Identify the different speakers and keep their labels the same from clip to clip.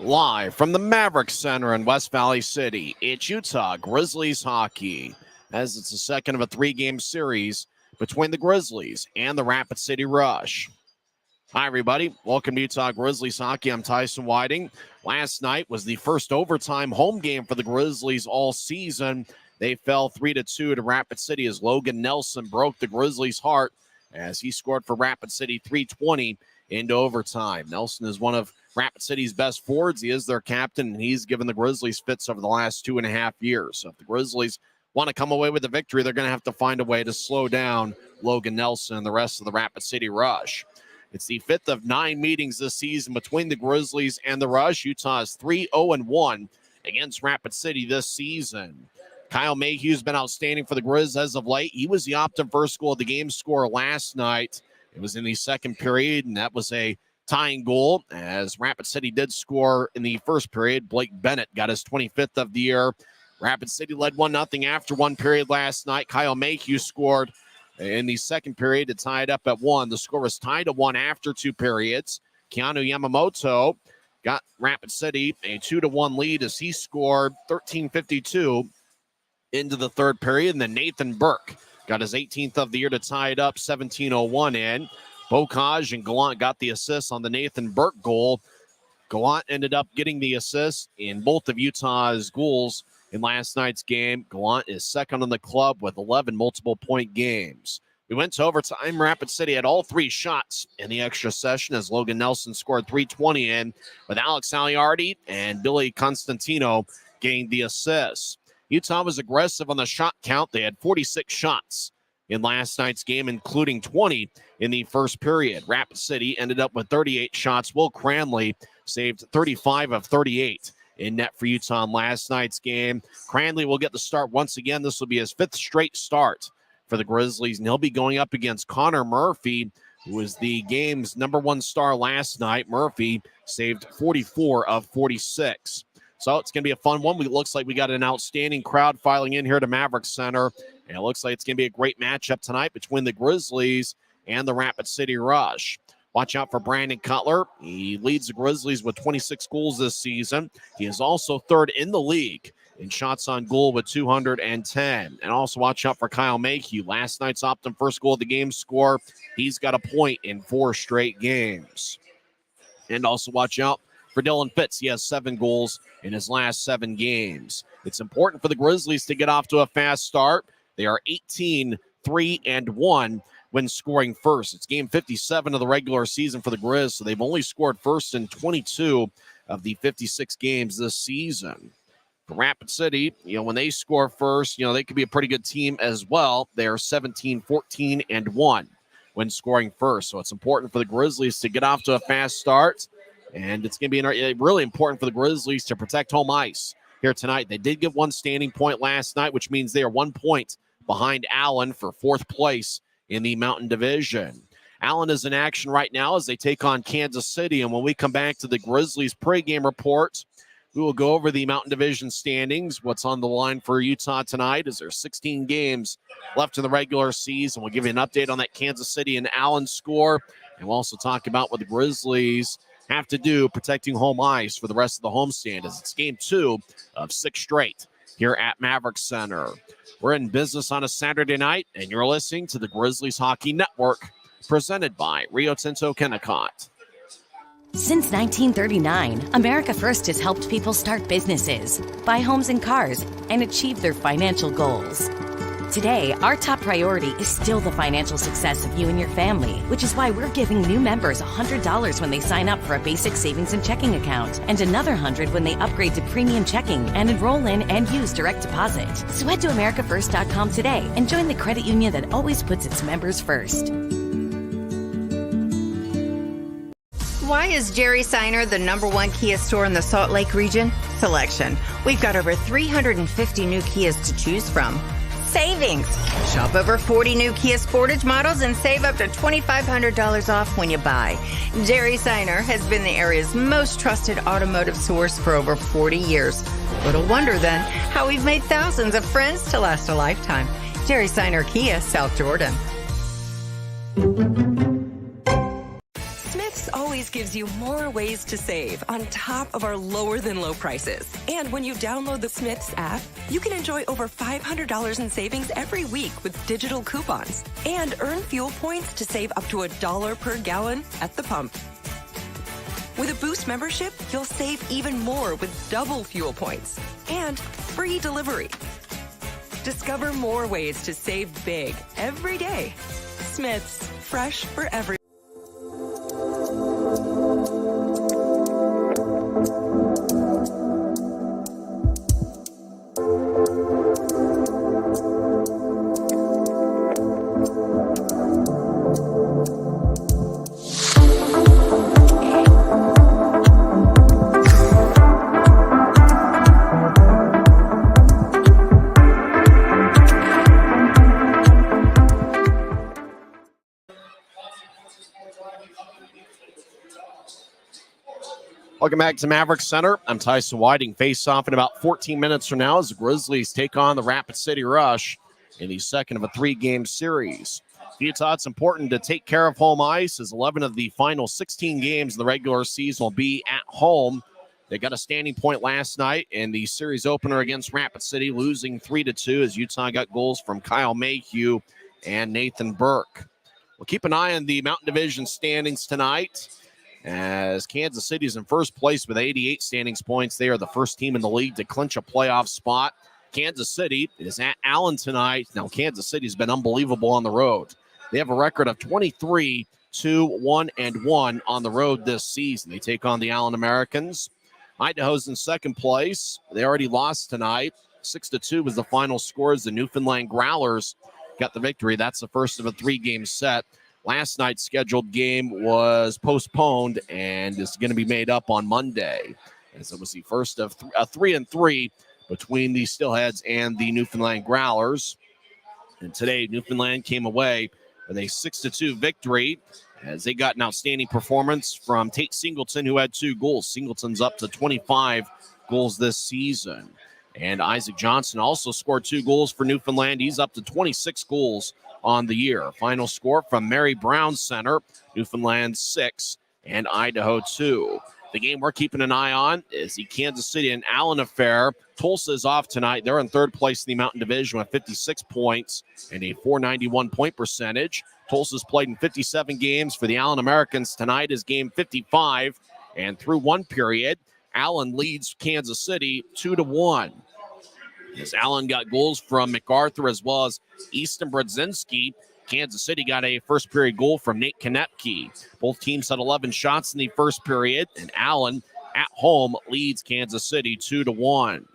Speaker 1: Live from the Maverik Center in West Valley City, it's Utah Grizzlies Hockey, as it's the second of a three-game series between the Grizzlies and the Rapid City Rush. Hi, everybody. Welcome to Utah Grizzlies Hockey. I'm Tyson Whiting. Last night was the first overtime home game for the Grizzlies all season. They fell 3-2 to Rapid City as Logan Nelson broke the Grizzlies' heart as he scored for Rapid City 3:20 into overtime. Nelson is one of Rapid City's best forwards. He is their captain, and he's given the Grizzlies fits over the last 2.5 years. So if the Grizzlies want to come away with a victory, they're going to have to find a way to slow down Logan Nelson and the rest of the Rapid City Rush. It's the fifth of 9 meetings this season between the Grizzlies and the Rush. Utah is 3-0-1 against Rapid City this season. Kyle Mayhew's been outstanding for the Grizz as of late. He was the optimum first goal of the game scorer last night. It was in the second period, and that was a tying goal as Rapid City did score in the first period. Blake Bennett got his 25th of the year. Rapid City led 1-0 after one period last night. Kyle Mayhew scored in the second period to tie it up at 1. The score was tied to 1 after 2 periods. Keanu Yamamoto got Rapid City a 2-1 lead as he scored 13:52 into the third period. And then Nathan Burke got his 18th of the year to tie it up 17:01 in. Bocage and Gallant got the assist on the Nathan Burke goal. Gallant ended up getting the assist in both of Utah's goals in last night's game. Gallant is second on the club with 11 multiple-point games. We went to overtime. Rapid City had all 3 shots in the extra session as Logan Nelson scored 3:20 in, with Alex Aliardi and Billy Constantino getting the assists. Utah was aggressive on the shot count. They had 46 shots in last night's game, including 20 in the first period. Rapid City ended up with 38 shots. Will Cranley saved 35 of 38 in net for Utah in last night's game. Cranley will get the start once again. This will be his 5th straight start for the Grizzlies, and he'll be going up against Connor Murphy, who was the game's #1 star last night. Murphy saved 44 of 46. So it's going to be a fun one. It looks like we got an outstanding crowd filing in here to Maverik Center. And it looks like it's going to be a great matchup tonight between the Grizzlies and the Rapid City Rush. Watch out for Brandon Cutler. He leads the Grizzlies with 26 goals this season. He is also 3rd in the league in shots on goal with 210. And also watch out for Kyle Mayhew. Last night's optimum first goal of the game score. He's got a point in 4 straight games. And also watch out for Dylan Fitz. He has 7 goals in his last 7 games. It's important for the Grizzlies to get off to a fast start. They are 18-3-1 when scoring first. It's game 57 of the regular season for the Grizz, so they've only scored first in 22 of the 56 games this season. For Rapid City, when they score first, they could be a pretty good team as well. They are 17-14-1 when scoring first. So it's important for the Grizzlies to get off to a fast start. And it's going to be really important for the Grizzlies to protect home ice here tonight. They did get 1 standing point last night, which means they are 1 point behind Allen for 4th place in the Mountain Division. Allen is in action right now as they take on Kansas City. And when we come back to the Grizzlies pregame report, we will go over the Mountain Division standings. What's on the line for Utah tonight is there's 16 games left in the regular season. We'll give you an update on that Kansas City and Allen score. And we'll also talk about what the Grizzlies have to do protecting home ice for the rest of the homestand, as it's game 2 of 6 straight here at Maverik Center. We're in business on a Saturday night, and you're listening to the Grizzlies Hockey Network, presented by Rio Tinto Kennecott.
Speaker 2: Since 1939, America First has helped people start businesses, buy homes and cars, and achieve their financial goals. Today, our top priority is still the financial success of you and your family, which is why we're giving new members $100 when they sign up for a basic savings and checking account, and another $100 when they upgrade to premium checking and enroll in and use direct deposit. So head to AmericaFirst.com today and join the credit union that always puts its members first.
Speaker 3: Why is Jerry Seiner the #1 Kia store in the Salt Lake region? Selection. We've got over 350 new Kias to choose from. Savings. Shop over 40 new Kia Sportage models and save up to $2,500 off when you buy. Jerry Seiner has been the area's most trusted automotive source for over 40 years. Little wonder then how we've made thousands of friends to last a lifetime. Jerry Seiner Kia, South Jordan.
Speaker 4: Smith's always gives you more ways to save on top of our lower than low prices. And when you download the Smith's app, you can enjoy over $500 in savings every week with digital coupons and earn fuel points to save up to $1 per gallon at the pump. With a Boost membership, you'll save even more with double fuel points and free delivery. Discover more ways to save big every day. Smith's, fresh for every.
Speaker 1: Welcome back to Maverik Center. I'm Tyson Whiting. Face off in about 14 minutes from now as the Grizzlies take on the Rapid City Rush in the second of a three-game series. For Utah, it's important to take care of home ice as 11 of the final 16 games in the regular season will be at home. They got a standing point last night in the series opener against Rapid City, losing 3-2 as Utah got goals from Kyle Mayhew and Nathan Burke. We'll keep an eye on the Mountain Division standings tonight, as Kansas City is in first place with 88 standings points. They are the first team in the league to clinch a playoff spot. Kansas City is at Allen tonight. Now, Kansas City's been unbelievable on the road. They have a record of 23-1-1 on the road this season. They take on the Allen Americans. Idaho's in second place. They already lost tonight. 6-2 was the final score as the Newfoundland Growlers got the victory. That's the first of a three-game set. Last night's scheduled game was postponed and is going to be made up on Monday, as it was the first of a 3-3 between the Steelheads and the Newfoundland Growlers. And today, Newfoundland came away with a 6-2 victory as they got an outstanding performance from Tate Singleton, who had 2 goals. Singleton's up to 25 goals this season. And Isaac Johnson also scored 2 goals for Newfoundland. He's up to 26 goals on the year. Final score from Maverik Center, Newfoundland 6 and Idaho 2. The game we're keeping an eye on is the Kansas City and Allen affair. Tulsa is off tonight. They're in third place in the Mountain Division with 56 points and a .491 point percentage. Tulsa's played in 57 games. For the Allen Americans, tonight is game 55. And through one period, Allen leads Kansas City 2-1. As Allen got goals from MacArthur as well as Easton Brodzinski. Kansas City got a first period goal from Nate Konepke. Both teams had 11 shots in the first period, and Allen at home leads Kansas City 2-1.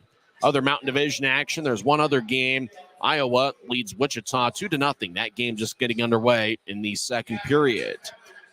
Speaker 1: Other Mountain Division action, there's one other game. Iowa leads Wichita 2-0. That game just getting underway in the second period.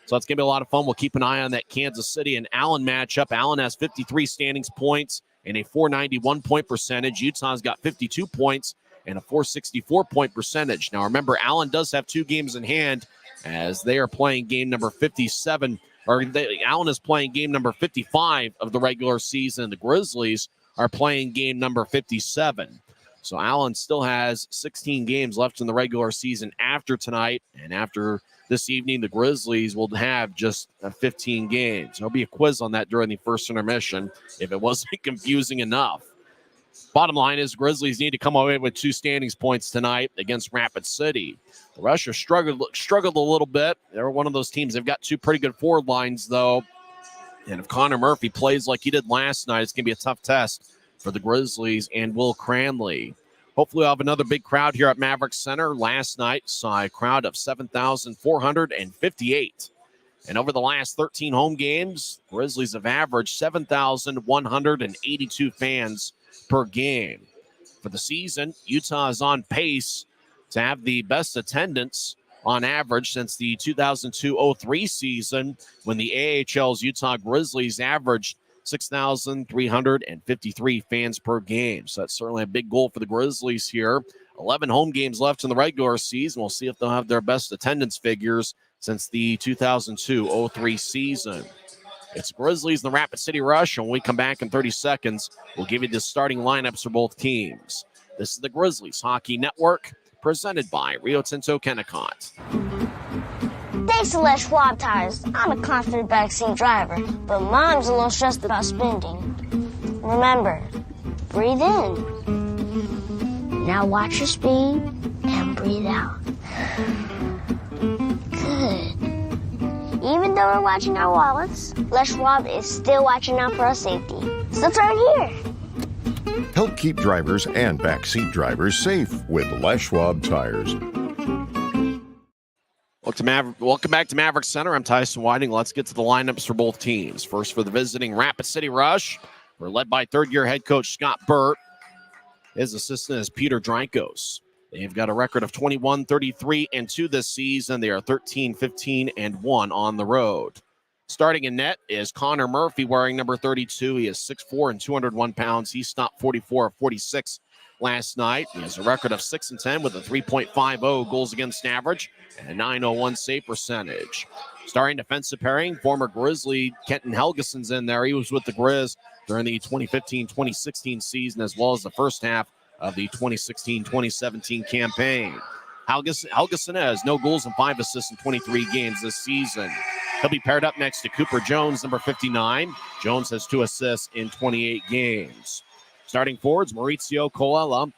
Speaker 1: So it's going to be a lot of fun. We'll keep an eye on that Kansas City and Allen matchup. Allen has 53 standings points and a .491 point percentage. Utah's got 52 points and a .464 point percentage. Now, remember, Allen does have 2 games in hand as they are playing game number 57. Allen is playing game number 55 of the regular season. The Grizzlies are playing game number 57. So Allen still has 16 games left in the regular season after tonight. And after this evening, the Grizzlies will have just 15 games. There'll be a quiz on that during the first intermission if it wasn't confusing enough. Bottom line is Grizzlies need to come away with 2 standings points tonight against Rapid City. The Rush have struggled a little bit. They're one of those teams. They've got 2 pretty good forward lines, though. And if Connor Murphy plays like he did last night, it's going to be a tough test for the Grizzlies and Will Cranley. Hopefully we'll have another big crowd here at Maverik Center. Last night saw a crowd of 7,458. And over the last 13 home games, Grizzlies have averaged 7,182 fans per game. For the season, Utah is on pace to have the best attendance on average since the 2002-03 season, when the AHL's Utah Grizzlies averaged 6,353 fans per game. So that's certainly a big goal for the Grizzlies here. 11 home games left in the regular season. We'll see if they'll have their best attendance figures since the 2002-03 season. It's Grizzlies and the Rapid City Rush, and when we come back in 30 seconds, we'll give you the starting lineups for both teams. This is the Grizzlies Hockey Network, presented by Rio Tinto Kennecott.
Speaker 5: Thanks to Les Schwab Tires, I'm a confident backseat driver, but Mom's a little stressed about spending. Remember, breathe in. Now watch your speed and breathe out. Good. Even though we're watching our wallets, Les Schwab is still watching out for our safety. So turn here.
Speaker 6: Help keep drivers and backseat drivers safe with Les Schwab Tires.
Speaker 1: Welcome back to Maverik Center. I'm Tyson Whiting. Let's get to the lineups for both teams. First for the visiting Rapid City Rush. We're led by third-year head coach Scott Burt. His assistant is Peter Drankos. They've got a record of 21-33-2 this season. They are 13-15-1 on the road. Starting in net is Connor Murphy, wearing number 32. He is 6'4" and 201 pounds. He stopped 44 of 46 last night. He has a record of 6-10 with a 3.50 goals against average and a 901 save percentage. Starting defensive pairing, former Grizzly Kenton Helgeson's in there. He was with the Grizz during the 2015-2016 season, as well as the first half of the 2016-2017 campaign. Helgeson has no goals and 5 assists in 23 games this season. He'll be paired up next to Cooper Jones, number 59. Jones has 2 assists in 28 games. Starting forwards, Maurizio Colella.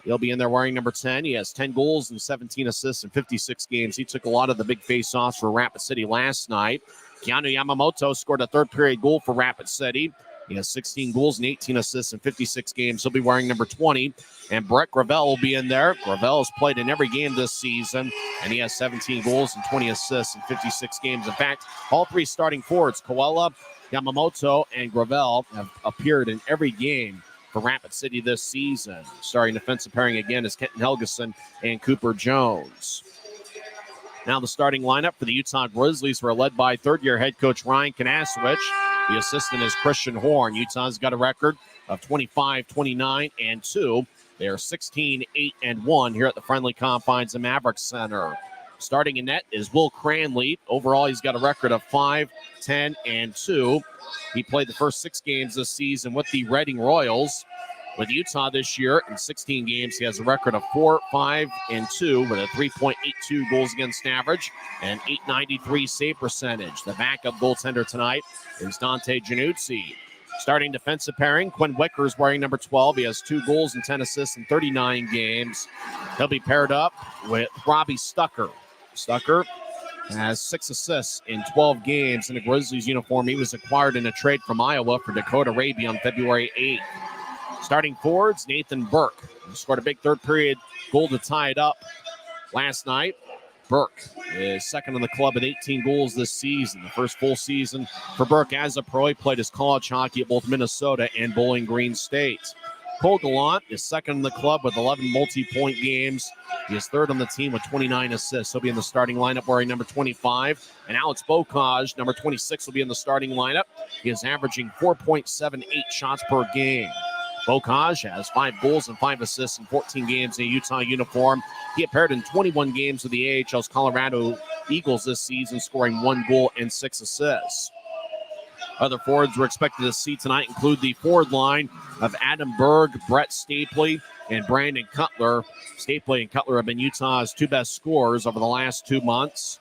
Speaker 1: He'll be in there wearing number 10. He has 10 goals and 17 assists in 56 games. He took a lot of the big face-offs for Rapid City last night. Keanu Yamamoto scored a third-period goal for Rapid City. He has 16 goals and 18 assists in 56 games. He'll be wearing number 20. And Brett Gravel will be in there. Gravel has played in every game this season, and he has 17 goals and 20 assists in 56 games. In fact, all 3 starting forwards, Koala, Yamamoto, and Gravel, have appeared in every game for Rapid City this season. Starting defensive pairing again is Kenton Helgeson and Cooper Jones. Now the starting lineup for the Utah Grizzlies were led by third-year head coach Ryan Kanasowicz. The assistant is Christian Horn. Utah's got a record of 25-29-2. They are 16-8-1 here at the friendly confines of Maverik Center. Starting in net is Will Cranley. Overall, he's got a record of 5-10-2. He played the first 6 games this season with the Reading Royals. With Utah this year, in 16 games, he has a record of 4-5-2 with a 3.82 goals against average and 893 save percentage. The backup goaltender tonight is Dante Januzzi. Starting defensive pairing, Quinn Wickers wearing number 12. He has 2 goals and 10 assists in 39 games. He'll be paired up with Robbie Stucker. Stucker has 6 assists in 12 games in a Grizzlies uniform. He was acquired in a trade from Iowa for Dakota Raby on February 8th. Starting forwards, Nathan Burke. He scored a big third-period goal to tie it up last night. Burke is second in the club with 18 goals this season. The first full season for Burke as a pro. He played his college hockey at both Minnesota and Bowling Green State. Cole Gallant is second in the club with 11 multi-point games. He is third on the team with 29 assists. He'll be in the starting lineup wearing number 25. And Alex Bocage, number 26, will be in the starting lineup. He is averaging 4.78 shots per game. Bocage has 5 goals and 5 assists in 14 games in a Utah uniform. He appeared in 21 games with the AHL's Colorado Eagles this season, scoring 1 goal and 6 assists. Other forwards we're expected to see tonight include the forward line of Adam Berg, Brett Stapley, and Brandon Cutler. Stapley and Cutler have been Utah's 2 best scorers over the last 2 months.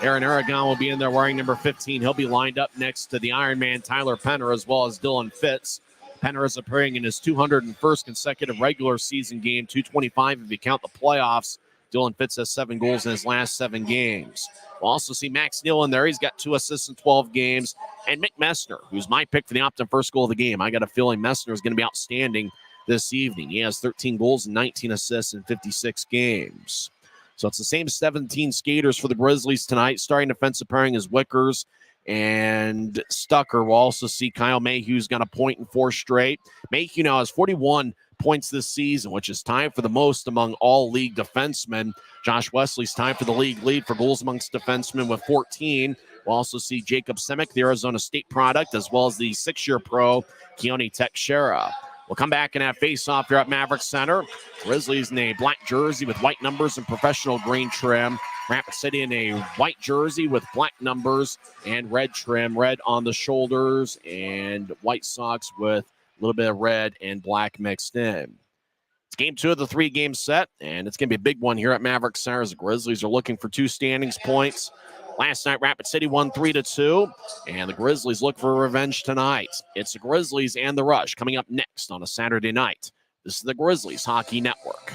Speaker 1: Aaron Aragon will be in there wearing number 15. He'll be lined up next to the Ironman Tyler Penner as well as Dylan Fitz. Penner is appearing in his 201st consecutive regular season game, 225 if you count the playoffs. Dylan Fitz has 7 goals in his last 7 games. We'll also see Max Neal in there. He's got 2 assists in 12 games. And Mick Messner, who's my pick for the Optum first goal of the game. I got a feeling Messner is going to be outstanding this evening. He has 13 goals and 19 assists in 56 games. So it's the same 17 skaters for the Grizzlies tonight. Starting defensive pairing is Wickers and Stucker. We'll also see Kyle Mayhew's got a point in 4 straight. Mayhew now has 41 points this season, which is tied for the most among all league defensemen. Josh Wesley's tied for the league lead for goals amongst defensemen with 14. We'll also see Jacob Semick, the Arizona State product, as well as the 6-year pro, Keone Teixeira. We'll come back and have face-off here at Maverik Center. Grizzlies in a black jersey with white numbers and professional green trim. Rapid City in a white jersey with black numbers and red trim, red on the shoulders, and white socks with a little bit of red and black mixed in. Game 2 of the 3-game set, and it's going to be a big one here at Maverik Center as the Grizzlies are looking for 2 standings points. Last night, Rapid City won 3-2, and the Grizzlies look for revenge tonight. It's the Grizzlies and the Rush coming up next on a Saturday night. This is the Grizzlies Hockey Network.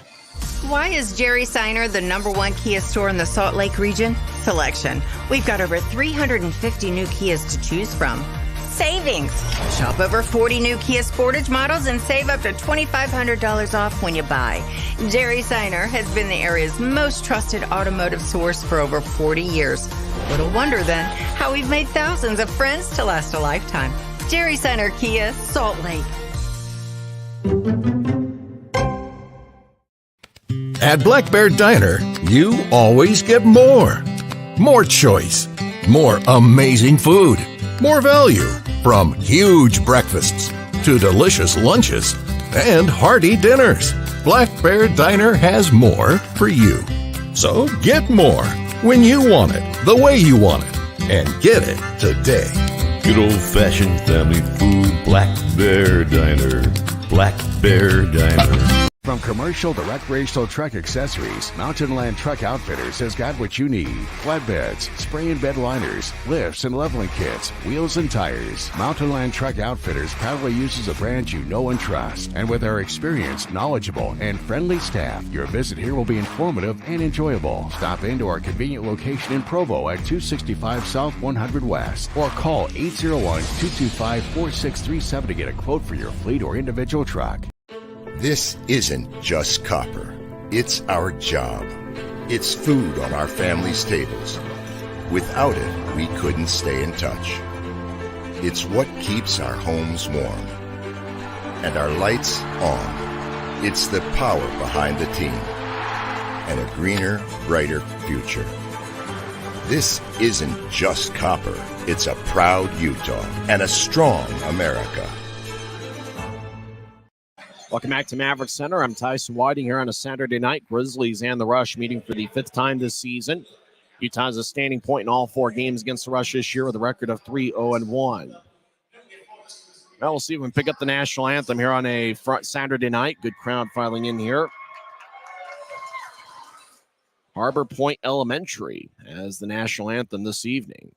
Speaker 3: Why is Jerry Seiner the #1 Kia store in the Salt Lake region? Selection. We've got over 350 new Kias to choose from. Savings. Shop over 40 new Kia Sportage models and save up to $2,500 off when you buy. Jerry Seiner has been the area's most trusted automotive source for over 40 years. Little wonder then how we've made thousands of friends to last a lifetime. Jerry Seiner Kia, Salt Lake.
Speaker 7: At Black Bear Diner, you always get more. More choice, more amazing food, more value, from huge breakfasts to delicious lunches and hearty dinners. Black Bear Diner has more for you. So get more when you want it, the way you want it, and get it today.
Speaker 8: Good old-fashioned family food, Black Bear Diner. Black Bear Diner.
Speaker 9: From commercial to recreational truck accessories, Mountain Land Truck Outfitters has got what you need. Flatbeds, spray and bed liners, lifts and leveling kits, wheels and tires. Mountain Land Truck Outfitters proudly uses a brand you know and trust. And with our experienced, knowledgeable, and friendly staff, your visit here will be informative and enjoyable. Stop into our convenient location in Provo at 265 South 100 West or call 801-225-4637 to get a quote for your fleet or individual truck.
Speaker 6: This isn't just copper. It's our job. It's food on our family's tables. Without it, we couldn't stay in touch. It's what keeps our homes warm and our lights on. It's the power behind the team and a greener, brighter future. This isn't just copper. It's a proud Utah and a strong America.
Speaker 1: Welcome back to Maverik Center. I'm Tyson Whiting here on a Saturday night. Grizzlies and the Rush meeting for the 5th time this season. Utah has a standing point in all 4 games against the Rush this year with a record of 3-0-1. Well, we'll see if we can pick up the national anthem here on a Saturday night. Good crowd filing in here. Harbor Point Elementary as the national anthem this evening.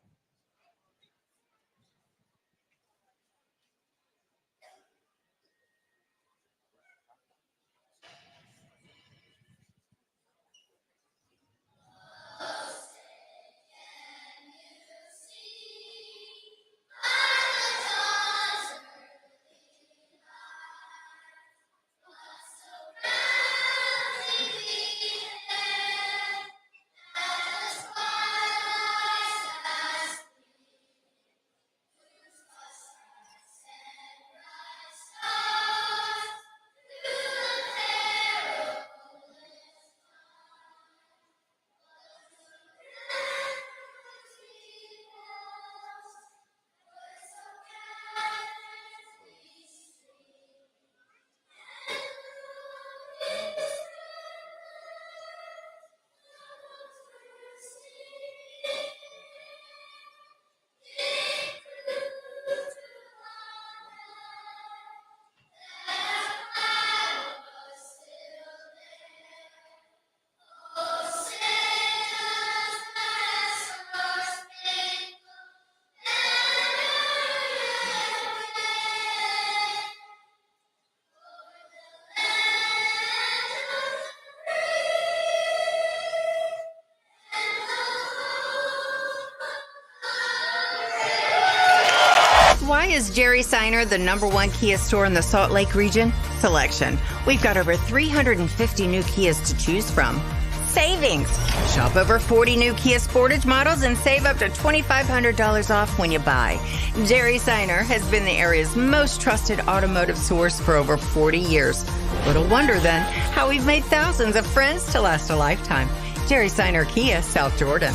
Speaker 3: Why is Jerry Seiner the #1 Kia store in the Salt Lake region? Selection. We've got over 350 new Kias to choose from. Savings. Shop over 40 new Kia Sportage models and save up to $2,500 off when you buy. Jerry Seiner has been the area's most trusted automotive source for over 40 years. Little wonder then how we've made thousands of friends to last a lifetime. Jerry Seiner Kia, South Jordan.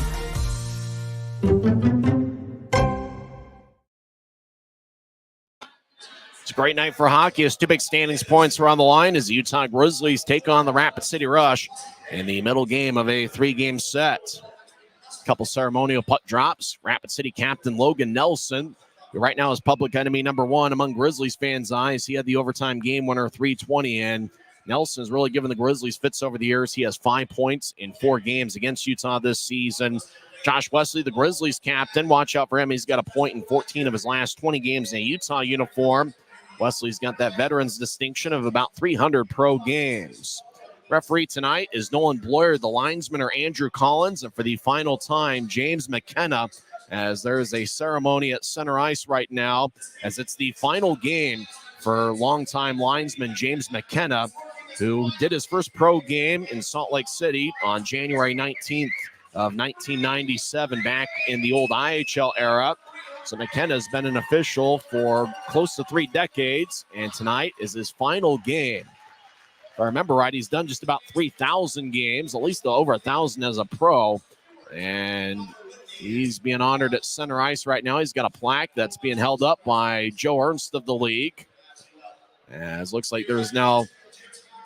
Speaker 1: It's a great night for hockey as 2 big standings points are on the line as the Utah Grizzlies take on the Rapid City Rush in the middle game of a 3-game set. A couple ceremonial puck drops. Rapid City captain Logan Nelson, who right now is public enemy #1 among Grizzlies fans' eyes. He had the overtime game winner 3:20 and Nelson has really given the Grizzlies fits over the years. He has 5 points in 4 games against Utah this season. Josh Wesley, the Grizzlies captain, watch out for him. He's got a point in 14 of his last 20 games in a Utah uniform. Wesley's got that veteran's distinction of about 300 pro games. Referee tonight is Nolan Blair. The linesmen are Andrew Collins. And for the final time, James McKenna, as there is a ceremony at center ice right now, as it's the final game for longtime linesman James McKenna, who did his first pro game in Salt Lake City on January 19th of 1997, back in the old IHL era. So McKenna's been an official for close to 3 decades, and tonight is his final game. If I remember right, he's done just about 3,000 games, at least over 1,000 as a pro, and he's being honored at center ice right now. He's got a plaque that's being held up by Joe Ernst of the league. As looks like there's now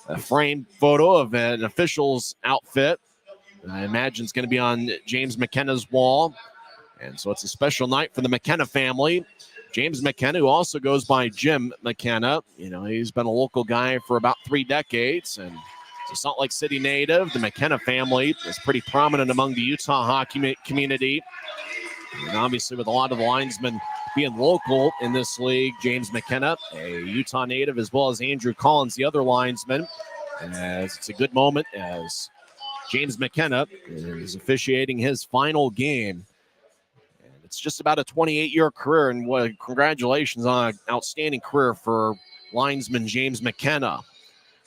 Speaker 1: a framed photo of an official's outfit. I imagine it's going to be on James McKenna's wall. And so it's a special night for the McKenna family. James McKenna, who also goes by Jim McKenna. You know, he's been a local guy for about 3 decades. And he's a Salt Lake City native. The McKenna family is pretty prominent among the Utah hockey community. And obviously with a lot of the linesmen being local in this league, James McKenna, a Utah native, as well as Andrew Collins, the other linesman. As it's a good moment as James McKenna is officiating his final game. And it's just about a 28-year career, and congratulations on an outstanding career for linesman James McKenna.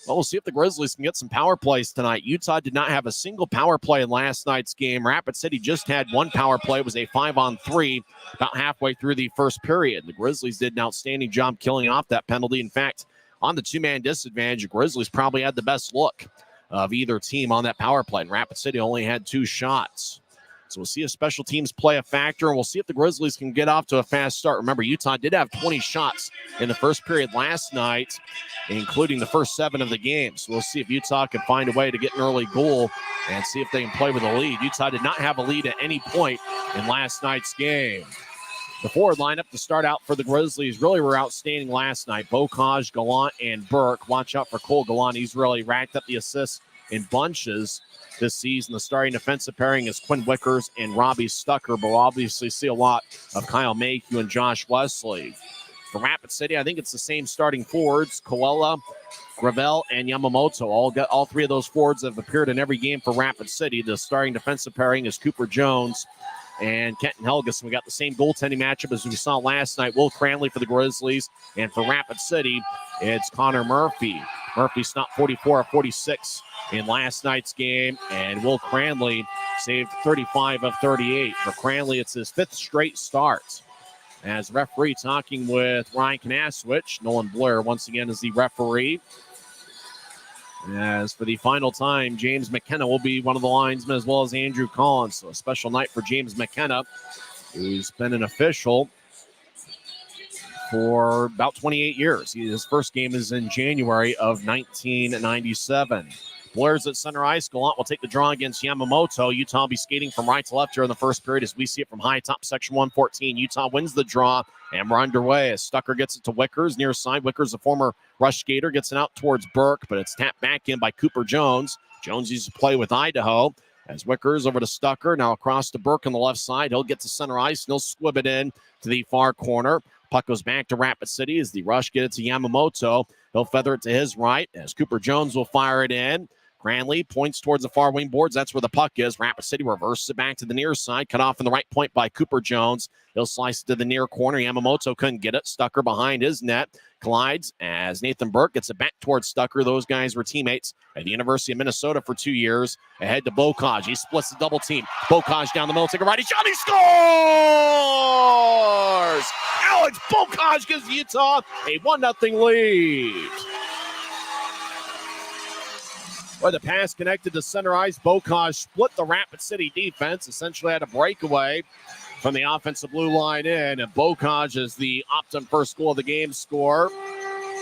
Speaker 1: Well, we'll see if the Grizzlies can get some power plays tonight. Utah did not have a single power play in last night's game. Rapid City just had 1 power play. It was a 5-on-3 about halfway through the first period. The Grizzlies did an outstanding job killing off that penalty. In fact, on the 2-man disadvantage, the Grizzlies probably had the best look of either team on that power play. And Rapid City only had 2 shots. So we'll see if special teams play a factor, and we'll see if the Grizzlies can get off to a fast start. Remember, Utah did have 20 shots in the first period last night, including the first 7 of the game. So we'll see if Utah can find a way to get an early goal and see if they can play with a lead. Utah did not have a lead at any point in last night's game. The forward lineup to start out for the Grizzlies really were outstanding last night. Bocage, Gallant, and Burke. Watch out for Cole Gallant. He's really racked up the assists in bunches this season. The starting defensive pairing is Quinn Wickers and Robbie Stucker, but we'll obviously see a lot of Kyle Mayhew and Josh Wesley. For Rapid City, I think it's the same starting forwards. Coella, Gravel, and Yamamoto. All 3 of those forwards have appeared in every game for Rapid City. The starting defensive pairing is Cooper Jones and Kenton Helgeson. We got the same goaltending matchup as we saw last night. Will Cranley for the Grizzlies, and for Rapid City, it's Connor Murphy. Murphy stopped 44 of 46 in last night's game, and Will Cranley saved 35 of 38. For Cranley, it's his 5th straight start. As referee talking with Ryan Kanaswich, Nolan Blair once again is the referee. As for the final time, James McKenna will be one of the linesmen, as well as Andrew Collins. So a special night for James McKenna, who's been an official for about 28 years. His first game is in January of 1997. Blair's at center ice. Gallant will take the draw against Yamamoto. Utah will be skating from right to left here in the first period as we see it from high top section 114. Utah wins the draw, and we're underway as Stucker gets it to Wickers near side. Wickers, a former rush skater, gets it out towards Burke, but it's tapped back in by Cooper Jones. Jones used to play with Idaho. As Wickers over to Stucker, now across to Burke on the left side. He'll get to center ice, and he'll squib it in to the far corner. Puck goes back to Rapid City as the rush gets it to Yamamoto. He'll feather it to his right as Cooper Jones will fire it in. Cranley points towards the far wing boards. That's where the puck is. Rapid City reverses it back to the near side. Cut off in the right point by Cooper Jones. He'll slice it to the near corner. Yamamoto couldn't get it. Stucker behind his net. Collides as Nathan Burke gets it back towards Stucker. Those guys were teammates at the University of Minnesota for 2 years. Ahead to Bocage. He splits the double team. Bocage down the middle. Take a righty shot. He scores! Alex Bocage gives Utah a 1-0 lead. Where the pass connected to center ice, Bocage split the Rapid City defense, essentially had a breakaway from the offensive blue line in, and Bocage is the Optum first goal of the game scorer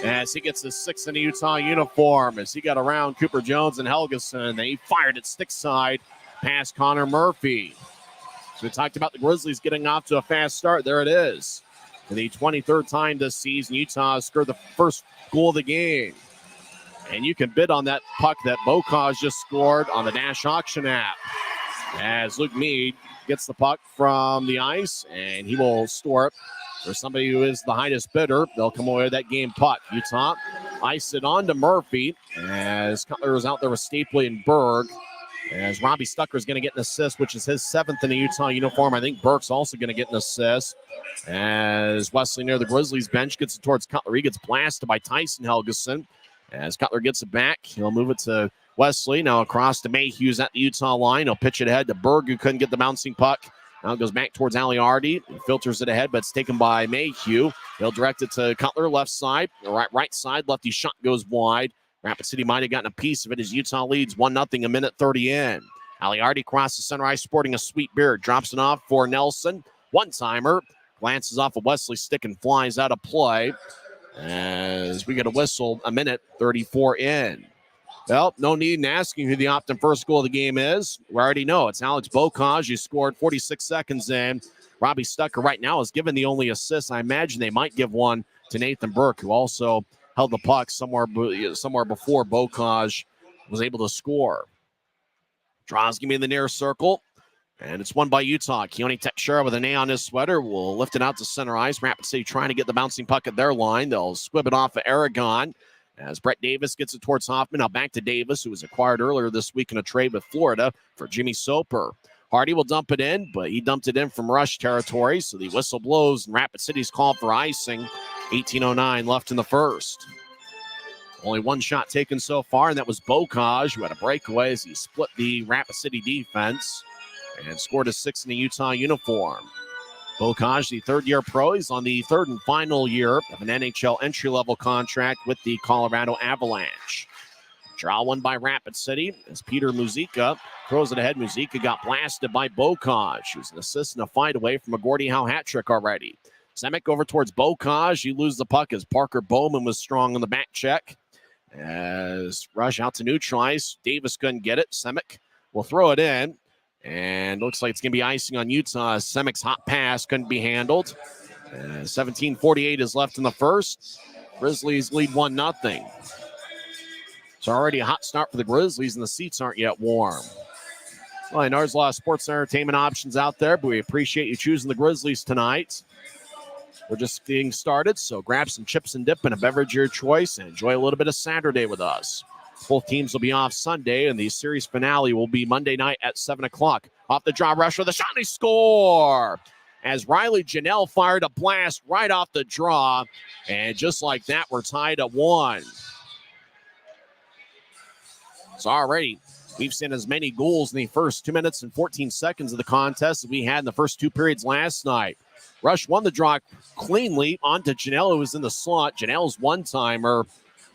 Speaker 1: as he gets his 6th in the Utah uniform as he got around Cooper Jones and Helgeson. They fired it stick side past Connor Murphy. So we talked about the Grizzlies getting off to a fast start. There it is. For the 23rd time this season, Utah scored the first goal of the game. And you can bid on that puck that Bocage just scored on the Dash Auction app. As Luke Mead gets the puck from the ice, and he will store it for somebody who is the highest bidder. They'll come away with that game puck. Utah ice it on to Murphy as Cutler is out there with Stapley and Berg. As Robbie Stucker is going to get an assist, which is his 7th in the Utah uniform. I think Burke's also going to get an assist. As Wesley near the Grizzlies bench gets it towards Cutler. He gets blasted by Tyson Helgeson. As Cutler gets it back, he'll move it to Wesley. Now across to Mayhew's at the Utah line. He'll pitch it ahead to Berg, who couldn't get the bouncing puck. Now it goes back towards Aliardi. He filters it ahead, but it's taken by Mayhew. He'll direct it to Cutler, left side. Right side, lefty shot goes wide. Rapid City might have gotten a piece of it as Utah leads 1-0, a minute 30 in. Aliardi crosses center ice, sporting a sweet beard. Drops it off for Nelson. One-timer. Glances off of Wesley's stick and flies out of play. As we get a whistle, a minute 34 in. Well, no need in asking who the Optum first goal of the game is. We already know it's Alex Bocage, who scored 46 seconds in. Robbie Stucker right now is given the only assist. I imagine they might give one to Nathan Burke, who also held the puck somewhere before Bocage was able to score. Drosky in the near circle. And it's won by Utah. Keone Teixeira with an A on his sweater will lift it out to center ice. Rapid City trying to get the bouncing puck at their line. They'll squib it off of Aragon as Brett Davis gets it towards Hoffman. Now back to Davis, who was acquired earlier this week in a trade with Florida for Jimmy Soper. Hardy will dump it in, but he dumped it in from rush territory. So the whistle blows and Rapid City's called for icing. 18:09 left in the first. Only one shot taken so far, and that was Bocage, who had a breakaway as he split the Rapid City defense and scored a 6 in the Utah uniform. Bocage, the third-year pro, he's on the third and final year of an NHL entry-level contract with the Colorado Avalanche. Draw one by Rapid City as Peter Muzica throws it ahead. Muzica got blasted by Bocage, who's an assist and a fight away from a Gordie Howe hat trick already. Semick over towards Bocage. You lose the puck as Parker Bowman was strong on the back check. As rush out to neutralize. Davis couldn't get it. Semick will throw it in. And looks like it's going to be icing on Utah. Semick's hot pass couldn't be handled. 17:48 is left in the first. Grizzlies lead 1-0. It's already a hot start for the Grizzlies, and the seats aren't yet warm. Well, I know there's a lot of sports and entertainment options out there, but we appreciate you choosing the Grizzlies tonight. We're just getting started, so grab some chips and dip and a beverage of your choice and enjoy a little bit of Saturday with us. Both teams will be off Sunday, and the series finale will be Monday night at 7 o'clock. Off the draw, rush with a shot, and they score! As Riley Janelle fired a blast right off the draw, and just like that, we're tied at 1. So already, we've seen as many goals in the first 2 minutes and 14 seconds of the contest as we had in the first 2 periods last night. Rush won the draw cleanly onto Janelle, who was in the slot. Janelle's one-timer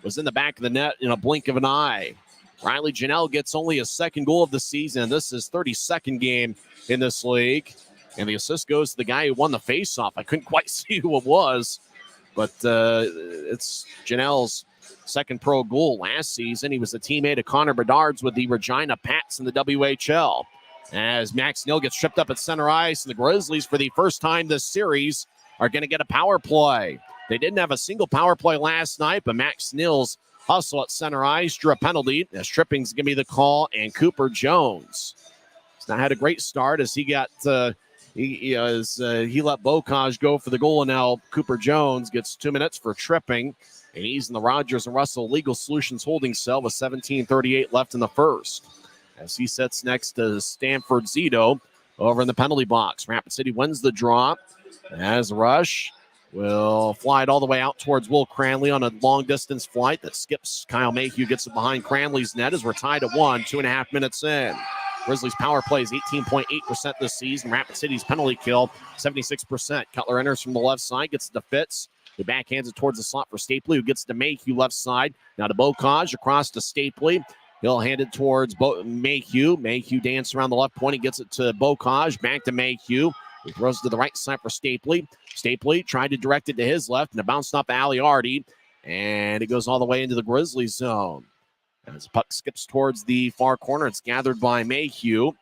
Speaker 1: was in the back of the net in a blink of an eye. Riley Janelle gets only his second goal of the season. This is 32nd game in this league. And the assist goes to the guy who won the faceoff. I couldn't quite see who it was, but it's Janelle's second pro goal last season. He was a teammate of Connor Bedard's with the Regina Pats in the WHL. As Max Neal gets tripped up at center ice, and the Grizzlies, for the first time this series, are going to get a power play. They didn't have a single power play last night, but Max Neal's hustle at center ice drew a penalty. As tripping's going to be the call, and Cooper Jones. He's not had a great start as he got he let Bocage go for the goal, and now Cooper Jones gets 2 minutes for tripping, and he's in the Rogers and Russell Legal Solutions holding cell with 17:38 left in the first. As he sits next to Stanford Zito over in the penalty box. Rapid City wins the draw as Rush will fly it all the way out towards Will Cranley on a long-distance flight that skips Kyle Mayhew, gets it behind Cranley's net as we're tied at 1, 2.5 minutes in. Grizzlies' power play is 18.8% this season. Rapid City's penalty kill, 76%. Cutler enters from the left side, gets it to Fitz, who backhands it towards the slot for Stapley, who gets to Mayhew left side. Now to Bocage, across to Stapley. He'll hand it towards Mayhew. Mayhew dances around the left point. He gets it to Bocage. Back to Mayhew. He throws it to the right side for Stapley. Stapley tried to direct it to his left, and it bounced off Aliardi. And it goes all the way into the Grizzlies zone. As the puck skips towards the far corner, it's gathered by Mayhew.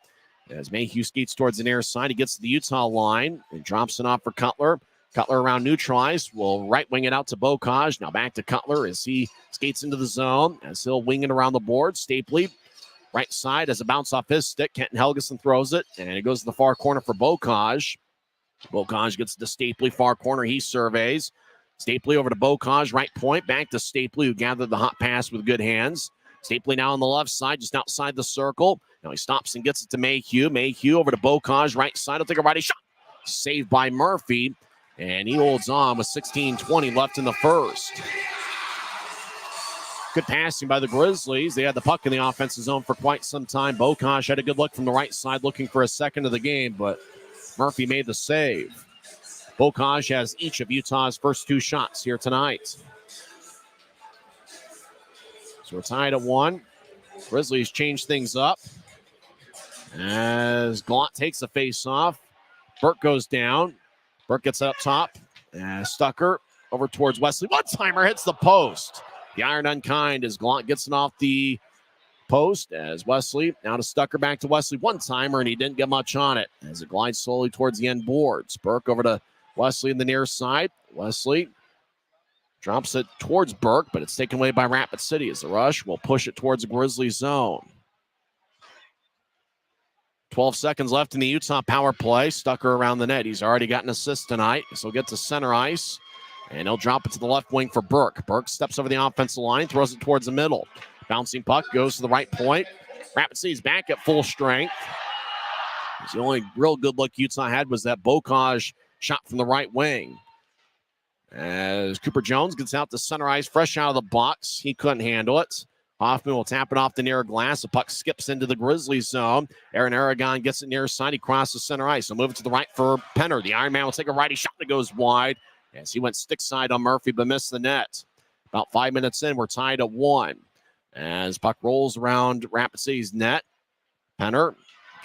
Speaker 1: As Mayhew skates towards the near side, he gets to the Utah line and drops it off for Cutler. Cutler around neutralized. Will right wing it out to Bocage. Now back to Cutler as he skates into the zone. As he'll wing it around the board. Stapley, right side as a bounce off his stick. Kenton Helgeson throws it. And it goes to the far corner for Bocage. Bocage gets to Stapley, far corner. He surveys. Stapley over to Bocage, right point. Back to Stapley, who gathered the hot pass with good hands. Stapley now on the left side, just outside the circle. Now he stops and gets it to Mayhew. Mayhew over to Bocage, right side. He'll take a righty shot. Saved by Murphy. And he holds on with 16:20 left in the first. Good passing by the Grizzlies. They had the puck in the offensive zone for quite some time. Bocage had a good look from the right side, looking for a second of the game, but Murphy made the save. Bocage has each of Utah's first 2 shots here tonight. So we're tied at 1. Grizzlies change things up as Gallant takes the face-off. Burke goes down. Burke gets up top. Stucker over towards Wesley. One-timer hits the post. The iron unkind as Gallant gets it off the post as Wesley. Now to Stucker, back to Wesley. One-timer, and he didn't get much on it as it glides slowly towards the end boards. Burke over to Wesley in the near side. Wesley drops it towards Burke, but it's taken away by Rapid City as the rush will push it towards the Grizzlies zone. 12 seconds left in the Utah power play. Stucker around the net. He's already got an assist tonight, so he'll get to center ice, and he'll drop it to the left wing for Burke. Burke steps over the offensive line, throws it towards the middle. Bouncing puck goes to the right point. Rapid City's back at full strength. The only real good look Utah had was that Bocage shot from the right wing. As Cooper Jones gets out to center ice, fresh out of the box. He couldn't handle it. Hoffman will tap it off the near glass. The puck skips into the Grizzlies zone. Aaron Aragon gets it near side. He crosses center ice. He'll move it to the right for Penner. The Iron Man will take a righty shot that goes wide as he went stick side on Murphy but missed the net. About 5 minutes in, we're tied at 1. As puck rolls around Rapid City's net. Penner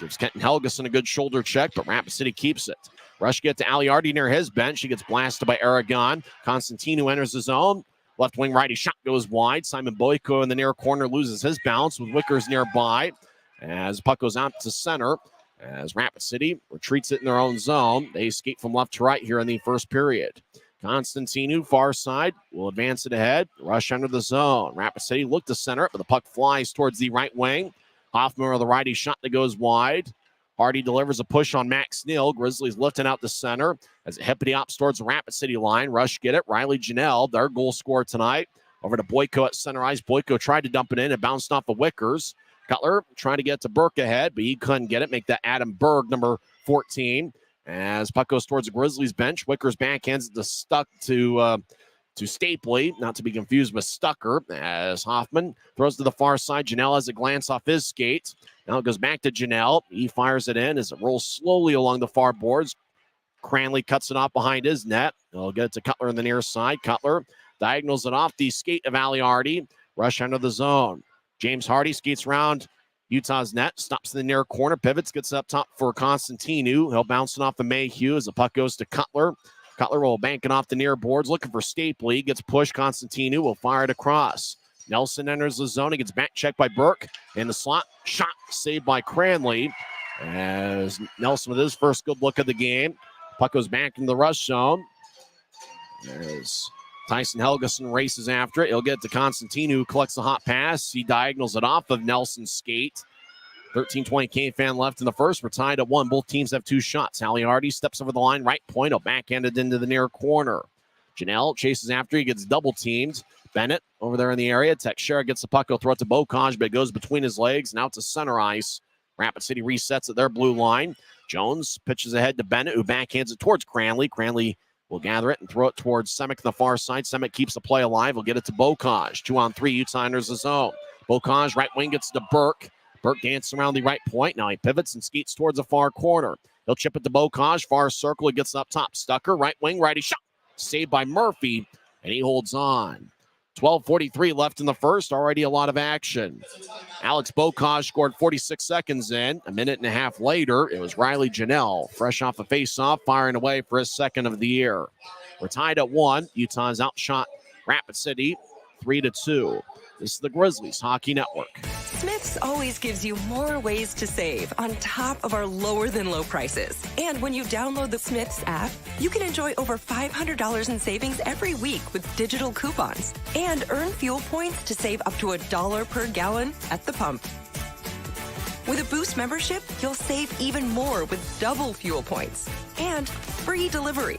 Speaker 1: gives Kenton Helgeson a good shoulder check, but Rapid City keeps it. Rush get to Aliardi near his bench. He gets blasted by Aragon. Constantino enters the zone. Left wing righty shot goes wide. Simon Boyko in the near corner loses his bounce with Wickers nearby. As the puck goes out to center. As Rapid City retreats it in their own zone. They escape from left to right here in the first period. Constantino, far side, will advance it ahead. Rush under the zone. Rapid City look to center it, but the puck flies towards the right wing. Hoffman with a righty shot that goes wide. Hardy delivers a push on Max Neal. Grizzlies lifting out the center as Hippity ops towards the Rapid City line. Rush get it. Riley Janelle, their goal scorer tonight. Over to Boyko at center ice. Boyko tried to dump it in and bounced off of Wickers. Cutler trying to get to Burke ahead, but he couldn't get it. Make that Adam Berg, number 14. As puck goes towards the Grizzlies bench. Wickers backhands it to Stapley, not to be confused with Stucker, as Hoffman throws to the far side. Janelle has a glance off his skate. Now it goes back to Janelle. He fires it in as it rolls slowly along the far boards. Cranley cuts it off behind his net. He'll get it to Cutler in the near side. Cutler diagonals it off the skate of Aliardi. Rush under the zone. James Hardy skates around Utah's net, stops in the near corner, pivots, gets up top for Constantino. He'll bounce it off the Mayhew as the puck goes to Cutler. Cutler will bank it off the near boards, looking for Stapley. Gets pushed. Constantino will fire it across. Nelson enters the zone. He gets back checked by Burke. In the slot, shot saved by Cranley. As Nelson with his first good look of the game. Puck goes back in the rush zone. As Tyson Helgeson races after it. He'll get to Constantino, who collects the hot pass. He diagonals it off of Nelson's skate. 13:20 K-Fan left in the first. We're tied at 1. Both teams have 2 shots. Aliardi steps over the line, right point. He'll backhand it into the near corner. Janelle chases after. He gets double teamed. Bennett over there in the area. Teixeira gets the puck. He'll throw it to Bocage, but it goes between his legs. Now to center ice. Rapid City resets at their blue line. Jones pitches ahead to Bennett, who backhands it towards Cranley. Cranley will gather it and throw it towards Semick on the far side. Semick keeps the play alive. He'll get it to Bocage. 2-on-3. Utah enters the zone. Bocage, right wing, gets to Burke. Burke dances around the right point. Now he pivots and skates towards the far corner. He'll chip it to Bocage. Far circle. He gets up top. Stucker, right wing, righty shot. Saved by Murphy, and he holds on. 12:43 left in the first. Already a lot of action. Alex Bocage scored 46 seconds in. A minute and a half later, it was Riley Janelle, fresh off a face-off, firing away for his second of the year. We're tied at 1. Utah's outshot Rapid City 3-2. This is the Grizzlies Hockey Network.
Speaker 4: Smith's always gives you more ways to save on top of our lower than low prices. And when you download the Smith's app, you can enjoy over $500 in savings every week with digital coupons and earn fuel points to save up to $1 per gallon at the pump. With a Boost membership, you'll save even more with double fuel points and free delivery.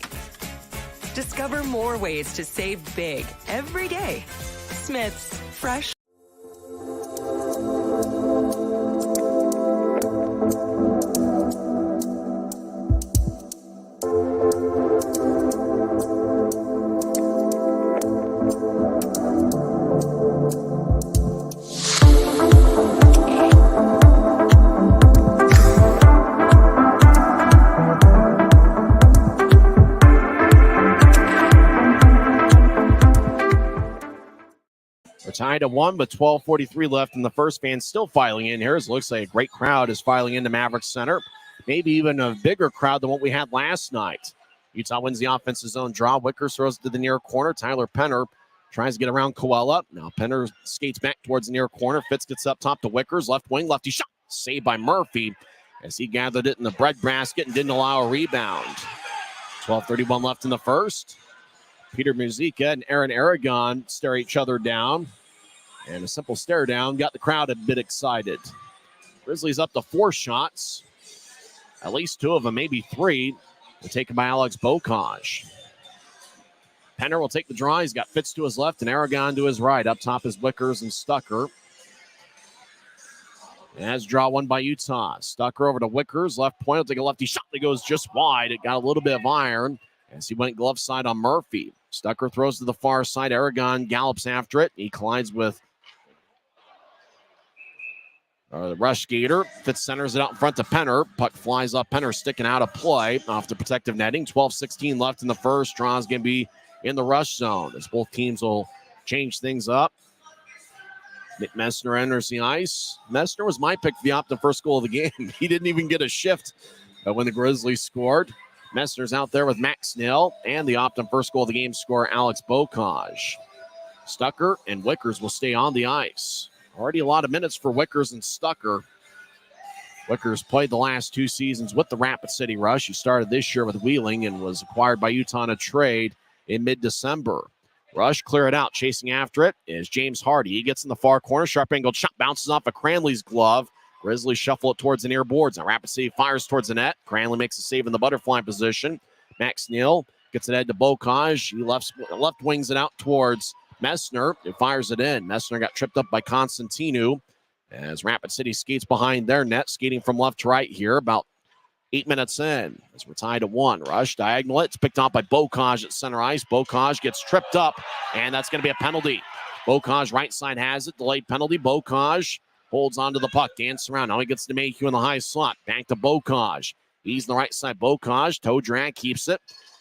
Speaker 4: Discover more ways to save big every day. Smith's, fresh.
Speaker 1: Tied at 1 with 12:43 left in the first. Fans still filing in here. It looks like a great crowd is filing into Maverik Center. Maybe even a bigger crowd than what we had last night. Utah wins the offensive zone draw. Wickers throws to the near corner. Tyler Penner tries to get around Coella. Now Penner skates back towards the near corner. Fitz gets up top to Wickers. Left wing, lefty shot. Saved by Murphy as he gathered it in the breadbasket and didn't allow a rebound. 12:31 left in the first. Peter Muzica and Aaron Aragon stare each other down. And a simple stare down got the crowd a bit excited. Grizzlies up to 4 shots. At least 2 of them, maybe 3. They're taken by Alex Bocage. Penner will take the draw. He's got Fitz to his left and Aragon to his right. Up top is Wickers and Stucker. As draw one by Utah. Stucker over to Wickers. Left point will take a lefty shot that goes just wide. It got a little bit of iron as he went glove side on Murphy. Stucker throws to the far side. Aragon gallops after it. He collides with the rush skater. Fitz centers it out in front to Penner. Puck flies up. Penner sticking out of play off the protective netting. 12:16 left in the first. Draw's going to be in the rush zone as both teams will change things up. Nick Messner enters the ice. Messner was my pick for the Optum first goal of the game. He didn't even get a shift when the Grizzlies scored. Messner's out there with Max Snell and the Optum first goal of the game scorer Alex Bocage. Stucker and Wickers will stay on the ice. Already a lot of minutes for Wickers and Stucker. Wickers played the last 2 seasons with the Rapid City Rush. He started this year with Wheeling and was acquired by Utah in a trade in mid-December. Rush clear it out. Chasing after it is James Hardy. He gets in the far corner. Sharp-angled shot bounces off of Cranley's glove. Grizzlies shuffle it towards the near boards. Now Rapid City fires towards the net. Cranley makes a save in the butterfly position. Max Neal gets it ahead to Bocage. He left wings it out towards Messner, who fires it in. Messner got tripped up by Constantinu as Rapid City skates behind their net, skating from left to right here, about 8 minutes in as we're tied at 1. Rush diagonal. It's picked off by Bocage at center ice. Bocage gets tripped up, and that's going to be a penalty. Bocage right side has it. Delayed penalty. Bocage holds onto the puck. Dance around. Now he gets to Mayhew in the high slot. Back to Bocage. He's on the right side. Bocage. Toe drag keeps it.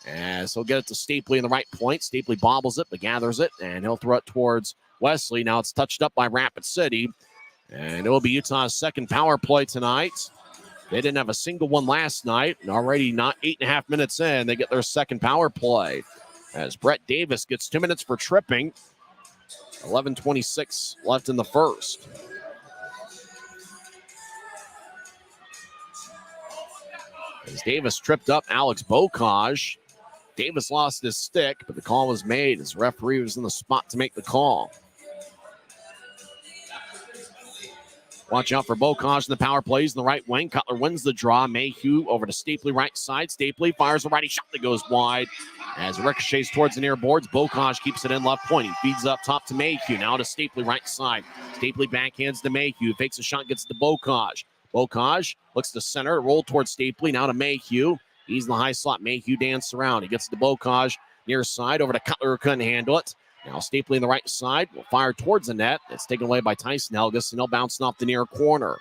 Speaker 1: As he'll get it to Stapley in the right point. Stapley bobbles it, but gathers it, and he'll throw it towards Wesley. Now it's touched up by Rapid City, and it will be Utah's second power play tonight. They didn't have a single one last night, and already not 8.5 minutes in, they get their second power play. As Brett Davis gets 2 minutes for tripping. 11:26 left in the first. As Davis tripped up Alex Bocage. Davis lost his stick, but the call was made as the referee was in the spot to make the call. Watch out for Bocage in the power plays in the right wing. Cutler wins the draw. Mayhew over to Stapley right side. Stapley fires a righty shot that goes wide. As it ricochets towards the near boards, Bocage keeps it in left point. He feeds up top to Mayhew. Now to Stapley right side. Stapley backhands to Mayhew. Fakes a shot, gets to Bocage. Bocage looks to center, roll towards Stapley. Now to Mayhew. He's in the high slot. Mayhew dances around. He gets to Bocage near side over to Cutler, who couldn't handle it. Now Stapley in the right side will fire towards the net. It's taken away by Tyson Helgas, and he'll bounce off the near corner.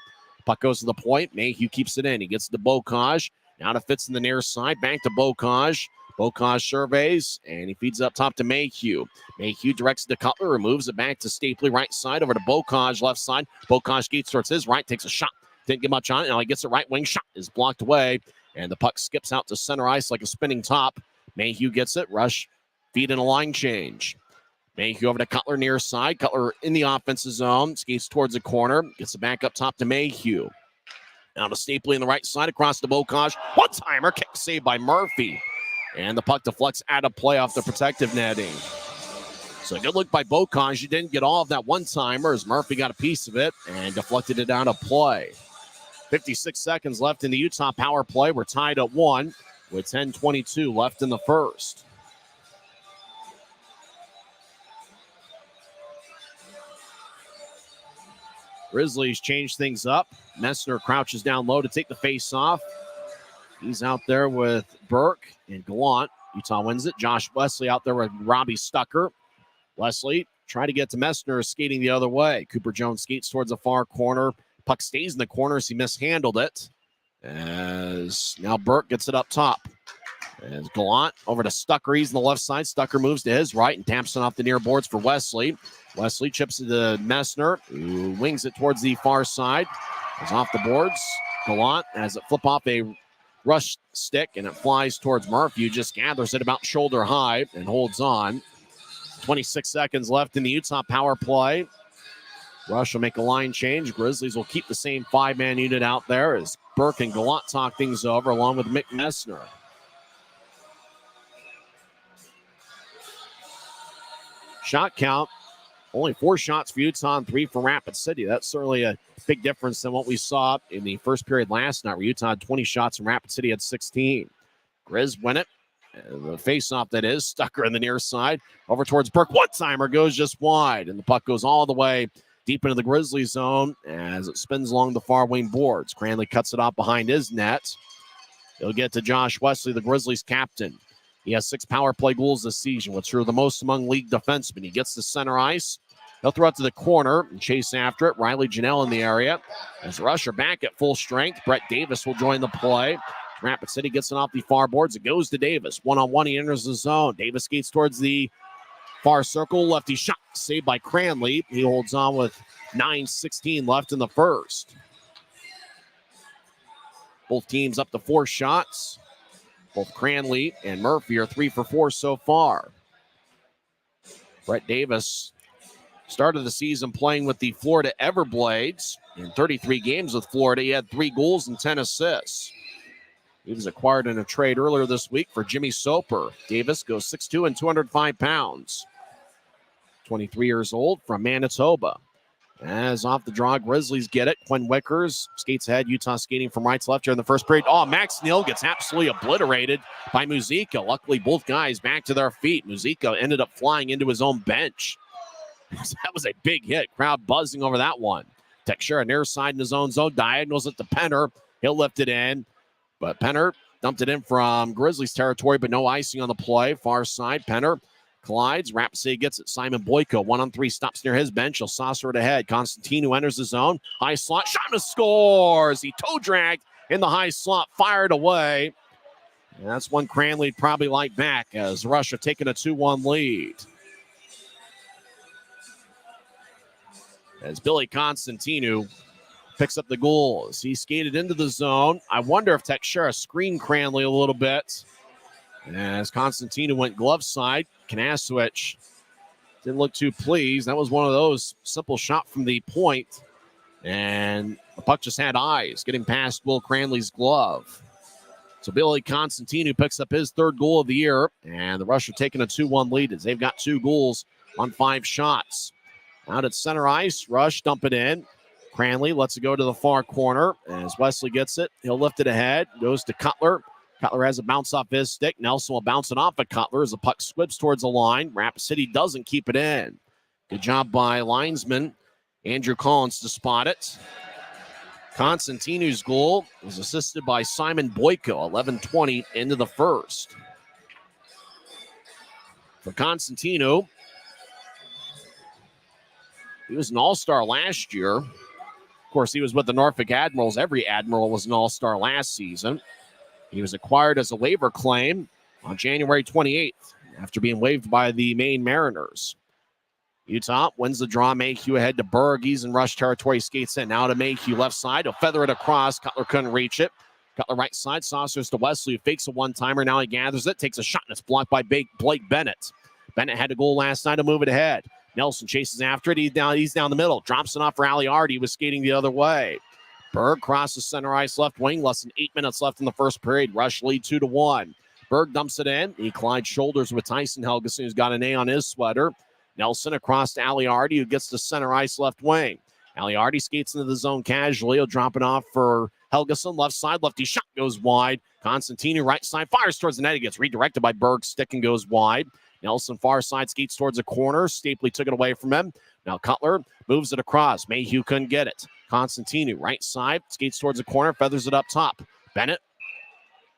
Speaker 1: Puck goes to the point. Mayhew keeps it in. He gets to Bocage. Now to Fitz in the near side. Back to Bocage. Bocage surveys, and he feeds up top to Mayhew. Mayhew directs it to Cutler, removes it back to Stapley right side over to Bocage left side. Bocage skates towards his right, takes a shot. Didn't get much on it. Now he gets it right wing. Shot is blocked away. And the puck skips out to center ice like a spinning top. Mayhew gets it. Rush feed in a line change. Mayhew over to Cutler near side. Cutler in the offensive zone. Skates towards the corner. Gets it back up top to Mayhew. Now to Stapley on the right side across to Bocage. One-timer. Kick saved by Murphy. And the puck deflects out of play off the protective netting. So good look by Bocage. He didn't get all of that one-timer as Murphy got a piece of it and deflected it out of play. 56 seconds left in the Utah power play. We're tied at 1 with 10:22 left in the first. Grizzlies change things up. Messner crouches down low to take the face off. He's out there with Burke and Gallant. Utah wins it. Josh Wesley out there with Robbie Stucker. Wesley trying to get to Messner, skating the other way. Cooper Jones skates towards the far corner. Puck stays in the corner as he mishandled it. As now Burke gets it up top. As Gallant over to Stucker. He's on the left side. Stucker moves to his right and taps it off the near boards for Wesley. Wesley chips it to Messner, who wings it towards the far side. It's off the boards. Gallant has it flip off a rush stick, and it flies towards Murphy, who just gathers it about shoulder high and holds on. 26 seconds left in the Utah power play. Rush will make a line change. Grizzlies will keep the same 5-man unit out there as Burke and Gallant talk things over along with Mick Messner. Shot count, only 4 shots for Utah and 3 for Rapid City. That's certainly a big difference than what we saw in the first period last night, where Utah had 20 shots and Rapid City had 16. Grizz win it. And the face-off that is, Stucker in the near side. Over towards Burke. One-timer goes just wide. And the puck goes all the way deep into the Grizzlies zone as it spins along the far wing boards. Cranley cuts it off behind his net. He'll get to Josh Wesley, the Grizzlies captain. He has 6 power play goals this season, which are the most among league defensemen. He gets to center ice. He'll throw it to the corner and chase after it. Riley Janelle in the area. As Rusher back at full strength, Brett Davis will join the play. Rapid City gets it off the far boards. It goes to Davis. One-on-one, he enters the zone. Davis skates towards the far circle. Lefty shot saved by Cranley. He holds on with 9:16 left in the first. Both teams up to 4 shots. Both Cranley and Murphy are 3 for 4 so far. Brett Davis started the season playing with the Florida Everblades. In 33 games with Florida, he had 3 goals and 10 assists. He was acquired in a trade earlier this week for Jimmy Soper. Davis goes 6'2" and 205 pounds. 23 years old from Manitoba. As off the draw, Grizzlies get it. Quinn Wickers skates ahead. Utah skating from right to left here in the first period. Oh, Max Neal gets absolutely obliterated by Muzica. Luckily, both guys back to their feet. Muzica ended up flying into his own bench. That was a big hit. Crowd buzzing over that one. Tekshira near side in his own zone. Diagonals it to Penner. He'll lift it in. But Penner dumped it in from Grizzlies territory, but no icing on the play. Far side, Penner collides. Rapid City gets it. Simon Boyko, 1-on-3, stops near his bench. He'll saucer it ahead. Constantino enters the zone. High slot, shot and scores. He toe dragged in the high slot, fired away. And that's one Cranley'd probably like back as Russia taking a 2-1 lead. As Billy Constantino picks up the goals. He skated into the zone. I wonder if Tekshira screened Cranley a little bit. As Constantino went glove side, Kanasowicz didn't look too pleased. That was one of those simple shot from the point. And the puck just had eyes getting past Will Cranley's glove. So Billy Constantino picks up his 3rd goal of the year. And the Rush are taking a 2-1 lead as they've got 2 goals on 5 shots. Out at center ice, Rush dump it in. Cranley lets it go to the far corner. As Wesley gets it, he'll lift it ahead. Goes to Cutler. Cutler has a bounce off his stick. Nelson will bounce it off of Cutler as the puck squibs towards the line. Rapid City doesn't keep it in. Good job by linesman Andrew Collins to spot it. Constantino's goal was assisted by Simon Boyko, 11:20 into the first. For Constantino, he was an all-star last year. Of course, he was with the Norfolk Admirals. Every Admiral was an all-star last season. He was acquired as a waiver claim on January 28th after being waived by the Maine Mariners. Utah wins the draw. Mayhew ahead to Berg. He's in rush territory. Skates in. Now to Mayhew left side. He'll feather it across. Cutler couldn't reach it. Cutler right side. Saucers to Wesley, who fakes a one-timer. Now he gathers it. Takes a shot, and it's blocked by Blake Bennett. Bennett had a goal last night to move it ahead. Nelson chases after it. He's down the middle. Drops it off for Aliardi. He was skating the other way. Berg crosses center ice left wing. Less than 8 minutes left in the first period. Rush lead 2-1. Berg dumps it in. He collides shoulders with Tyson Helgeson, who's got an A on his sweater. Nelson across to Aliardi, who gets to center ice left wing. Aliardi skates into the zone casually. He'll drop it off for Helgeson. Left side, lefty shot goes wide. Constantini right side fires towards the net. He gets redirected by Berg. Stick and goes wide. Nelson far side skates towards a corner. Stapley took it away from him. Now Cutler moves it across. Mayhew couldn't get it. Constantini right side skates towards a corner. Feathers it up top. Bennett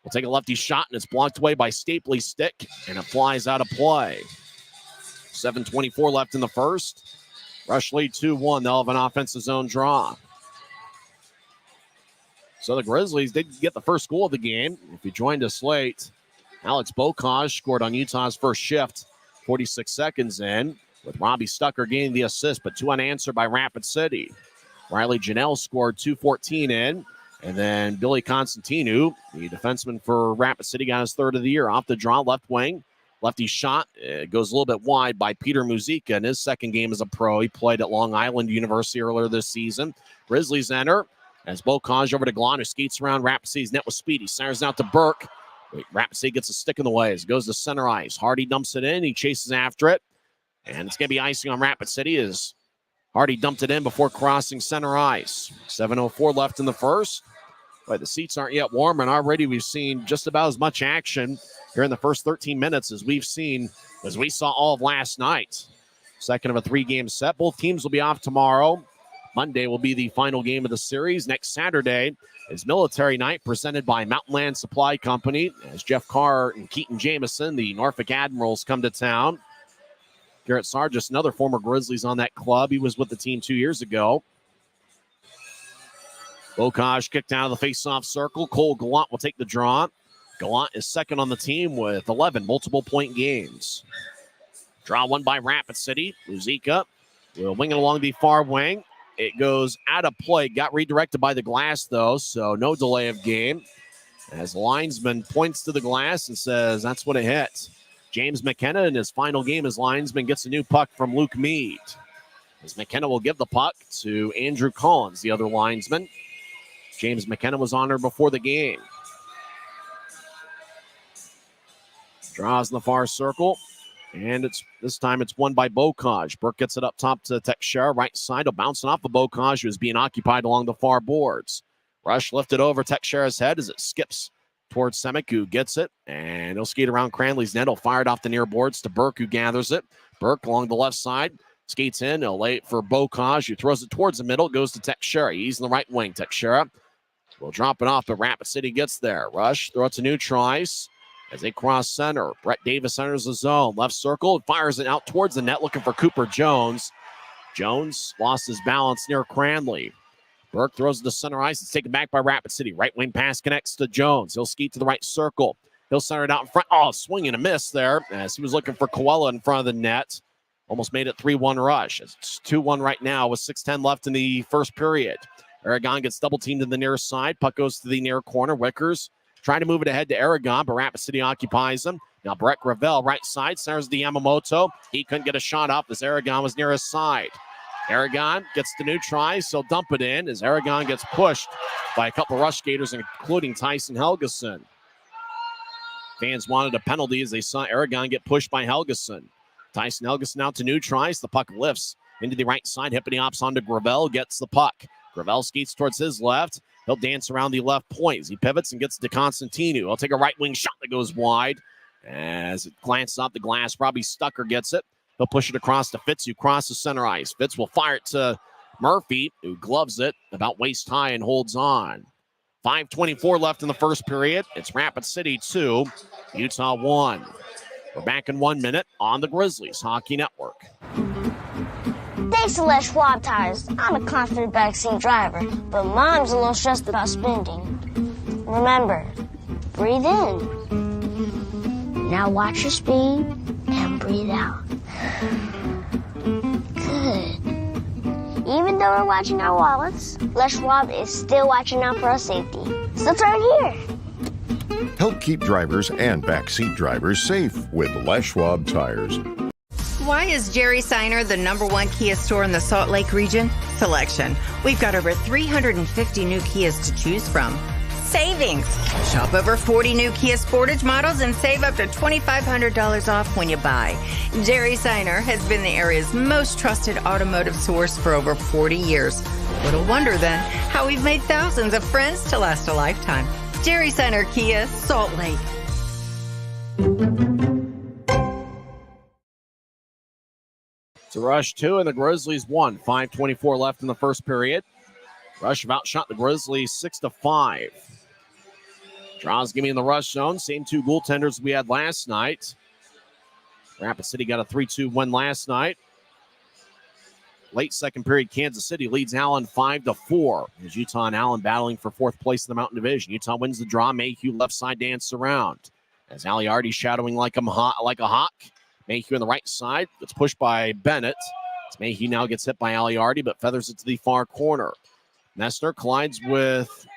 Speaker 1: will take a lefty shot, and it's blocked away by Stapley's stick, and it flies out of play. 7:24 left in the first. Rush lead 2-1. They'll have an offensive zone draw. So the Grizzlies did get the first goal of the game. If you joined us late, Alex Bokaj scored on Utah's first shift, 46 seconds in, with Robbie Stucker gaining the assist, but 2 unanswered by Rapid City. Riley Janelle scored 2:14 in, and then Billy Constantinu, the defenseman for Rapid City, got his third of the year. Off the draw, left wing. Lefty shot goes a little bit wide by Peter Muzica in his second game as a pro. He played at Long Island University earlier this season. Grizzlies enter as Bokaj over to Glon, who skates around Rapid City's net with speed. He centers out to Burke. Rapid City gets a stick in the way as it goes to center ice. Hardy dumps it in. He chases after it. And it's going to be icing on Rapid City as Hardy dumped it in before crossing center ice. 7:04 left in the first. But the seats aren't yet warm, and already we've seen just about as much action here in the first 13 minutes as we saw all of last night. Second of a 3-game set. Both teams will be off tomorrow. Monday will be the final game of the series. Next Saturday is Military Night presented by Mountain Land Supply Company as Jeff Carr and Keaton Jamison, the Norfolk Admirals, come to town. Garrett Sargis, another former Grizzlies on that club. He was with the team 2 years ago. Bokaj kicked out of the face-off circle. Cole Gallant will take the draw. Gallant is second on the team with 11 multiple-point games. Draw won by Rapid City. Muzica will wing it along the far wing. It goes out of play. Got redirected by the glass, though, so no delay of game. As the linesman points to the glass and says, that's what it hit. James McKenna in his final game as linesman gets a new puck from Luke Mead. As McKenna will give the puck to Andrew Collins, the other linesman. James McKenna was honored before the game. Draws in the far circle. And this time it's won by Bokaj. Burke gets it up top to Teixeira. Right side, bouncing off of Bokaj, who is being occupied along the far boards. Rush lifted over Teixeira's head as it skips towards Semick, who gets it. And he'll skate around Cranley's net. He'll fire it off the near boards to Burke, who gathers it. Burke along the left side. Skates in. He'll lay it for Bokaj, who throws it towards the middle. Goes to Teixeira. He's in the right wing. Teixeira will drop it off, but Rapid City gets there. Rush, throw it to neutral ice as they cross center. Brett Davis enters the zone. Left circle, fires it out towards the net, looking for Cooper Jones. Jones lost his balance near Cranley. Burke throws it to center ice. It's taken back by Rapid City. Right wing pass connects to Jones. He'll skate to the right circle. He'll center it out in front. Oh, swing and a miss there as he was looking for Coella in front of the net. Almost made it 3-1 rush. It's 2-1 right now with 6:10 left in the first period. Aragon gets double teamed to the near side. Puck goes to the near corner. Wickers trying to move it ahead to Aragon, but Rapid City occupies him. Now Brett Gravel, right side, centers the Yamamoto. He couldn't get a shot up as Aragon was near his side. Aragon gets the new try, so dump it in as Aragon gets pushed by a couple rush skaters, including Tyson Helgeson. Fans wanted a penalty as they saw Aragon get pushed by Helgeson. Tyson Helgeson out to new tries. The puck lifts into the right side. Hippity hops onto Gravel, gets the puck. Gravel skates towards his left. He'll dance around the left point as he pivots and gets to Constantinu. He'll take a right wing shot that goes wide. As it glances off the glass, Robbie Stucker gets it. He'll push it across to Fitz, who crosses center ice. Fitz will fire it to Murphy, who gloves it about waist high and holds on. 5:24 left in the first period. It's Rapid City 2, Utah 1. We're back in 1 minute on the Grizzlies Hockey Network.
Speaker 5: Thanks to Les Schwab tires, I'm a confident backseat driver, but Mom's a little stressed about spending. Remember, breathe in. Now watch your speed and breathe out. Good. Even though we're watching our wallets, Les Schwab is still watching out for our safety. So turn here.
Speaker 6: Help keep drivers and backseat drivers safe with Les Schwab tires.
Speaker 3: Why is Jerry Seiner the #1 Kia store in the Salt Lake region? Selection. We've got over 350 new Kias to choose from. Savings. Shop over 40 new Kia Sportage models and save up to $2,500 off when you buy. Jerry Seiner has been the area's most trusted automotive source for over 40 years. Little wonder then how we've made thousands of friends to last a lifetime. Jerry Seiner Kia, Salt Lake.
Speaker 1: It's a Rush 2 and the Grizzlies 1. 5:24 left in the first period. Rush have outshot the Grizzlies 6-5. Draws give me in the Rush zone. Same two goaltenders we had last night. Rapid City got a 3-2 win last night. Late second period, Kansas City leads Allen 5-4. As Utah and Allen battling for fourth place in the Mountain Division. Utah wins the draw. Mayhew left side dance around. As Aliardi shadowing like a hawk. Mayhew on the right side. Gets pushed by Bennett. As Mayhew now gets hit by Aliardi, but feathers it to the far corner. Messner collides with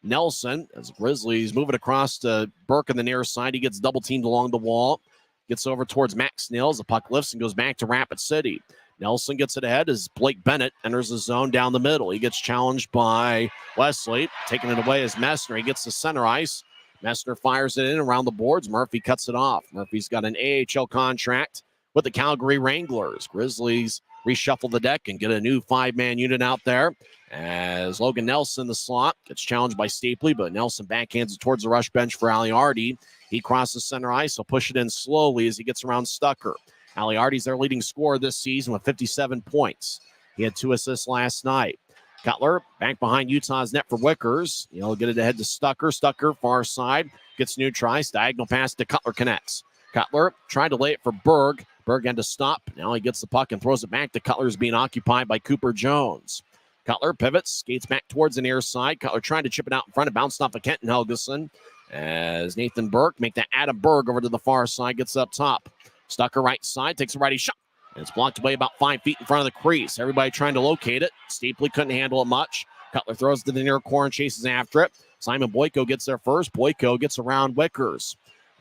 Speaker 1: Nelson as the Grizzlies move it across to Burke on the near side. He gets double teamed along the wall. Gets over towards Max Nils. The puck lifts and goes back to Rapid City. Nelson gets it ahead as Blake Bennett enters the zone down the middle. He gets challenged by Wesley. Taking it away is Messner. He gets to center ice. Messner fires it in around the boards. Murphy cuts it off. Murphy's got an AHL contract with the Calgary Wranglers. Grizzlies reshuffle the deck and get a new five-man unit out there as Logan Nelson, the slot, gets challenged by Stapley, but Nelson backhands it towards the rush bench for Aliardi. He crosses center ice. He'll push it in slowly as he gets around Stucker. Aliardi's their leading scorer this season with 57 points. He had 2 assists last night. Cutler back behind Utah's net for Wickers. He'll get it ahead to Stucker. Stucker, far side, gets new tries. Diagonal pass to Cutler, connects. Cutler tried to lay it for Berg. Berg had to stop. Now he gets the puck and throws it back to Cutler's being occupied by Cooper Jones. Cutler pivots, skates back towards the near side. Cutler trying to chip it out in front. It bounced off of Kenton Helgeson as Nathan Burke make that Adam Berg over to the far side, gets up top. Stucker right side, takes a righty shot. And it's blocked away about 5 feet in front of the crease. Everybody trying to locate it. Stapley couldn't handle it much. Cutler throws it to the near corner and chases after it. Simon Boyko gets there first. Boyko gets around Wickers.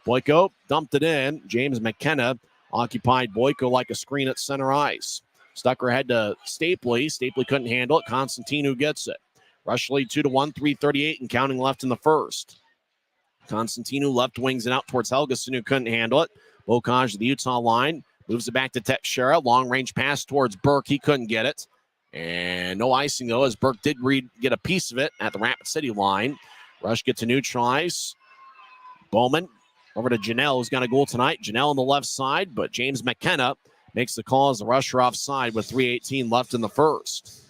Speaker 1: Boyko dumped it in. James McKenna occupied Boyko like a screen at center ice. Stucker head to Stapley. Stapley couldn't handle it. Constantinu gets it. Rush lead 2-1, 3:38 and counting left in the first. Constantinu left wings it out towards Helgeson, who couldn't handle it. Bocage to the Utah line. Moves it back to Teixeira. Long-range pass towards Burke. He couldn't get it. And no icing, though, as Burke did get a piece of it at the Rapid City line. Rush gets a new tries. Bowman over to Janelle, who's got a goal tonight. Janelle on the left side, but James McKenna makes the call as the rusher offside with 3:18 left in the first.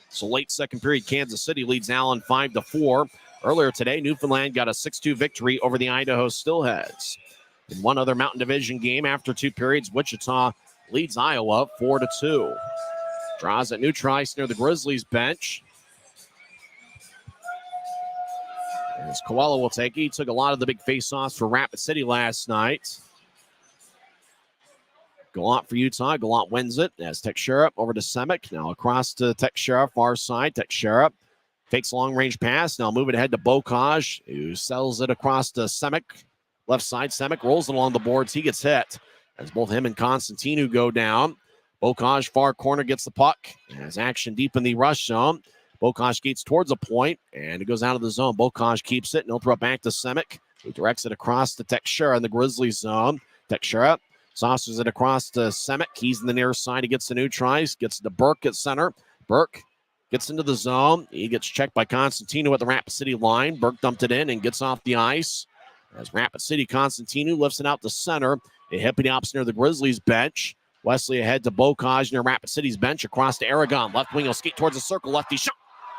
Speaker 1: So late second period, Kansas City leads Allen 5-4. Earlier today, Newfoundland got a 6-2 victory over the Idaho Steelheads. In one other Mountain Division game after 2 periods, Wichita leads Iowa 4-2. Draws at new tries near the Grizzlies bench. As Coelho will take it. He took a lot of the big face-offs for Rapid City last night. Gallant for Utah. Gallant wins it as Teixeira over to Semick. Now across to Teixeira, far side. Teixeira takes a long-range pass. Now moving ahead to Bocage, who sells it across to Semick. Left side, Semick rolls it along the boards. He gets hit as both him and Constantinu go down. Bocage, far corner, gets the puck. Has action deep in the rush zone. Bocage skates towards a point, and it goes out of the zone. Bocage keeps it, and he'll throw it back to Semick, who directs it across to Teixeira in the Grizzlies zone. Teixeira saucers it across to Semick. He's in the near side. He gets the new tries, gets to Burke at center. Burke gets into the zone. He gets checked by Constantinu at the Rapid City line. Burke dumped it in and gets off the ice. As Rapid City, Constantinu lifts it out to center. A hippity hops near the Grizzlies bench. Wesley ahead to Bocage near Rapid City's bench. Across to Aragon. Left wing will skate towards the circle. Lefty shot.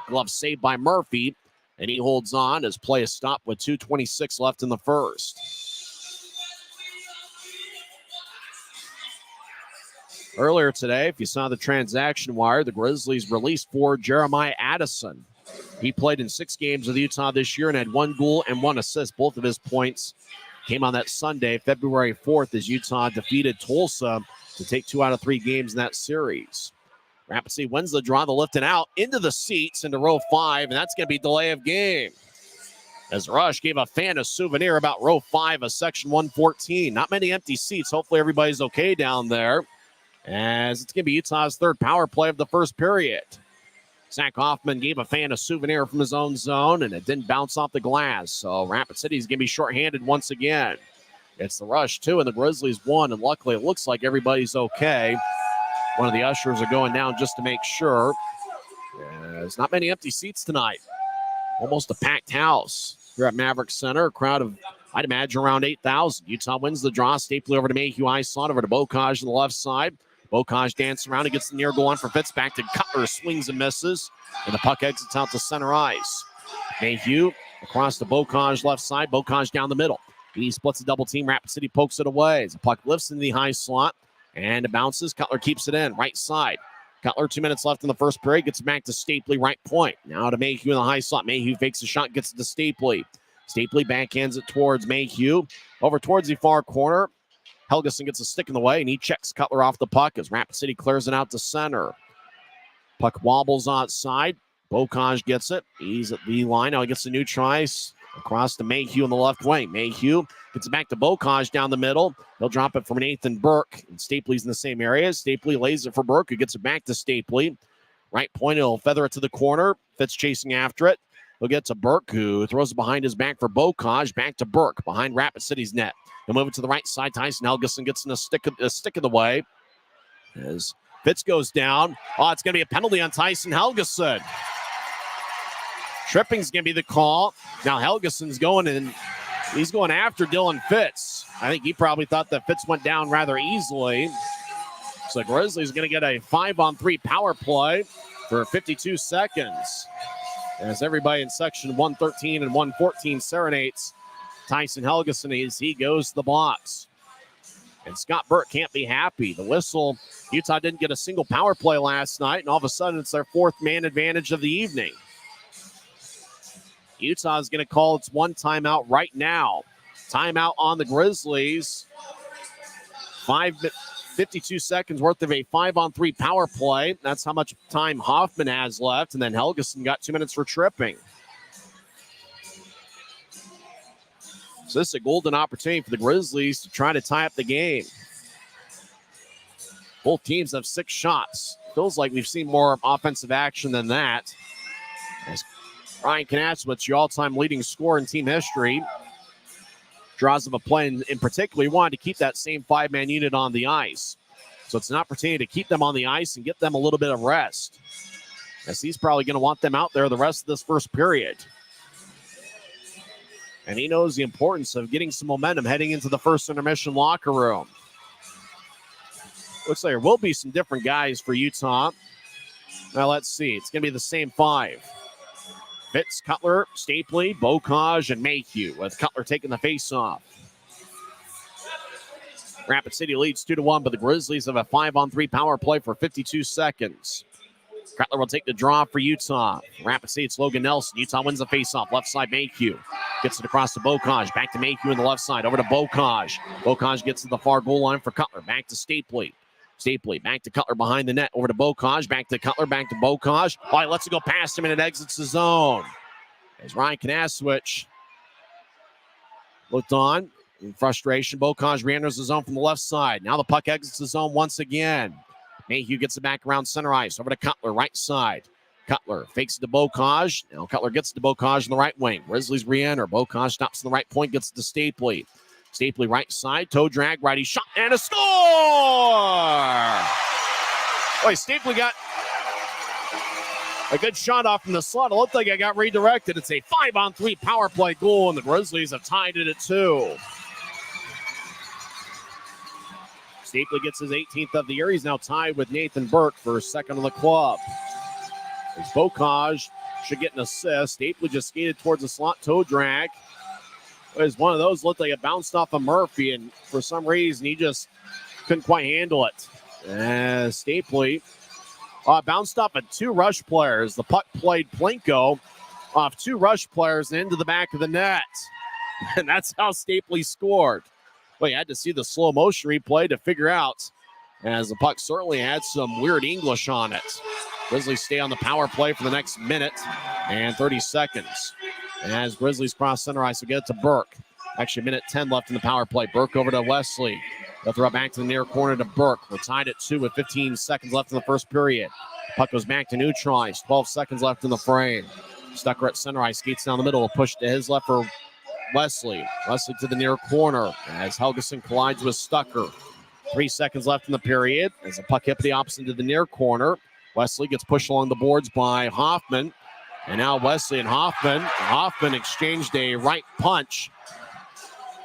Speaker 1: Glove saved by Murphy. And he holds on as play is stopped with 2:26 left in the first. Earlier today, if you saw the transaction wire, the Grizzlies released for Jeremiah Addison. He played in 6 games with Utah this year and had 1 goal and 1 assist. Both of his points came on that Sunday, February 4th, as Utah defeated Tulsa to take 2 out of 3 games in that series. Rapid City wins the draw. They'll lift it out into the seats into row 5, and that's going to be delay of game. As Rush gave a fan a souvenir about row 5 of section 114. Not many empty seats. Hopefully everybody's okay down there, as it's going to be Utah's third power play of the first period. Zach Hoffman gave a fan a souvenir from his own zone, and it didn't bounce off the glass. So Rapid City's going to be shorthanded once again. It's the Rush 2 and the Grizzlies 1, and luckily it looks like everybody's okay. One of the ushers are going down just to make sure. There's not many empty seats tonight. Almost a packed house here at Maverik Center. A crowd of, I'd imagine, around 8,000. Utah wins the draw. Stapley over to Mayhew. I slot over to Bocage on the left side. Bocage dances around and gets the near goal on for Fitz. Back to Cutler. Swings and misses. And the puck exits out to center ice. Mayhew across to Bocage left side. Bocage down the middle. He splits a double team. Rapid City pokes it away. As the puck lifts into the high slot and it bounces. Cutler keeps it in. Right side. Cutler, 2 minutes left in the first period. Gets back to Stapley, right point. Now to Mayhew in the high slot. Mayhew fakes a shot, gets it to Stapley. Stapley backhands it towards Mayhew. Over towards the far corner. Helgeson gets a stick in the way, and he checks Cutler off the puck as Rapid City clears it out to center. Puck wobbles outside. Bocage gets it. He's at the line. Now he gets a new try. Across to Mayhew in the left wing. Mayhew gets it back to Bocage down the middle. He'll drop it from Nathan Burke. And Stapley's in the same area. Stapley lays it for Burke, who gets it back to Stapley. Right point, he'll feather it to the corner. Fitz chasing after it. He'll get to Burke, who throws it behind his back for Bocage. Back to Burke, behind Rapid City's net. He'll move it to the right side. Tyson Helgeson gets in a stick in the way. As Fitz goes down. Oh, it's going to be a penalty on Tyson Helgeson. Tripping's going to be the call. Now Helgeson's going and he's going after Dylan Fitz. I think he probably thought that Fitz went down rather easily. So Grizzlies going to get a 5-on-3 power play for 52 seconds. As everybody in section 113 and 114 serenades Tyson Helgeson as he goes to the box. And Scott Burke can't be happy. The whistle, Utah didn't get a single power play last night, and all of a sudden it's their fourth man advantage of the evening. Utah is going to call its one timeout right now. Timeout on the Grizzlies. 52 seconds worth of a 5-on-3 power play. That's how much time Hoffman has left. And then Helgeson got 2 minutes for tripping. So this is a golden opportunity for the Grizzlies to try to tie up the game. Both teams have 6 shots. Feels like we've seen more offensive action than that. As Ryan Kanasowitz, your all-time leading scorer in team history, draws up a play, in particular, he wanted to keep that same 5-man unit on the ice. So it's an opportunity to keep them on the ice and get them a little bit of rest, as he's probably going to want them out there the rest of this first period. And he knows the importance of getting some momentum heading into the first intermission locker room. Looks like there will be some different guys for Utah. Now let's see. It's going to be the same 5. Fitz, Cutler, Stapley, Bocage, and Mayhew, with Cutler taking the face-off. Rapid City leads 2-1, but the Grizzlies have a 5-on-3 power play for 52 seconds. Cutler will take the draw for Utah. Rapid City, it's Logan Nelson. Utah wins the face-off. Left side, Mayhew. Gets it across to Bocage. Back to Mayhew on the left side. Over to Bocage. Bocage gets to the far goal line for Cutler. Back to Stapley. Stapley back to Cutler behind the net. Over to Bocage. Back to Cutler. Back to Bocage. Oh, he lets it go past him and it exits the zone. As Ryan Kanasowicz looked on in frustration. Bocage re-enters the zone from the left side. Now the puck exits the zone once again. Mayhew gets it back around center ice. Over to Cutler, right side. Cutler fakes it to Bocage. Now Cutler gets it to Bocage in the right wing. Grizzlies re-enter. Bocage stops in the right point, gets it to Stapley. Stapley right side, toe drag, righty shot, and a score! Boy, Stapley got a good shot off from the slot. It looked like it got redirected. It's a 5-on-3 power play goal, and the Grizzlies have tied it at 2. Stapley gets his 18th of the year. He's now tied with Nathan Burke for second on the club. As Bocage should get an assist. Stapley just skated towards the slot, toe drag. It was one of those, looked like it bounced off of Murphy, and for some reason he just couldn't quite handle it. Stapley bounced off of 2 rush players. The puck played Plinko off 2 rush players and into the back of the net. And that's how Stapley scored. Well, you had to see the slow motion replay to figure out, as the puck certainly had some weird English on it. Grizzlies stay on the power play for the next minute and 30 seconds. As Grizzlies cross center ice, we get it to Burke. Actually, minute 10 left in the power play. Burke over to Wesley. They'll throw it back to the near corner to Burke. We're tied at 2 with 15 seconds left in the first period. Puck goes back to neutral ice. 12 seconds left in the frame. Stucker at center ice. Skates down the middle. Will push to his left for Wesley. Wesley to the near corner as Helgeson collides with Stucker. 3 seconds left in the period as the puck hit the opposite to the near corner. Wesley gets pushed along the boards by Hoffman. And now Wesley and Hoffman. Hoffman exchanged a right punch.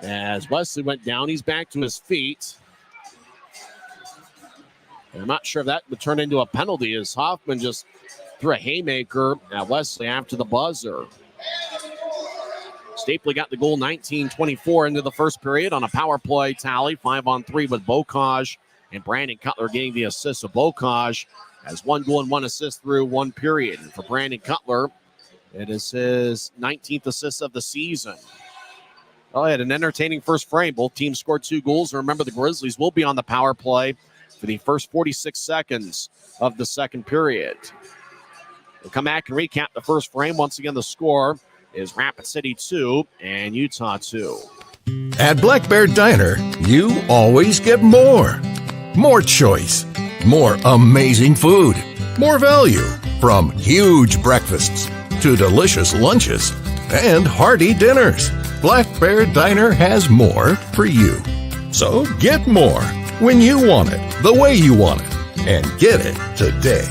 Speaker 1: As Wesley went down, he's back to his feet. And I'm not sure if that would turn into a penalty as Hoffman just threw a haymaker at Wesley after the buzzer. Stapley got the goal 19-24 into the first period on a power play tally. 5-on-3 with Bocage and Brandon Cutler getting the assist. So Bocage has 1 goal and 1 assist through 1 period. And for Brandon Cutler, it is his 19th assist of the season. Well, they had an entertaining first frame. Both teams scored 2 goals. And remember, the Grizzlies will be on the power play for the first 46 seconds of the second period. We'll come back and recap the first frame. Once again, the score is Rapid City 2 and Utah 2.
Speaker 7: At Black Bear Diner, you always get more. More choice, more amazing food, more value, from huge breakfasts to delicious lunches and hearty dinners. Black Bear Diner has more for you. So get more when you want it, the way you want it, and get it today.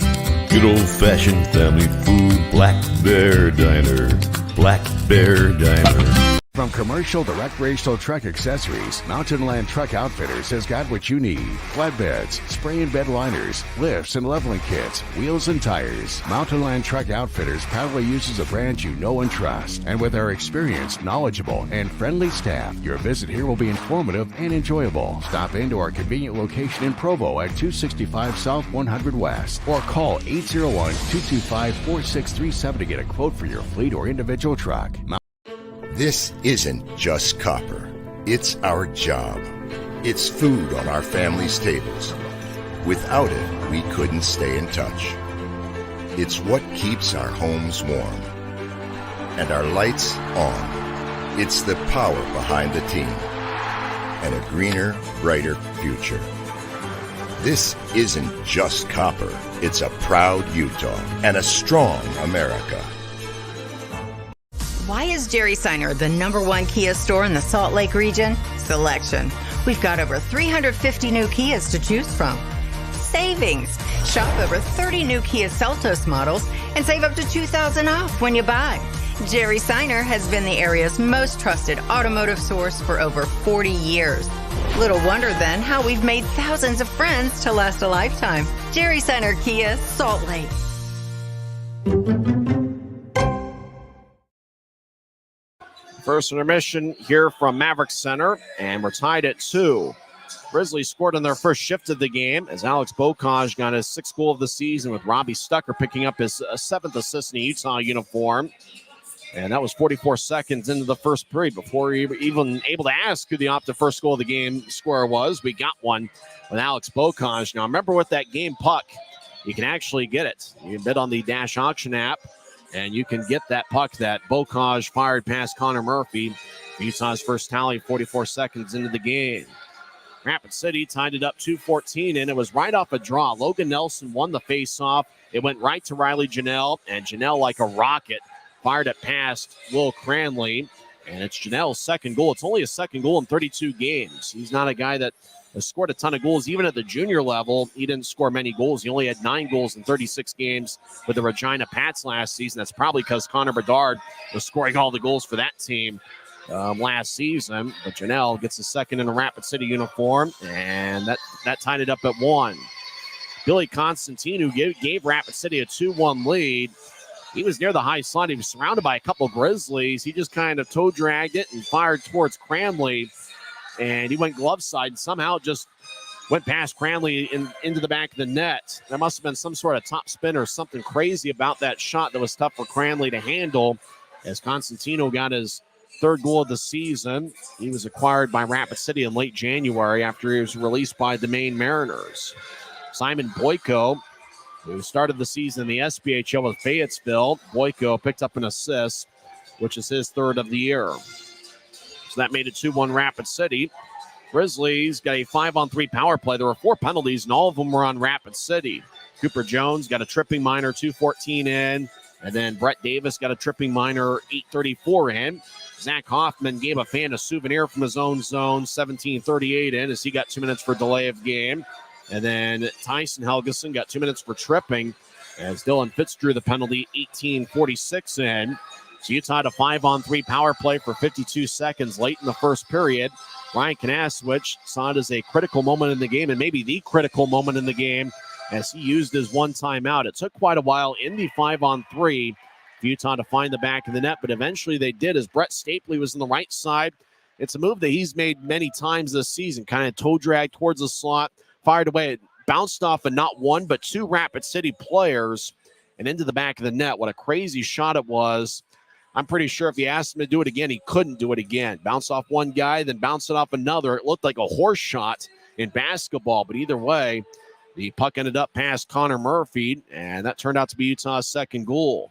Speaker 8: Good old-fashioned family food, Black Bear Diner. Black Bear Diner.
Speaker 9: From commercial to recreational truck accessories, Mountain Land Truck Outfitters has got what you need. Flatbeds, spray and bed liners, lifts and leveling kits, wheels and tires. Mountain Land Truck Outfitters proudly uses a brand you know and trust. And with our experienced, knowledgeable, and friendly staff, your visit here will be informative and enjoyable. Stop into our convenient location in Provo at 265 South 100 West or call 801-225-4637 to get a quote for your fleet or individual truck.
Speaker 6: This isn't just copper. It's our job. It's food on our family's tables. Without it, we couldn't stay in touch. It's what keeps our homes warm and our lights on. It's the power behind the team and a greener, brighter future. This isn't just copper. It's a proud Utah and a strong America.
Speaker 3: Why is Jerry Seiner the #1 Kia store in the Salt Lake region? Selection. We've got over 350 new Kias to choose from. Savings. Shop over 30 new Kia Seltos models and save up to $2,000 off when you buy. Jerry Seiner has been the area's most trusted automotive source for over 40 years. Little wonder then how we've made thousands of friends to last a lifetime. Jerry Seiner Kia, Salt Lake.
Speaker 1: First intermission here from Maverik Center, and we're tied at 2. Grizzlies scored on their first shift of the game as Alex Bocage got his 6th goal of the season, with Robbie Stucker picking up his 7th assist in a Utah uniform. And that was 44 seconds into the first period before we were even able to ask who the first goal of the game scorer was. We got one with Alex Bocage. Now, remember, with that game puck, you can actually get it. You can bid on the Dash Auction app, and you can get that puck that Bocage fired past Connor Murphy. Utah's first tally 44 seconds into the game. Rapid City tied it up 2-14, and it was right off a draw. Logan Nelson won the faceoff. It went right to Riley Janelle, and Janelle, like a rocket, fired it past Will Cranley. And it's Janelle's second goal. It's only his second goal in 32 games. He's not a guy that has scored a ton of goals. Even at the junior level, he didn't score many goals. He only had 9 goals in 36 games with the Regina Pats last season. That's probably because Connor Bedard was scoring all the goals for that team last season. But Janelle gets a second in a Rapid City uniform, and that tied it up at 1. Billy Constantine, who gave Rapid City a 2-1 lead, he was near the high slot. He was surrounded by a couple Grizzlies. He just kind of toe dragged it and fired towards Cranley. And he went glove side and somehow just went past Cranley into the back of the net. There must have been some sort of top spin or something crazy about that shot that was tough for Cranley to handle, as Constantino got his 3rd goal of the season. He was acquired by Rapid City in late January after he was released by the Maine Mariners. Simon Boyko, who started the season in the SPHL with Fayetteville. Boyko picked up an assist which is his third of the year. So that made it 2-1 Rapid City. Grizzlies got a 5-on-3 power play. There were 4 penalties, and all of them were on Rapid City. Cooper Jones got a tripping minor, 2:14 in. And then Brett Davis got a tripping minor, 8:34 in. Zach Hoffman gave a fan a souvenir from his own zone, 17:38 in, as he got 2 minutes for delay of game. And then Tyson Helgeson got 2 minutes for tripping, as Dylan Fitz drew the penalty, 18:46 in. So Utah had a 5-on-3 power play for 52 seconds late in the first period. Ryan Kanaswich saw it as a critical moment in the game, and maybe the critical moment in the game, as he used his one timeout. It took quite a while in the 5-on-3 for Utah to find the back of the net, but eventually they did, as Brett Stapley was on the right side. It's a move that he's made many times this season, kind of toe drag towards the slot, fired away. It bounced off of not one, but 2 Rapid City players and into the back of the net. What a crazy shot it was. I'm pretty sure if you asked him to do it again, he couldn't do it again. Bounce off one guy, then bounce it off another. It looked like a horse shot in basketball, but either way, the puck ended up past Connor Murphy, and that turned out to be Utah's second goal.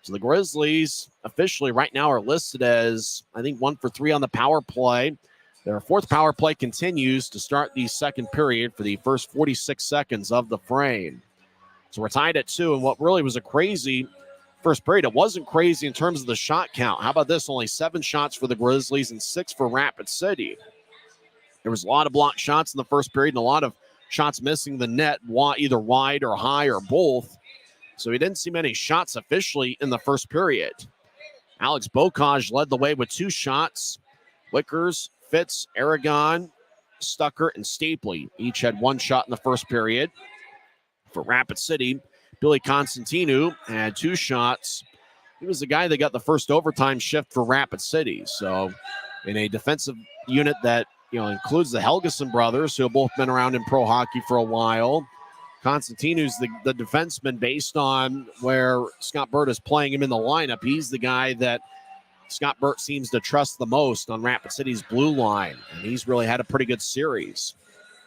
Speaker 1: So the Grizzlies officially right now are listed as, I think, 1 for 3 on the power play. Their fourth power play continues to start the second period for the first 46 seconds of the frame. So we're tied at 2, and what really was a crazy first period, it wasn't crazy in terms of the shot count. How about this? Only 7 shots for the Grizzlies and 6 for Rapid City. There was a lot of blocked shots in the first period and a lot of shots missing the net, either wide or high or both. So we didn't see many shots officially in the first period. Alex Bocage led the way with 2 shots. Wickers, Fitz, Aragon, Stucker, and Stapley each had 1 shot in the first period. For Rapid City, Billy Constantinu had 2 shots. He was the guy that got the first overtime shift for Rapid City. So in a defensive unit that includes the Helgeson brothers, who have both been around in pro hockey for a while. Constantinu's the defenseman based on where Scott Burt is playing him in the lineup. He's the guy that Scott Burt seems to trust the most on Rapid City's blue line, and he's really had a pretty good series.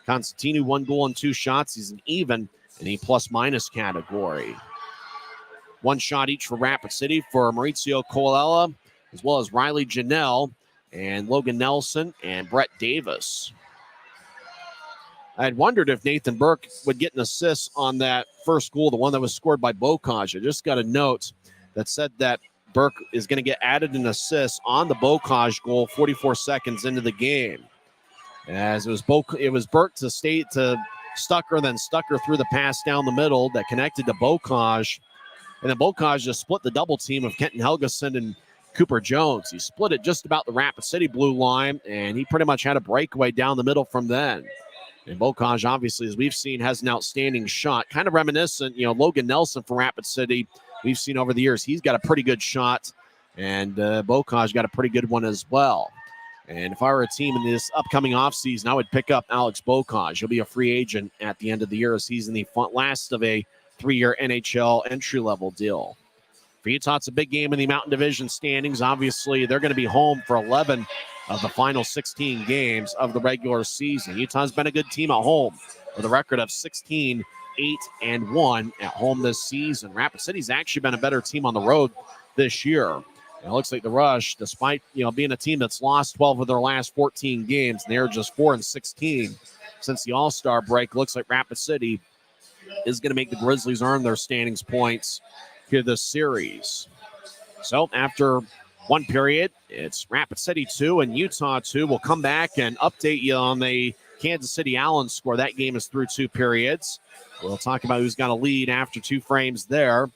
Speaker 1: Constantinu, 1 goal and 2 shots. He's an even in a plus-minus category. 1 shot each for Rapid City for Maurizio Colella, as well as Riley Janelle and Logan Nelson and Brett Davis. I had wondered if Nathan Burke would get an assist on that first goal, the one that was scored by Bocage. I just got a note that said that Burke is going to get added an assist on the Bocage goal 44 seconds into the game. As it was Burke to Stucker, then Stucker threw the pass down the middle that connected to Bocage. And then Bocage just split the double team of Kenton Helgeson and Cooper Jones. He split it just about the Rapid City blue line, and he pretty much had a breakaway down the middle from then. And Bocage, obviously, as we've seen, has an outstanding shot. Kind of reminiscent, Logan Nelson from Rapid City. We've seen over the years, he's got a pretty good shot, and Bocage got a pretty good one as well. And if I were a team in this upcoming offseason, I would pick up Alex Bocage. He'll be a free agent at the end of the year, as he's in the last of a 3-year NHL entry-level deal. For Utah, it's a big game in the Mountain Division standings. Obviously, they're going to be home for 11 of the final 16 games of the regular season. Utah's been a good team at home with a record of 16-8-1 at home this season. Rapid City's actually been a better team on the road this year. It looks like the Rush, despite being a team that's lost 12 of their last 14 games, and they're just 4-16 since the All-Star break, looks like Rapid City is going to make the Grizzlies earn their standings points here this series. So after 1 period, it's Rapid City 2 and Utah 2. We'll come back and update you on the Kansas City Allen score. That game is through 2 periods. We'll talk about who's got a lead after 2 frames there.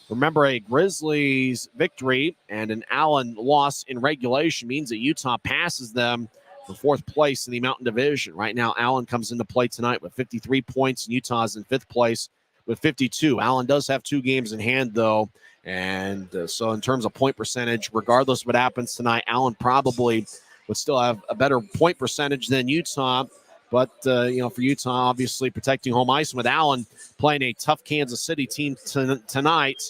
Speaker 1: Remember, a Grizzlies victory and an Allen loss in regulation means that Utah passes them for 4th place in the Mountain Division. Right now, Allen comes into play tonight with 53 points, and Utah's in 5th place with 52. Allen does have 2 games in hand, though, and so in terms of point percentage, regardless of what happens tonight, Allen probably would still have a better point percentage than Utah. But, for Utah, obviously protecting home ice with Allen playing a tough Kansas City team tonight.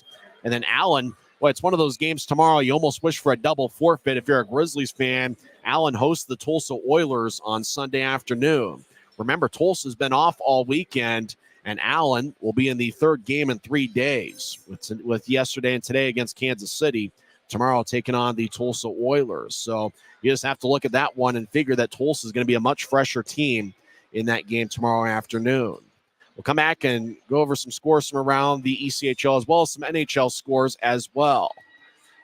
Speaker 1: And then Allen, it's one of those games tomorrow you almost wish for a double forfeit if you're a Grizzlies fan. Allen hosts the Tulsa Oilers on Sunday afternoon. Remember, Tulsa's been off all weekend, and Allen will be in the 3rd game in 3 days with yesterday and today against Kansas City. tomorrow taking on the Tulsa Oilers. So you just have to look at that one and figure that Tulsa is going to be a much fresher team in that game tomorrow afternoon. We'll come back and go over some scores from around the ECHL as well as some NHL scores as well.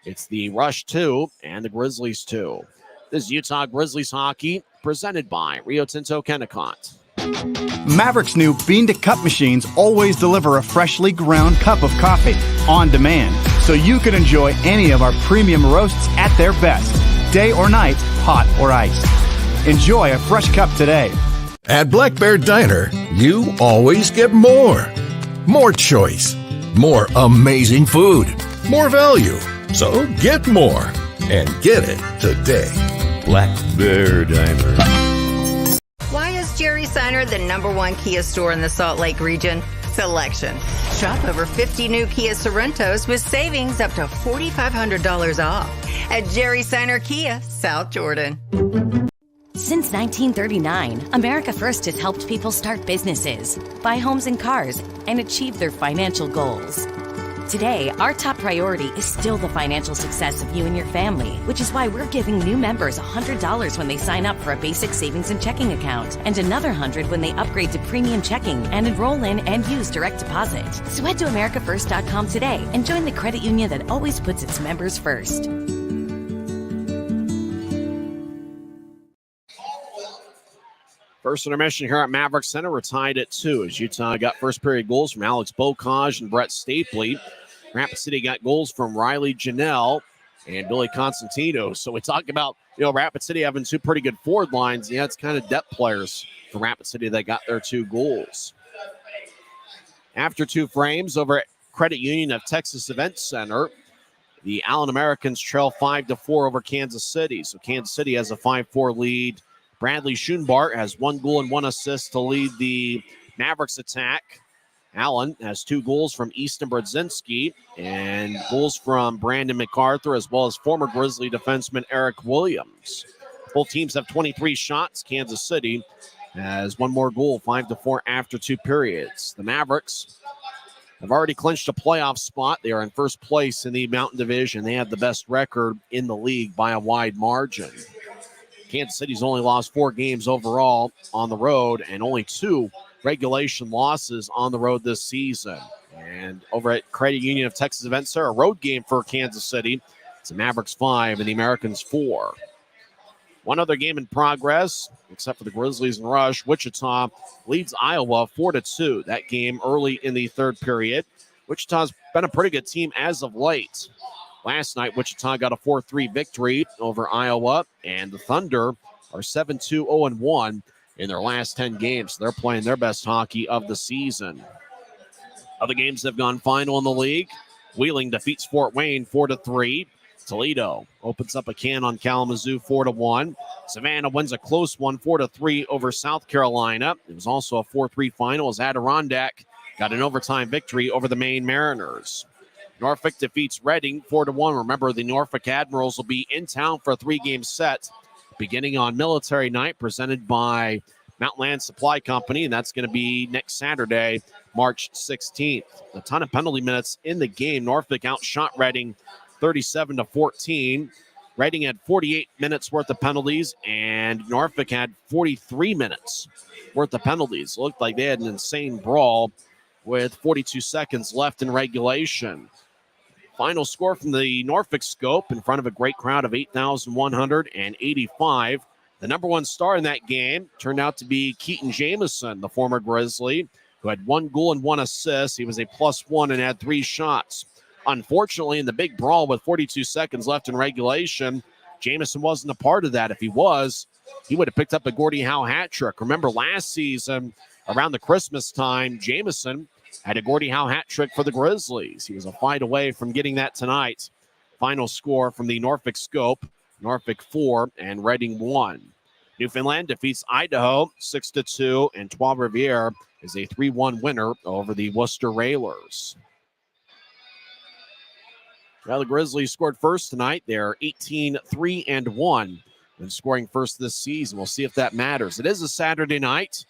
Speaker 1: It's the Rush 2 and the Grizzlies 2. This is Utah Grizzlies hockey presented by Rio Tinto Kennecott.
Speaker 10: Maverik's new bean-to-cup machines always deliver a freshly ground cup of coffee on demand, so you can enjoy any of our premium roasts at their best, day or night, hot or iced. Enjoy a fresh cup today.
Speaker 7: At Black Bear Diner, you always get more. More choice. More amazing food. More value. So get more. And get it today.
Speaker 8: Black Bear Diner.
Speaker 3: Why is Jerry Seiner the #1 Kia store in the Salt Lake region? Selection. Shop over 50 new Kia Sorrentos with savings up to $4,500 off at Jerry Seiner Kia, South Jordan.
Speaker 2: Since 1939, America First has helped people start businesses, buy homes and cars, and achieve their financial goals. Today, our top priority is still the financial success of you and your family, which is why we're giving new members $100 when they sign up for a basic savings and checking account, and another $100 when they upgrade to premium checking and enroll in and use direct deposit. So head to AmericaFirst.com today and join the credit union that always puts its members first.
Speaker 1: First intermission here at Maverik Center. We're tied at 2 as Utah got first period goals from Alex Bocage and Brett Stapley. Rapid City got goals from Riley Janelle and Billy Constantino. So we talk about, Rapid City having two pretty good forward lines. Yeah, it's kind of depth players for Rapid City that got their 2 goals. After 2 frames over at Credit Union of Texas Event Center, the Allen Americans trail 5-4 over Kansas City. So Kansas City has a 5-4 lead. Bradley Schoenbart has 1 goal and 1 assist to lead the Mavericks attack. Allen has 2 goals from Easton Brodzinski and goals from Brandon MacArthur as well as former Grizzly defenseman Eric Williams. Both teams have 23 shots. Kansas City has 1 more goal, 5-4 after 2 periods. The Mavericks have already clinched a playoff spot. They are in first place in the Mountain Division. They have the best record in the league by a wide margin. Kansas City's only lost 4 games overall on the road and only 2 regulation losses on the road this season. And over at Credit Union of Texas Event Center, a road game for Kansas City. It's the Mavericks 5 and the Americans 4. One other game in progress, except for the Grizzlies and Rush. Wichita leads Iowa 4-2. That game early in the 3rd period. Wichita's been a pretty good team as of late. Last night, Wichita got a 4-3 victory over Iowa, and the Thunder are 7-2-0-1 in their last 10 games. They're playing their best hockey of the season. Other games that have gone final in the league. Wheeling defeats Fort Wayne 4-3. Toledo opens up a can on Kalamazoo 4-1. Savannah wins a close one 4-3 over South Carolina. It was also a 4-3 final as Adirondack got an overtime victory over the Maine Mariners. Norfolk defeats Reading 4-1. Remember, the Norfolk Admirals will be in town for a 3-game set beginning on Military Night, presented by Mountain Land Supply Company, and that's going to be next Saturday, March 16th. A ton of penalty minutes in the game. Norfolk outshot Reading 37-14. Reading had 48 minutes worth of penalties, and Norfolk had 43 minutes worth of penalties. It looked like they had an insane brawl with 42 seconds left in regulation. Final score from the Norfolk Scope in front of a great crowd of 8,185. The #1 star in that game turned out to be Keaton Jamison, the former Grizzly, who had 1 goal and 1 assist. He was a +1 and had 3 shots. Unfortunately, in the big brawl with 42 seconds left in regulation, Jamison wasn't a part of that. If he was, he would have picked up a Gordie Howe hat trick. Remember last season, around the Christmas time, Jamison had a Gordie Howe hat trick for the Grizzlies. He was a fight away from getting that tonight. Final score from the Norfolk Scope, Norfolk 4 and Reading 1. Newfoundland defeats Idaho 6-2, and Trois-Rivières is a 3-1 winner over the Worcester Railers. Well, the Grizzlies scored first tonight. They're 18-3-1 when scoring first this season. We'll see if that matters. It is a Saturday night.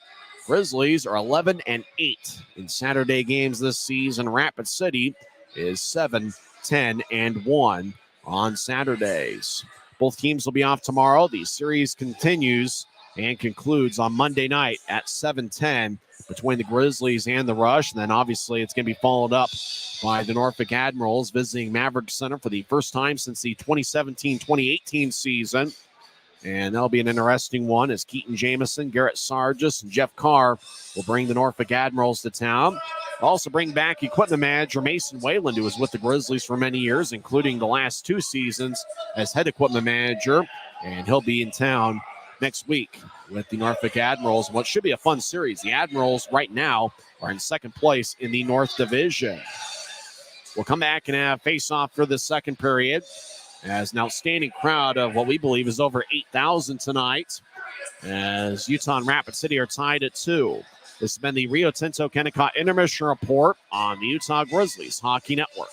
Speaker 1: Grizzlies are 11-8 in Saturday games this season. Rapid City is 7-10-1 on Saturdays. Both teams will be off tomorrow. The series continues and concludes on Monday night at 7:10 between the Grizzlies and the Rush. And then obviously it's going to be followed up by the Norfolk Admirals visiting Maverik Center for the first time since the 2017-2018 season. And that'll be an interesting one as Keaton Jamison, Garrett Sargis, and Jeff Carr will bring the Norfolk Admirals to town. Also bring back equipment manager Mason Wayland, who was with the Grizzlies for many years, including the last 2 seasons as head equipment manager. And he'll be in town next week with the Norfolk Admirals. What should be a fun series. The Admirals right now are in second place in the North Division. We'll come back and have face-off for the second period as an outstanding crowd of what we believe is over 8,000 tonight as Utah and Rapid City are tied at 2. This has been the Rio Tinto Kennecott Intermission Report on the Utah Grizzlies Hockey Network.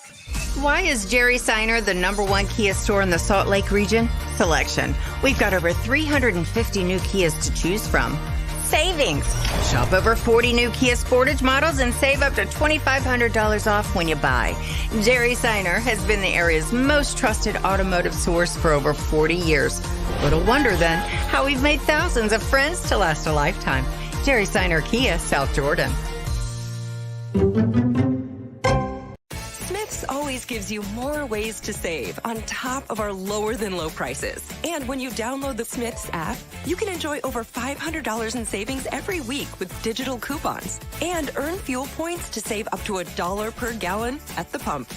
Speaker 3: Why is Jerry Seiner the #1 Kia store in the Salt Lake region? Selection. We've got over 350 new Kias to choose from. Savings. Shop over 40 new Kia Sportage models and save up to $2,500 off when you buy. Jerry Seiner has been the area's most trusted automotive source for over 40 years. Little wonder then how we've made thousands of friends to last a lifetime. Jerry Seiner Kia, South Jordan.
Speaker 4: Smith's always gives you more ways to save on top of our lower than low prices. And when you download the Smith's app, you can enjoy over $500 in savings every week with digital coupons and earn fuel points to save up to $1 per gallon at the pump.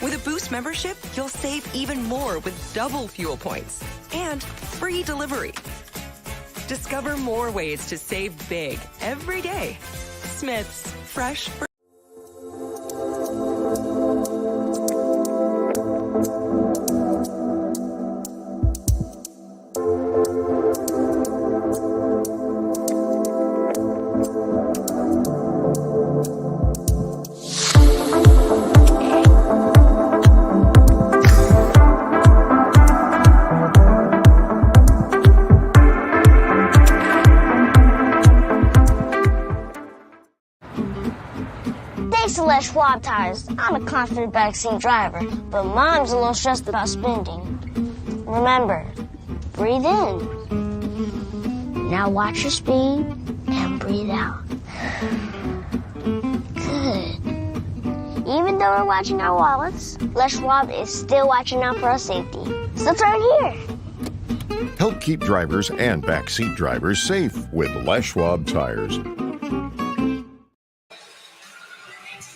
Speaker 4: With a Boost membership, you'll save even more with double fuel points and free delivery. Discover more ways to save big every day. Smith's, fresh for
Speaker 5: Schwab tires. I'm a confident backseat driver, but Mom's a little stressed about spending. Remember, breathe in. Now watch your speed and breathe out. Good. Even though we're watching our wallets, Les Schwab is still watching out for our safety. So turn here.
Speaker 6: Help keep drivers and backseat drivers safe with Les Schwab tires.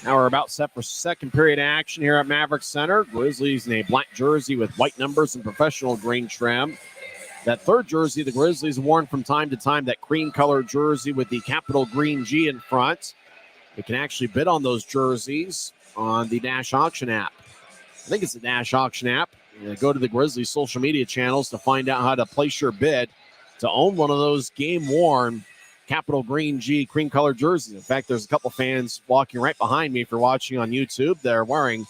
Speaker 1: Now we're about set for second period action here at Maverik Center. Grizzlies in a black jersey with white numbers and professional green trim. That third jersey the Grizzlies worn from time to time, that cream color jersey with the capital green G in front. You can actually bid on those jerseys on the Dash Auction app. I think it's the Dash Auction app. Go to the Grizzlies social media channels to find out how to place your bid to own one of those game-worn capital green G cream color jerseys. In fact, there's a couple fans walking right behind me if you're watching on YouTube. They're wearing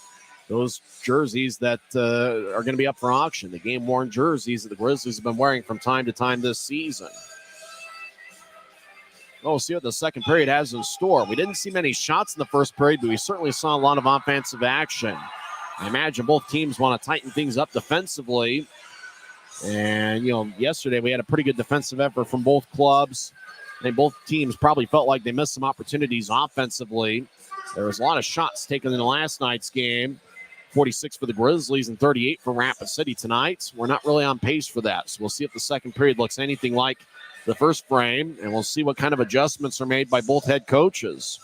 Speaker 1: those jerseys that are going to be up for auction, the game-worn jerseys that the Grizzlies have been wearing from time to time this season. We'll see what the second period has in store. We didn't see many shots in the first period, but we certainly saw a lot of offensive action. I imagine both teams want to tighten things up defensively. And, yesterday we had a pretty good defensive effort from both clubs. I think both teams probably felt like they missed some opportunities offensively. There was a lot of shots taken in the last night's game. 46 for the Grizzlies and 38 for Rapid City tonight. We're not really on pace for that. So we'll see if the second period looks anything like the first frame, and we'll see what kind of adjustments are made by both head coaches.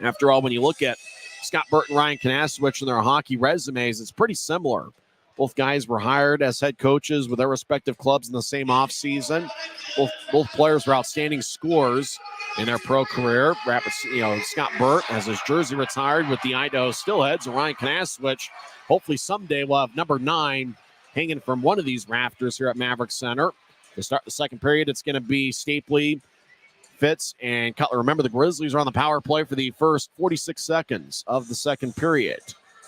Speaker 1: After all, when you look at Scott Burt and Ryan Kanasowicz and their hockey resumes, it's pretty similar. Both guys were hired as head coaches with their respective clubs in the same offseason. Both players were outstanding scorers in their pro career. Scott Burt has his jersey retired with the Idaho Steelheads, and Ryan Kanasowicz, hopefully someday we'll have number 9 hanging from one of these rafters here at Maverik Center. To start the second period, it's going to be Stapley, Fitz, and Cutler. Remember, the Grizzlies are on the power play for the first 46 seconds of the second period.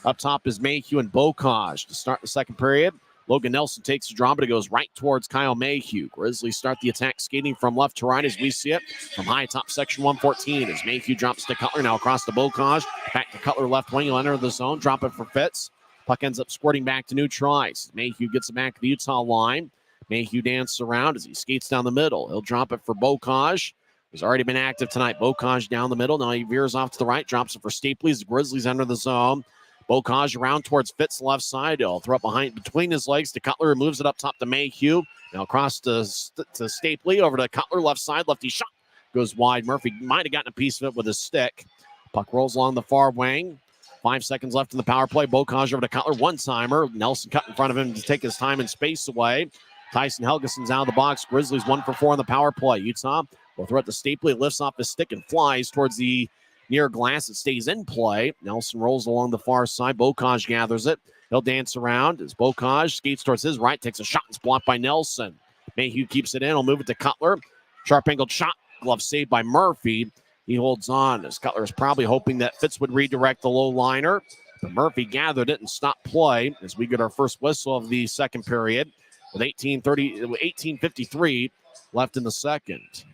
Speaker 1: Up top is Mayhew and Bocage to start the second period. Logan Nelson takes the draw, but it goes right towards Kyle Mayhew. Grizzlies start the attack skating from left to right as we see it from high top section 114 as Mayhew drops to Cutler, now across to Bocage. Back to Cutler, left wing. He'll enter the zone, drop it for Fitz. Puck ends up squirting back to New Trice. Mayhew gets it back to the Utah line. Mayhew dances around as he skates down the middle. He'll drop it for Bocage. He's already been active tonight. Bocage down the middle. Now he veers off to the right, drops it for Stapley as the Grizzlies enter the zone. Bocage around towards Fitz left side. He'll throw it behind between his legs to Cutler, who moves it up top to Mayhew. Now across to Stapley, over to Cutler left side. Lefty shot goes wide. Murphy might have gotten a piece of it with his stick. Puck rolls along the far wing. 5 seconds left in the power play. Bocage over to Cutler. One-timer. Nelson cut in front of him to take his time and space away. Tyson Helgeson's out of the box. Grizzlies 1 for 4 on the power play. Utah will throw it to Stapley. Lifts off his stick and flies towards the near glass. It stays in play. Nelson rolls along the far side. Bocage gathers it. He'll dance around as Bocage skates towards his right. Takes a shot and it's blocked by Nelson. Mayhew keeps it in. He'll move it to Cutler. Sharp angled shot. Glove saved by Murphy. He holds on as Cutler is probably hoping that Fitz would redirect the low liner. But Murphy gathered it and stopped play as we get our first whistle of the second period with 18:53 left in the second.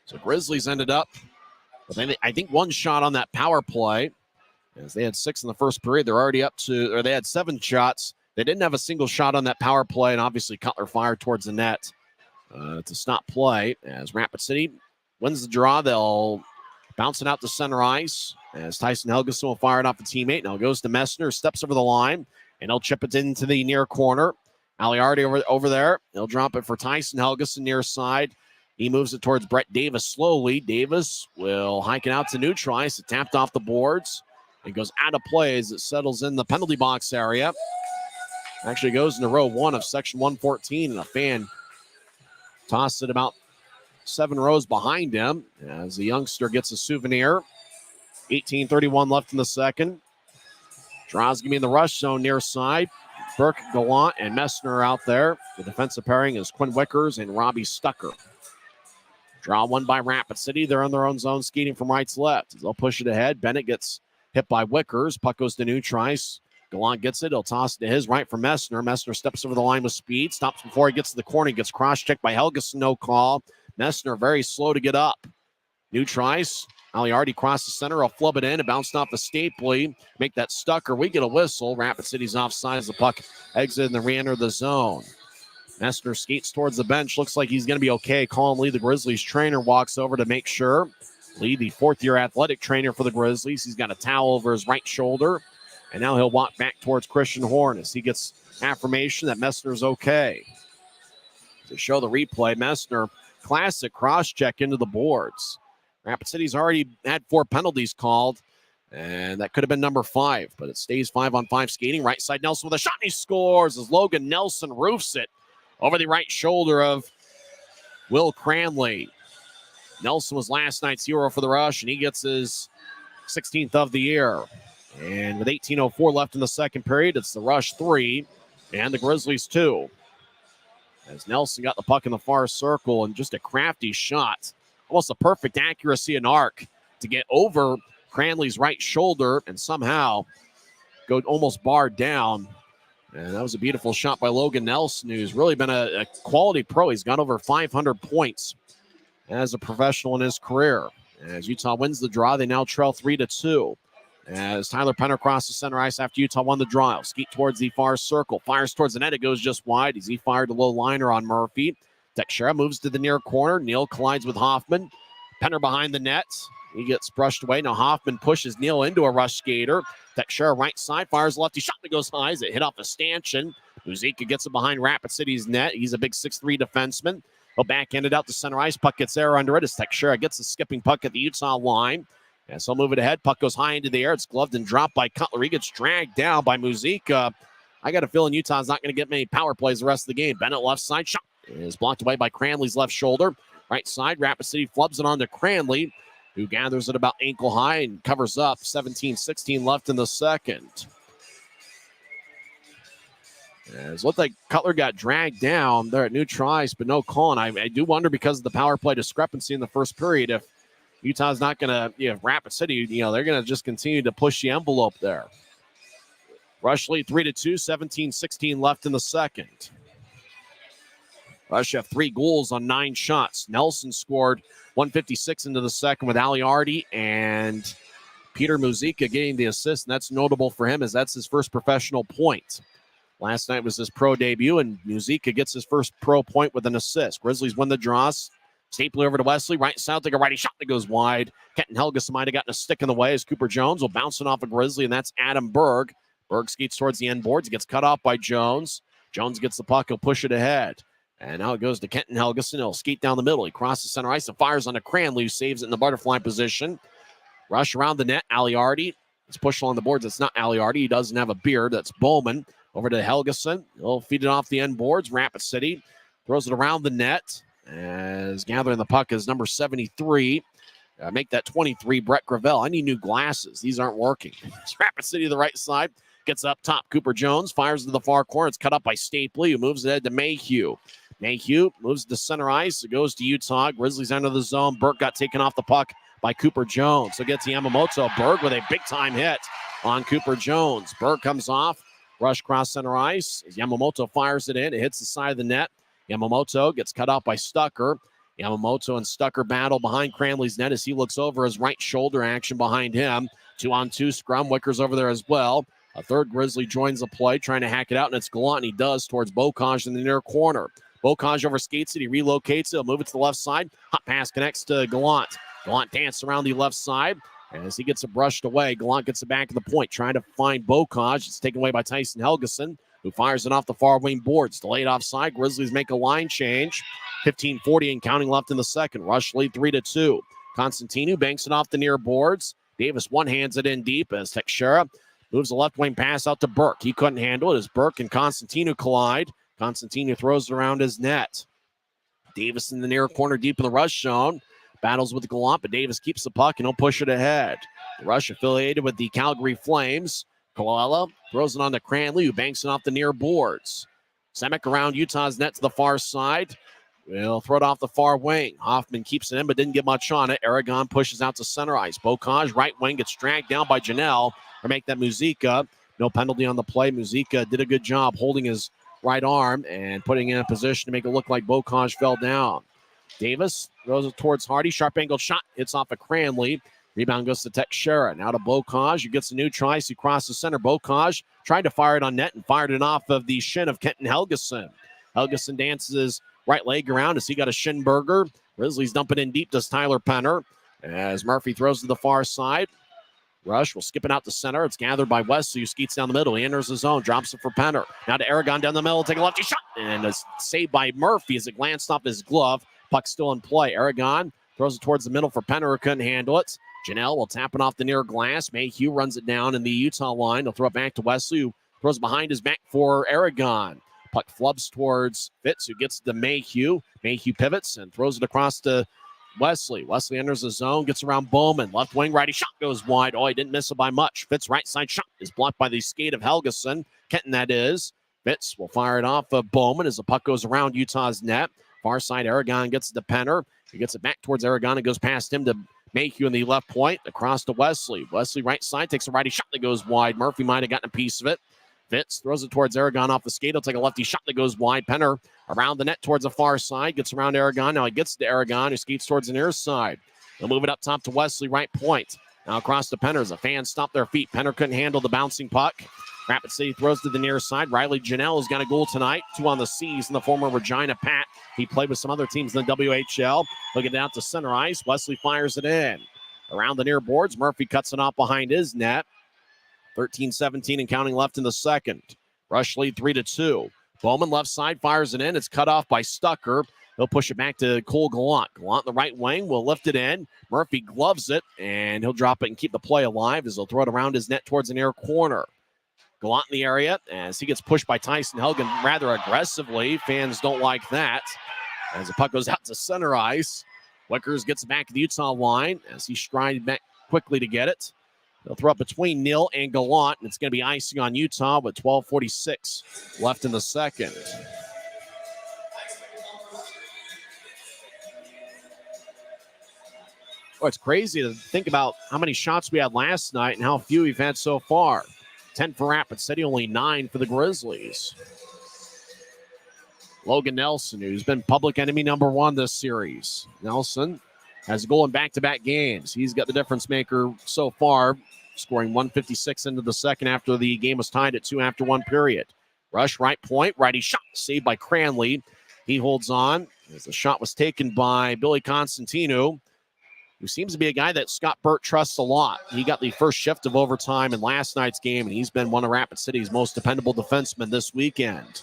Speaker 1: So Grizzlies ended up with, I think, 1 shot on that power play. As they had 6 in the first period, they're already up to, or they had 7 shots. They didn't have a single shot on that power play, and obviously Cutler fired towards the net to stop play. As Rapid City wins the draw, they'll bounce it out to center ice as Tyson Helgeson will fire it off a teammate. Now it goes to Messner, steps over the line, and he'll chip it into the near corner. Aliardi over there. He'll drop it for Tyson Helgeson near side. He moves it towards Brett Davis slowly. Davis will hike it out to New Trice. It tapped off the boards. It goes out of play as it settles in the penalty box area. Actually goes into row 1 of section 114, and a fan tossed it about 7 rows behind him as the youngster gets a souvenir. 18:31 left in the second. Draws going to be in the rush zone near side. Burke, Gallant, and Messner out there. The defensive pairing is Quinn Wickers and Robbie Stucker. Draw 1 by Rapid City. They're on their own zone, skating from right to left. They'll push it ahead. Bennett gets hit by Wickers. Puck goes to New Trice. Gallant gets it. He'll toss it to his right for Messner. Messner steps over the line with speed. Stops before he gets to the corner. He gets cross-checked by Helgeson. No call. Messner very slow to get up. New Trice. Aliardi crossed the center. He'll flub it in. It bounced off a Stapley. Make that Stucker. We get a whistle. Rapid City's offside as the puck exit and they re-enter the zone. Messner skates towards the bench. Looks like he's going to be okay. Colin Lee, the Grizzlies trainer, walks over to make sure. Lee, the 4th-year athletic trainer for the Grizzlies. He's got a towel over his right shoulder. And now he'll walk back towards Christian Horn as he gets affirmation that Messner's okay. To show the replay, Messner, classic cross-check into the boards. Rapid City's already had 4 penalties called, and that could have been number 5, but it stays 5-on-5 skating. Right side, Nelson with a shot, and he scores as Logan Nelson roofs it over the right shoulder of Will Cranley. Nelson was last night's hero for the Rush, and he gets his 16th of the year. And with 18:04 left in the second period, it's the Rush 3 and the Grizzlies 2. As Nelson got the puck in the far circle and just a crafty shot. Almost a perfect accuracy and arc to get over Cranley's right shoulder and somehow go almost barred down. And that was a beautiful shot by Logan Nelson, who's really been a quality pro. He's got over 500 points as a professional in his career. As Utah wins the draw, they now trail 3-2. As Tyler Penner crosses center ice after Utah won the draw. Skeet towards the far circle. Fires towards the net. It goes just wide as he fired a low liner on Murphy. Teixeira moves to the near corner. Neal collides with Hoffman. Penner behind the net. He gets brushed away. Now Hoffman pushes Neal into a rush skater. Teixeira right side. Fires lefty shot that goes high as it hit off a stanchion. Muzika gets it behind Rapid City's net. He's a big 6'3" defenseman. He'll backhand it out to center ice. Puck gets air under it as Teixeira gets the skipping puck at the Utah line. As he'll move it ahead. Puck goes high into the air. It's gloved and dropped by Cutler. He gets dragged down by Muzika. I got a feeling Utah's not going to get many power plays the rest of the game. Bennett left side shot is blocked away by Cranley's left shoulder. Right side, Rapid City flubs it on to Cranley, who gathers it about ankle high and covers up. 17-16 left in the second. It looked like Cutler got dragged down there at New Trice, but no call. And I do wonder, because of the power play discrepancy in the first period, if Utah's not going to, Rapid City, they're going to just continue to push the envelope there. Rush lead 3-2, 17-16 left in the second. Rush have 3 goals on 9 shots. Nelson scored 156 into the second with Aliardi and Peter Muzyka getting the assist, and that's notable for him as that's his first professional point. Last night was his pro debut, and Muzyka gets his first pro point with an assist. Grizzlies win the draws. Stapler over to Wesley. Right side, take a righty shot that goes wide. Kenton Helgeson might have gotten a stick in the way as Cooper Jones will bounce it off a Grizzly, and that's Adam Berg. Berg skates towards the end boards. He gets cut off by Jones. Jones gets the puck. He'll push it ahead. And now it goes to Kenton Helgeson. He'll skate down the middle. He crosses center ice and fires on a Cranley, who saves it in the butterfly position. Rush around the net. Aliardi. It's pushed along the boards. It's not Aliardi. He doesn't have a beard. That's Bowman. Over to Helgeson. He'll feed it off the end boards. Rapid City throws it around the net. As gathering the puck is number 73. Make that 23, Brett Gravel. I need new glasses. These aren't working. It's Rapid City to the right side. Gets up top. Cooper Jones fires to the far corner. It's cut up by Stapley, who moves ahead to Mayhew. Mayhew moves to center ice. It goes to Utah. Grizzlies enter the zone. Burke got taken off the puck by Cooper Jones. So gets Yamamoto. Berg with a big-time hit on Cooper Jones. Berg comes off. Rush cross center ice. As Yamamoto fires it in. It hits the side of the net. Yamamoto gets cut off by Stucker. Yamamoto and Stucker battle behind Cranley's net as he looks over his right shoulder action behind him. 2-on-2 scrum. Wicker's over there as well. A third Grizzly joins the play, trying to hack it out, and it's Gallant, and he does towards Bocage in the near corner. Bocage overskates it. He relocates it. He'll move it to the left side. Hot pass connects to Gallant. Gallant dances around the left side. As he gets it brushed away, Gallant gets it back to the point, trying to find Bocage. It's taken away by Tyson Helgeson, who fires it off the far wing boards. Delayed offside. Grizzlies make a line change. 15:40 and counting left in the second. Rush lead 3-2. Constantinu banks it off the near boards. Davis one-hands it in deep as Teixeira moves the left wing pass out to Burke. He couldn't handle it as Burke and Constantinu collide. Constantinu throws it around his net. Davis in the near corner deep in the Rush zone. Battles with Gallant, but Davis keeps the puck and he'll push it ahead. The Rush affiliated with the Calgary Flames. Colella throws it on to Cranley, who banks it off the near boards. Semick around Utah's net to the far side. Will throw it off the far wing. Hoffman keeps it in, but didn't get much on it. Aragon pushes out to center ice. Bocage, right wing, gets dragged down by Janelle. Or make that Muzyka. No penalty on the play. Muzyka did a good job holding his right arm and putting in a position to make it look like Bocage fell down. Davis throws it towards Hardy. Sharp angled shot. Hits off of Cranley. Rebound goes to Teixeira. Now to Bocage, who gets a new try. He crosses center. Bocage tried to fire it on net and fired it off of the shin of Kenton Helgeson. Helgeson dances right leg around as he got a shin burger. Grizzlies dump it in deep, does Tyler Penner. As Murphy throws to the far side. Rush will skip it out to center. It's gathered by Wesley, who skates down the middle. He enters the zone, drops it for Penner. Now to Aragon down the middle, take a lefty shot. And a save by Murphy as it glanced off his glove. Puck still in play. Aragon throws it towards the middle for Penner, who couldn't handle it. Janelle will tap it off the near glass. Mayhew runs it down in the Utah line. He'll throw it back to Wesley, who throws behind his back for Aragon. Puck flubs towards Fitz, who gets to Mayhew. Mayhew pivots and throws it across to Wesley. Wesley enters the zone, gets around Bowman. Left wing, righty shot goes wide. Oh, he didn't miss it by much. Fitz right side shot is blocked by the skate of Helgeson. Kenton, that is. Fitz will fire it off of Bowman as the puck goes around Utah's net. Far side, Aragon gets it to Penner. He gets it back towards Aragon. It goes past him to Mayhew in the left point. Across to Wesley. Wesley right side takes a righty shot that goes wide. Murphy might have gotten a piece of it. Fitz throws it towards Aragon off the skate. He'll take a lefty shot that goes wide. Penner around the net towards the far side. Gets around Aragon. Now he gets to Aragon, who skates towards the near side. He'll move it up top to Wesley, right point. Now across to Penner as the fans stop their feet. Penner couldn't handle the bouncing puck. Rapid City throws to the near side. Riley Janelle has got a goal tonight. 2 on the C's in the former Regina Pat. He played with some other teams in the WHL. Looking down to center ice. Wesley fires it in. Around the near boards, Murphy cuts it off behind his net. 13-17 and counting left in the second. Rush lead 3-2. Bowman left side fires it in. It's cut off by Stucker. He'll push it back to Cole Gallant. Gallant the right wing will lift it in. Murphy gloves it, and he'll drop it and keep the play alive as he'll throw it around his net towards the near corner. Gallant in the area as he gets pushed by Tyson Helgen rather aggressively. Fans don't like that. As the puck goes out to center ice, Wickers gets it back to the Utah line as he strides back quickly to get it. They'll throw it between Neal and Gallant, and it's going to be icing on Utah with 12:46 left in the second. Oh, it's crazy to think about how many shots we had last night and how few we've had so far. 10 for Rapid City, only 9 for the Grizzlies. Logan Nelson, who's been public enemy number 1 this series. Nelson has a goal in back-to-back games. He's got the difference maker so far, scoring 156 into the second after the game was tied at 2 after 1 period. Rush, right point, righty shot, saved by Cranley. He holds on as the shot was taken by Billy Constantino, who seems to be a guy that Scott Burt trusts a lot. He got the first shift of overtime in last night's game, and he's been one of Rapid City's most dependable defensemen this weekend.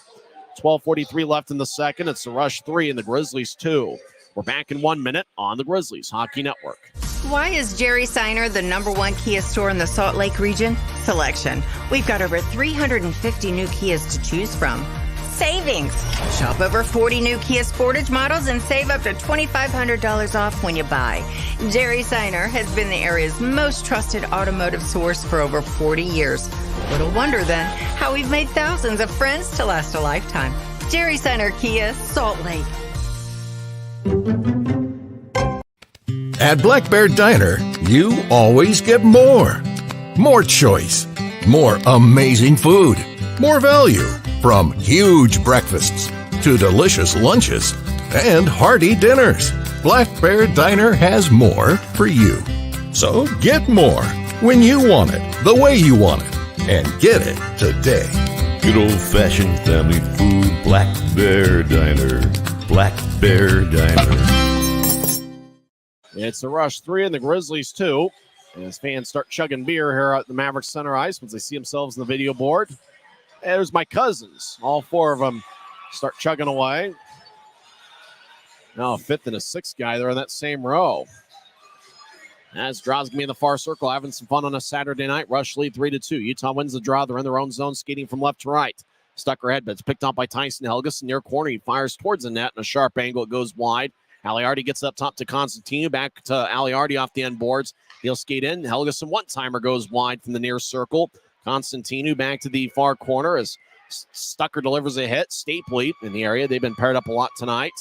Speaker 1: 12:43 left in the second. It's the Rush 3 and the Grizzlies 2. We're back in 1 minute on the Grizzlies Hockey Network.
Speaker 3: Why is Jerry Seiner the #1 Kia store in the Salt Lake region? Selection. We've got over 350 new Kias to choose from. Savings. Shop over 40 new Kia Sportage models and save up to $2,500 off when you buy. Jerry Seiner has been the area's most trusted automotive source for over 40 years. Little wonder then how we've made thousands of friends to last a lifetime. Jerry Seiner Kia, Salt Lake.
Speaker 7: At Black Bear Diner, you always get more. More choice, more amazing food, more value. From huge breakfasts to delicious lunches and hearty dinners, Black Bear Diner has more for you. So get more when you want it, the way you want it, and get it today.
Speaker 8: Good old-fashioned family food, Black Bear Diner. Black Bear Diner.
Speaker 1: It's the Rush 3 and the Grizzlies 2. As fans start chugging beer here at the Maverik Center ice once they see themselves on the video board. There's my cousins. All 4 of them start chugging away. Now a 5th and a 6th guy. They're in that same row. As draws going to be in the far circle, having some fun on a Saturday night. Rush lead 3-2. Utah wins the draw. They're in their own zone, skating from left to right. Stucker head, but it's picked up by Tyson Helgeson near corner. He fires towards the net in a sharp angle. It goes wide. Aliardi gets up top to Constantino. Back to Aliardi off the end boards. He'll skate in. Helgeson one-timer goes wide from the near circle. Constantino back to the far corner as Stucker delivers a hit. Stapley in the area. They've been paired up a lot tonight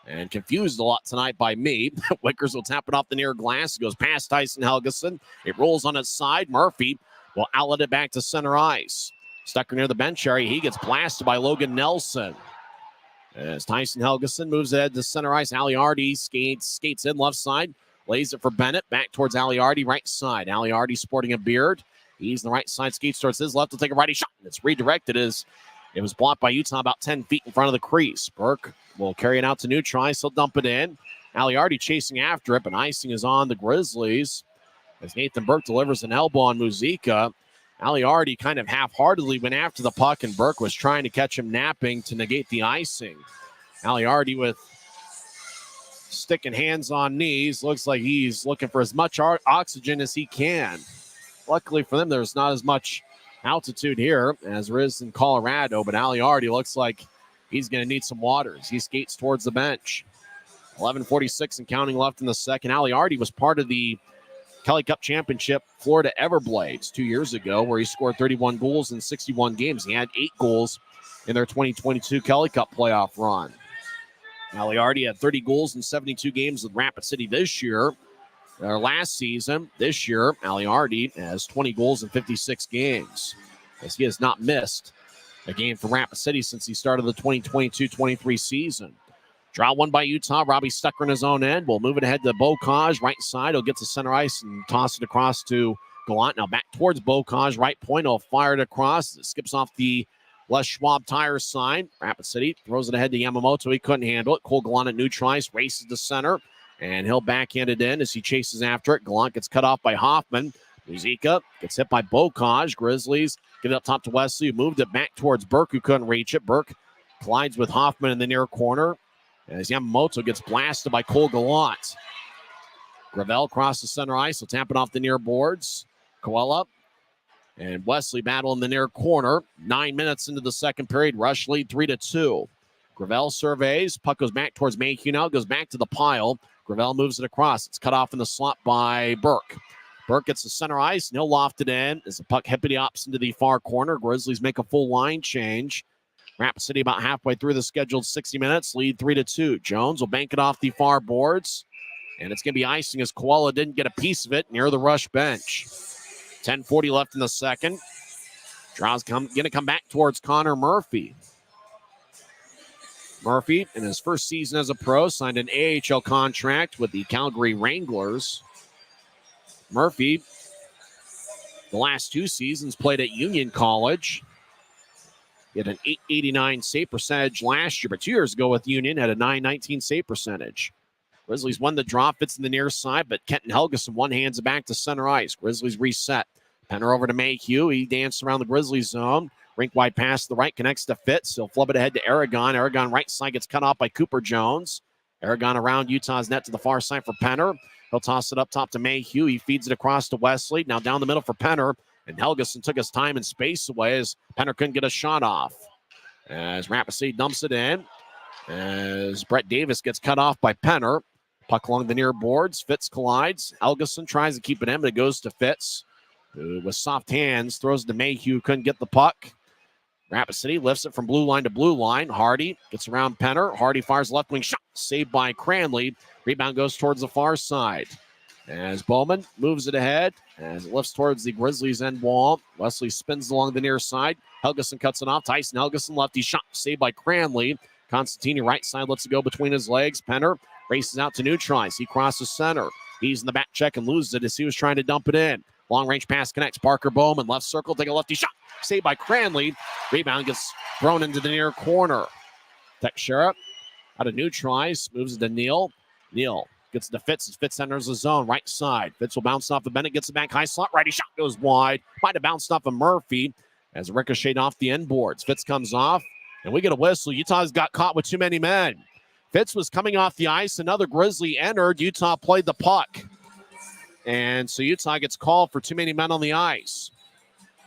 Speaker 1: and confused a lot tonight by me. Wickers will tap it off the near glass. It goes past Tyson Helgeson. It rolls on its side. Murphy will outlet it back to center ice. Stucker near the bench area. He gets blasted by Logan Nelson. As Tyson Helgeson moves ahead to center ice, Aliardi skates in left side. Lays it for Bennett. Back towards Aliardi, right side. Aliardi sporting a beard. He's on the right side, skates towards his left. He'll take a righty shot. It's redirected as it was blocked by Utah about 10 feet in front of the crease. Burke will carry it out to neutral. He'll dump it in. Aliardi chasing after it, but icing is on the Grizzlies as Nathan Burke delivers an elbow on Muzica. Aliardi kind of half-heartedly went after the puck, and Burke was trying to catch him napping to negate the icing. Aliardi with stick and hands on knees. Looks like he's looking for as much oxygen as he can. Luckily for them, there's not as much altitude here as there is in Colorado, but Aliardi looks like he's going to need some water as he skates towards the bench. 11:46 and counting left in the second. Aliardi was part of the Kelly Cup Championship Florida Everblades 2 years ago, where he scored 31 goals in 61 games. He had 8 goals in their 2022 Kelly Cup playoff run. Aliardi had 30 goals in 72 games with Rapid City this year. Last season, this year, Aliardi has 20 goals in 56 games, as he has not missed a game for Rapid City since he started the 2022-23 season. Draw one by Utah. Robbie Stucker in his own end. We'll move it ahead to Bocage, right side. He'll get to center ice and toss it across to Gallant. Now back towards Bocage, right point. He'll fire it across. It skips off the Les Schwab Tires sign. Rapid City throws it ahead to Yamamoto. He couldn't handle it. Cole Gallant at neutral ice, races to center, and he'll backhand it in as he chases after it. Gallant gets cut off by Hoffman. Muzica gets hit by Bocage. Grizzlies get it up top to Wesley, who moved it back towards Burke, who couldn't reach it. Burke collides with Hoffman in the near corner as Yamamoto gets blasted by Cole Gallant. Gravel crosses center ice. He'll tap it off the near boards. Coella and Wesley battle in the near corner. 9 minutes into the second period. Rush lead 3-2. Gravel surveys. Puck goes back towards Mayhew now. Goes back to the pile. Gravel moves it across. It's cut off in the slot by Burke. Burke gets to center ice, and he'll loft it in as the puck hippity-hops into the far corner. Grizzlies make a full line change. Rapid City about halfway through the scheduled 60 minutes. Lead 3-2. Jones will bank it off the far boards, and it's going to be icing as Koala didn't get a piece of it near the Rush bench. 10:40 left in the second. Draw's going to come back towards Connor Murphy. Murphy, in his first season as a pro, signed an AHL contract with the Calgary Wranglers. Murphy, the last 2 seasons, played at Union College. He had an .889 save percentage last year, but 2 years ago with Union had a .919 save percentage. Grizzlies won the draw, fits in the near side, but Kenton Helgeson one-hands it back to center ice. Grizzlies reset. Penner over to Mayhew. He danced around the Grizzlies zone. Rink-wide pass to the right, connects to Fitz. He'll flub it ahead to Aragon. Aragon right side gets cut off by Cooper Jones. Aragon around Utah's net to the far side for Penner. He'll toss it up top to Mayhew. He feeds it across to Wesley. Now down the middle for Penner. And Helgeson took his time and space away as Penner couldn't get a shot off. As Rapid City dumps it in. As Brett Davis gets cut off by Penner. Puck along the near boards. Fitz collides. Helgeson tries to keep it in, but it goes to Fitz, who with soft hands throws it to Mayhew. Couldn't get the puck. Rapid City lifts it from blue line to blue line. Hardy gets around Penner. Hardy fires left wing shot. Saved by Cranley. Rebound goes towards the far side. As Bowman moves it ahead. As it lifts towards the Grizzlies end wall. Wesley spins along the near side. Helgeson cuts it off. Tyson Helgeson lefty shot. Saved by Cranley. Constantini right side lets it go between his legs. Penner races out to neutralize. He crosses center. He's in the back check and loses it as he was trying to dump it in. Long range pass connects. Parker Bowman left circle. Take a lefty shot. Saved by Cranley. Rebound gets thrown into the near corner. Teixeira out of neutralize. Moves it to Neal. Neal gets it to Fitz as Fitz enters the zone. Right side. Fitz will bounce off of Bennett. Gets it back high slot. Righty shot goes wide. Might have bounced off of Murphy as ricocheted off the end boards. Fitz comes off. And we get a whistle. Utah's got caught with too many men. Fitz was coming off the ice. Another Grizzly entered. Utah played the puck. And so Utah gets called for too many men on the ice.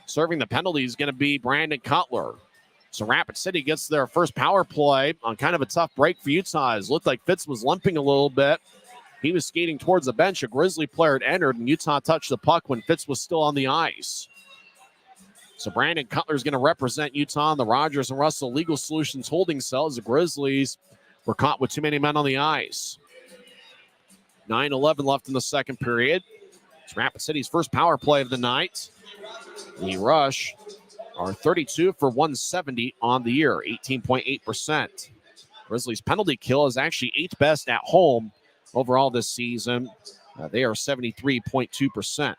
Speaker 1: Serving the penalty is going to be Brandon Cutler. So Rapid City gets their first power play on kind of a tough break for Utah. It looked like Fitz was limping a little bit. He was skating towards the bench. A Grizzly player had entered, and Utah touched the puck when Fitz was still on the ice. So Brandon Cutler is going to represent Utah in the Rogers and Russell Legal Solutions holding cell as the Grizzlies were caught with too many men on the ice. 9:11 left in the second period. It's Rapid City's first power play of the night. The Rush are 32 for 170 on the year, 18.8%. Grizzlies' penalty kill is actually 8th best at home overall this season. They are 73.2%.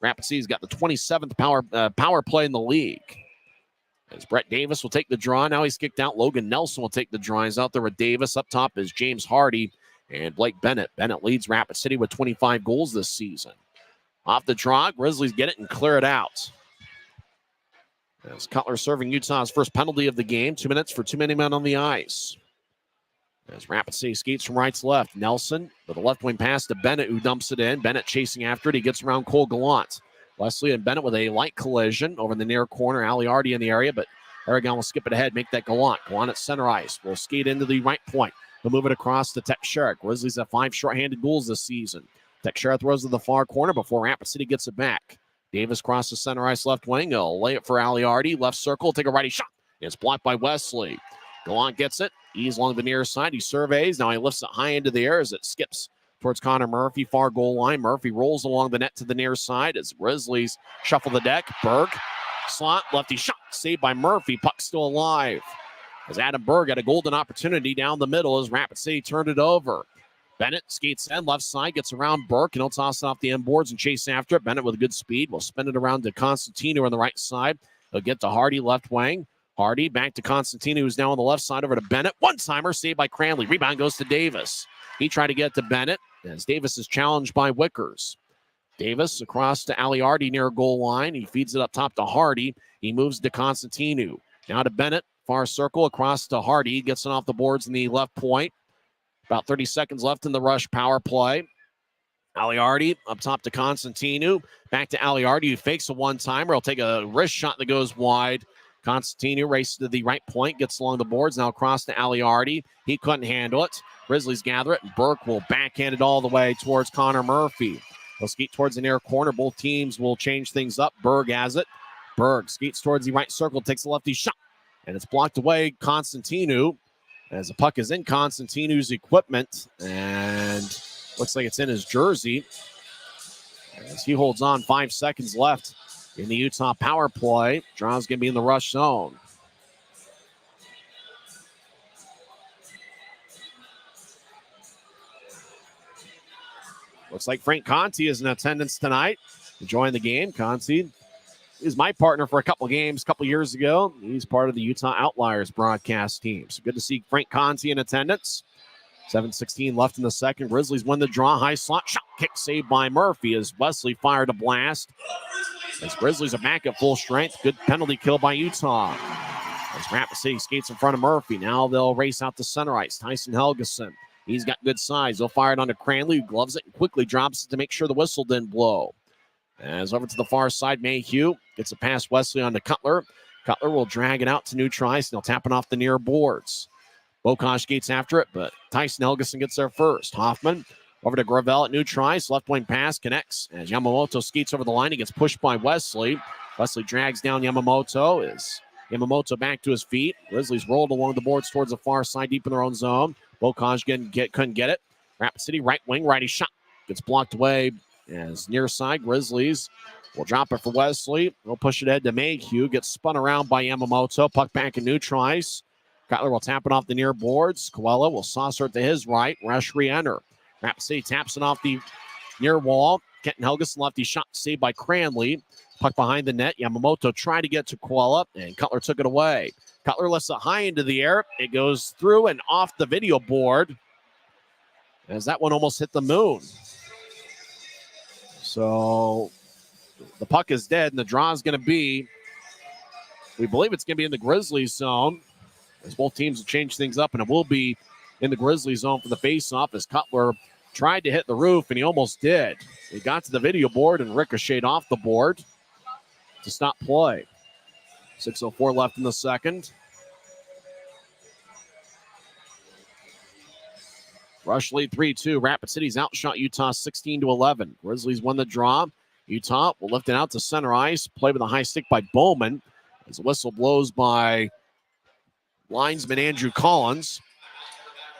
Speaker 1: Rapid City's got the 27th power play in the league. As Brett Davis will take the draw. Now he's kicked out. Logan Nelson will take the draw. He's out there with Davis. Up top is James Hardy and Blake Bennett. Bennett leads Rapid City with 25 goals this season. Off the draw, Grizzlies get it and clear it out. As Cutler serving Utah's first penalty of the game. 2 minutes for too many men on the ice. As Rapid City skates from right to left. Nelson with a left wing pass to Bennett, who dumps it in. Bennett chasing after it. He gets around Cole Gallant. Wesley and Bennett with a light collision over in the near corner. Aliardi in the area, but Aragon will skip it ahead, make that Gallant. Gallant at center ice. Will skate into the right point. He'll move it across to Teixeira. Grizzlies have 5 shorthanded goals this season. Teixeira throws to the far corner before Rapid City gets it back. Davis crosses center ice left wing. He'll lay it for Aliardi. Left circle, take a righty shot. It's blocked by Wesley. Gallant gets it. He's along the near side. He surveys. Now he lifts it high into the air as it skips towards Connor Murphy, far goal line. Murphy rolls along the net to the near side as Grizzlies shuffle the deck. Berg, slot, lefty shot, saved by Murphy. Puck still alive. As Adam Berg had a golden opportunity down the middle as Rapid City turned it over. Bennett skates in, left side, gets around Burke, and he'll toss it off the end boards and chase after it. Bennett with a good speed will spin it around to Constantino on the right side. He'll get to Hardy, left wing. Hardy back to Constantino, who's now on the left side, over to Bennett. One-timer saved by Cranley. Rebound goes to Davis. He tried to get to Bennett as Davis is challenged by Wickers. Davis across to Aliardi near goal line. He feeds it up top to Hardy. He moves to Constantino. Now to Bennett. Far circle across to Hardy. Gets it off the boards in the left point. About 30 seconds left in the Rush power play. Aliardi up top to Constantino. Back to Aliardi, who fakes a one-timer. He'll take a wrist shot that goes wide. Constantino races to the right point, gets along the boards. Now across to Aliardi. He couldn't handle it. Grizzlies gather it, and Burke will backhand it all the way towards Connor Murphy. He'll skate towards the near corner. Both teams will change things up. Berg has it. Berg skates towards the right circle, takes a lefty shot, and it's blocked away. Constantino, as the puck is in Constantino's equipment, and looks like it's in his jersey. As he holds on, 5 seconds left in the Utah power play. Draw's going to be in the Rush zone. Looks like Frank Conti is in attendance tonight, enjoying the game. Conti is my partner for a couple games a couple years ago. He's part of the Utah Outliers broadcast team. So good to see Frank Conti in attendance. 7:16 left in the second. Grizzlies win the draw. High slot shot kick saved by Murphy as Wesley fired a blast. As Grizzlies are back at full strength. Good penalty kill by Utah. As Rapid City skates in front of Murphy. Now they'll race out to center ice. Tyson Helgeson. He's got good size. They'll fire it onto Cranley, who gloves it and quickly drops it to make sure the whistle didn't blow. As over to the far side, Mayhew gets a pass Wesley onto Cutler. Cutler will drag it out to neutral ice. They'll tap it off the near boards. Bokosh skates after it, but Tyson Helgeson gets there first. Hoffman over to Gravel at neutral ice. Left wing pass connects as Yamamoto skates over the line. He gets pushed by Wesley. Wesley drags down Yamamoto. Is Yamamoto back to his feet. Grizzlies rolled along the boards towards the far side, deep in their own zone. Bokosh couldn't get it. Rapid City right wing, righty shot. Gets blocked away as near side. Grizzlies will drop it for Wesley. They'll push it ahead to Mayhew. Gets spun around by Yamamoto. Puck back in neutral ice. Cutler will tap it off the near boards. Coelho will saucer it to his right. Rush re-enter. Rapid City taps it off the near wall. Kenton Helgeson lefty shot saved by Cranley. Puck behind the net. Yamamoto tried to get to Coelho, and Cutler took it away. Cutler lifts it high into the air. It goes through and off the video board as that one almost hit the moon. So the puck is dead, and the draw is going to be, we believe it's going to be in the Grizzlies zone, as both teams have changed things up, and it will be in the Grizzlies zone for the faceoff as Cutler tried to hit the roof, and he almost did. He got to the video board and ricocheted off the board to stop play. 6:04 left in the second. Rush lead 3-2. Rapid City's outshot Utah 16-11. Grizzlies won the draw. Utah will lift it out to center ice. Play with a high stick by Bowman as the whistle blows by linesman Andrew Collins.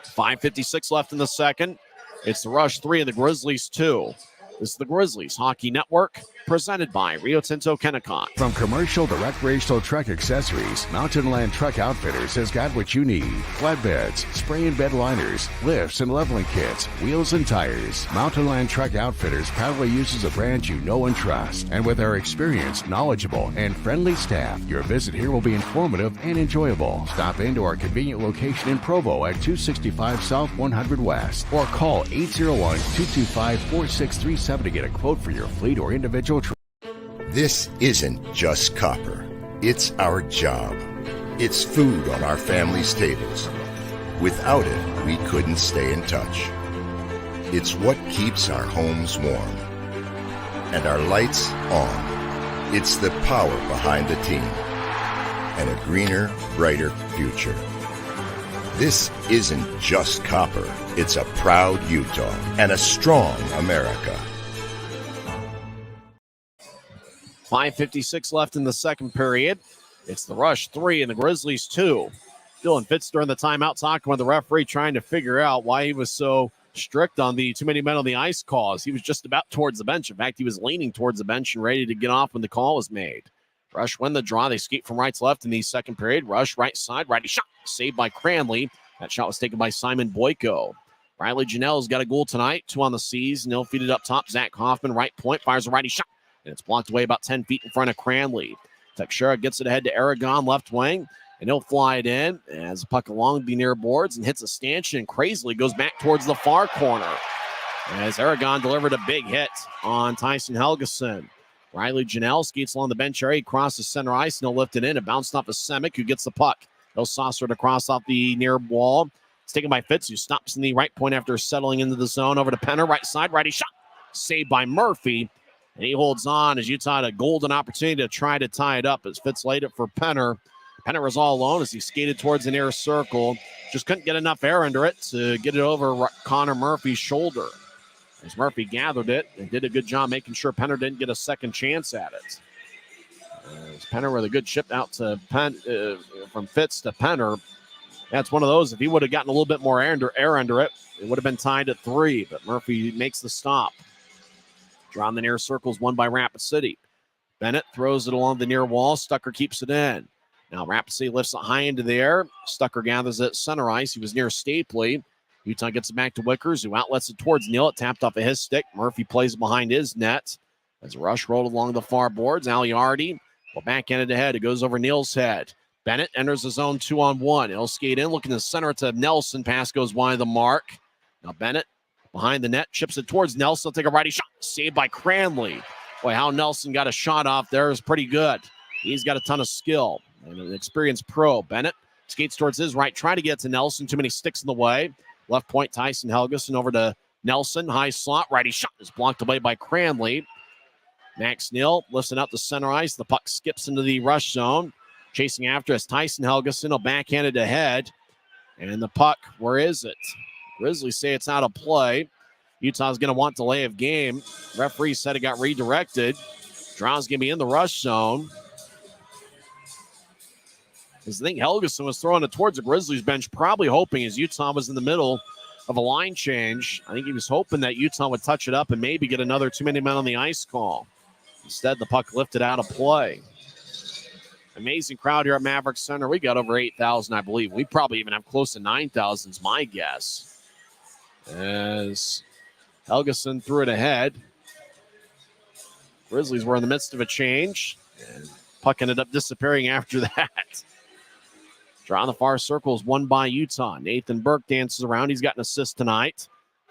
Speaker 1: 5:56 left in the second. It's the Rush 3 and the Grizzlies 2. This is the Grizzlies Hockey Network, presented by Rio Tinto Kennecott.
Speaker 9: From commercial to recreational truck accessories, Mountain Land Truck Outfitters has got what you need. Flatbeds, spray and bed liners, lifts and leveling kits, wheels and tires. Mountain Land Truck Outfitters proudly uses a brand you know and trust. And with our experienced, knowledgeable, and friendly staff, your visit here will be informative and enjoyable. Stop into our convenient location in Provo at 265 South 100 West or call 801-225-4637 to get a quote for your fleet or individual truck.
Speaker 6: This isn't just copper. It's our job. It's food on our family's tables. Without it, we couldn't stay in touch. It's what keeps our homes warm. And our lights on. It's the power behind the team. And a greener, brighter future. This isn't just copper. It's a proud Utah and a strong America.
Speaker 1: 5:56 left in the second period. It's the Rush 3 and the Grizzlies 2. Dylan Fitz during the timeout talking with the referee, trying to figure out why he was so strict on the too many men on the ice calls. He was just about towards the bench. In fact, he was leaning towards the bench and ready to get off when the call was made. Rush win the draw. They skate from right to left in the second period. Rush right side, righty shot, saved by Cranley. That shot was taken by Simon Boyko. Riley Janelle's got a goal tonight, 2 on the season. He'll feed it up top. Zach Hoffman, right point, fires a righty shot. And it's blocked away about 10 feet in front of Cranley. Teixeira gets it ahead to Aragon, left wing, and he'll fly it in as the puck along the near boards and hits a stanchion. Crazily goes back towards the far corner as Aragon delivered a big hit on Tyson Helgeson. Riley Janelle skates along the bench area, crosses center ice, and he'll lift it in. It bounced off of Semick, who gets the puck. He'll saucer it across off the near wall. It's taken by Fitz, who stops in the right point after settling into the zone. Over to Penner, right side, righty shot. Saved by Murphy. And he holds on as Utah had a golden opportunity to try to tie it up as Fitz laid it for Penner. Penner was all alone as he skated towards the near circle. Just couldn't get enough air under it to get it over Connor Murphy's shoulder. As Murphy gathered it and did a good job making sure Penner didn't get a second chance at it. As Penner with a good chip out to from Fitz to Penner. That's one of those. If he would have gotten a little bit more air under it, it would have been tied at 3. But Murphy makes the stop. Draw in the near circles, won by Rapid City. Bennett throws it along the near wall. Stucker keeps it in. Now Rapid City lifts it high into the air. Stucker gathers it center ice. He was near Stapley. Utah gets it back to Wickers, who outlets it towards Neal. It tapped off of his stick. Murphy plays behind his net. As a rush rolled along the far boards, Aliardi will backhand it ahead. It goes over Neal's head. Bennett enters the zone 2-on-1. He'll skate in, looking to center it to Nelson. Pass goes wide of the mark. Now Bennett behind the net, chips it towards Nelson. He'll take a righty shot. Saved by Cranley. Boy, how Nelson got a shot off there is pretty good. He's got a ton of skill. And an experienced pro. Bennett skates towards his right, trying to get to Nelson. Too many sticks in the way. Left point, Tyson Helgeson over to Nelson. High slot, righty shot is blocked away by Cranley. Max Neal lifts it out to center ice. The puck skips into the rush zone. Chasing after us, Tyson Helgeson will backhand it ahead. And the puck, where is it? Grizzlies say it's out of play. Utah's going to want delay of game. Referee said it got redirected. Drow's going to be in the rush zone. I think Helgeson was throwing it towards the Grizzlies bench, probably hoping as Utah was in the middle of a line change. I think he was hoping that Utah would touch it up and maybe get another too-many men on the ice call. Instead, the puck lifted out of play. Amazing crowd here at Maverik Center. We got over 8,000, I believe. We probably even have close to 9,000 is my guess. As Helgeson threw it ahead. Grizzlies were in the midst of a change. And puck ended up disappearing after that. Draw on the far circle is won by Utah. Nathan Burke dances around. He's got an assist tonight.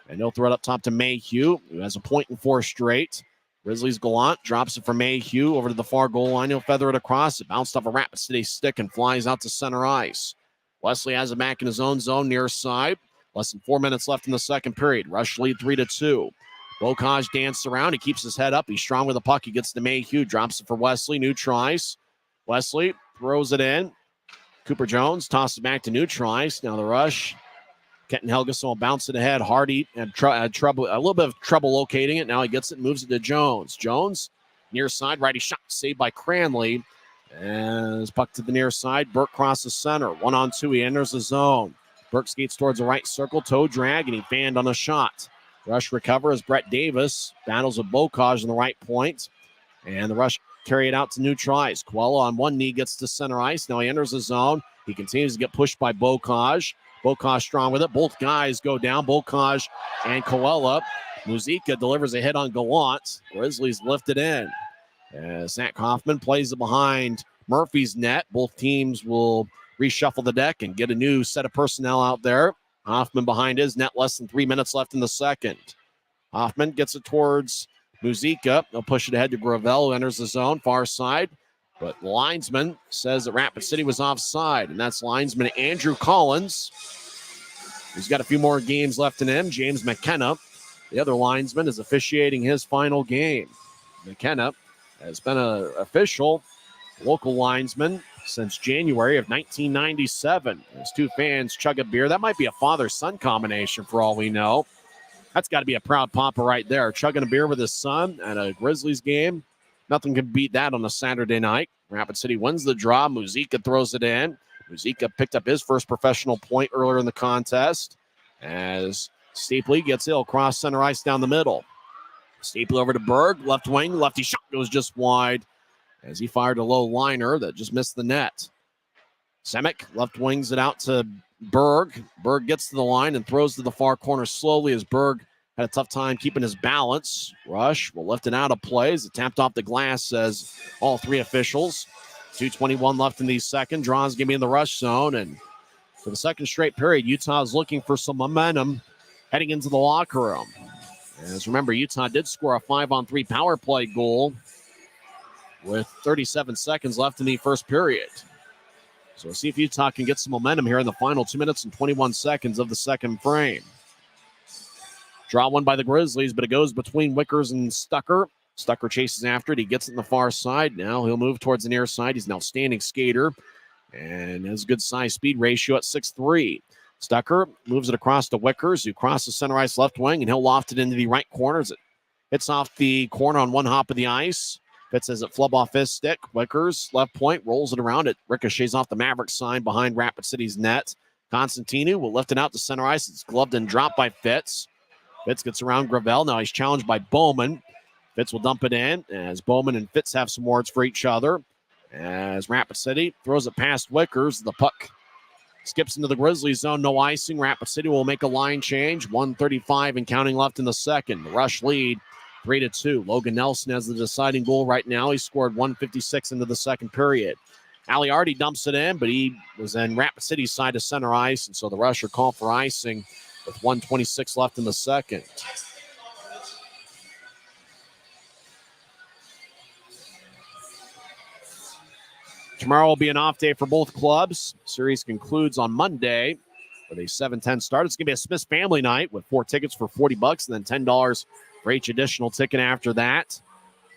Speaker 1: And he'll throw it up top to Mayhew, who has a point in 4 straight. Grizzlies Gallant drops it for Mayhew over to the far goal line. He'll feather it across. It bounced off a Rapid City stick and flies out to center ice. Wesley has it back in his own zone near side. Less than 4 minutes left in the second period. Rush lead 3-2. Bocage dances around. He keeps his head up. He's strong with the puck. He gets to Mayhew. Drops it for Wesley. New tries. Wesley throws it in. Cooper Jones tosses it back to New tries. Now the rush. Kenton Helgeson will bounce it ahead. Hardy had trouble, a little bit of trouble locating it. Now he gets it, moves it to Jones. Jones, near side, righty shot, saved by Cranley. As puck to the near side, Burke crosses center. 1-on-2, he enters the zone. Burke skates towards the right circle, toe drag, and he fanned on a shot. Rush recover as Brett Davis battles with Bocage on the right point. And the rush carry it out to New tries. Coelho on one knee gets to center ice. Now he enters the zone. He continues to get pushed by Bocage. Bocage strong with it. Both guys go down. Bocage and Coelho. Muzica delivers a hit on Gallant. Grizzlies lift it in. As Zach Hoffman plays it behind Murphy's net. Both teams will reshuffle the deck and get a new set of personnel out there. Hoffman behind his net. Less than 3 minutes left in the second. Hoffman gets it towards Muzica. They'll push it ahead to Gravel, who enters the zone. Far side. But the linesman says that Rapid City was offside, and that's linesman Andrew Collins. He's got a few more games left in him. James McKenna, the other linesman, is officiating his final game. McKenna has been an official local linesman since January of 1997. As two fans chug a beer. That might be a father-son combination for all we know. That's got to be a proud papa right there. Chugging a beer with his son at a Grizzlies game. Nothing can beat that on a Saturday night. Rapid City wins the draw. Muzica throws it in. Muzica picked up his first professional point earlier in the contest. As Stapley gets ill across center ice down the middle. Stapley over to Berg. Left wing. Lefty shot goes just wide as he fired a low liner that just missed the net. Semick left wings it out to Berg. Berg gets to the line and throws to the far corner slowly as Berg had a tough time keeping his balance. Rush will lift it out of play as it tapped off the glass, says all three officials. 2:21 left in the second. Draws going to be in the rush zone. And for the second straight period, Utah is looking for some momentum heading into the locker room. As remember, Utah did score a 5-on-3 power play goal with 37 seconds left in the first period. So we'll see if Utah can get some momentum here in the final 2 minutes and 21 seconds of the second frame. Draw one by the Grizzlies, but it goes between Wickers and Stucker. Stucker chases after it. He gets it in the far side. Now he'll move towards the near side. He's an outstanding skater and has a good size speed ratio at 6'3". Stucker moves it across to Wickers, who crosses center ice left wing, and he'll loft it into the right corner as it hits off the corner on one hop of the ice. Fitz as it flub off his stick. Wickers, left point, rolls it around. It ricochets off the Maverik sign behind Rapid City's net. Constantinu will lift it out to center ice. It's gloved and dropped by Fitz. Fitz gets around Gravel. Now he's challenged by Bowman. Fitz will dump it in as Bowman and Fitz have some words for each other. As Rapid City throws it past Wickers, the puck Skips into the Grizzlies zone, no icing. Rapid City will make a line change. 1:35 and counting left in the second. The Rush lead 3-2. Logan Nelson has the deciding goal right now. He scored 1:56 into the second period. Aliardi dumps it in, but he was in Rapid City's side to center ice, and so the Rush are called for icing with 1:26 left in the second. Tomorrow will be an off day for both clubs. Series concludes on Monday with a 7:10 start. It's going to be a Smith's family night with 4 tickets for $40 and then $10 for each additional ticket after that.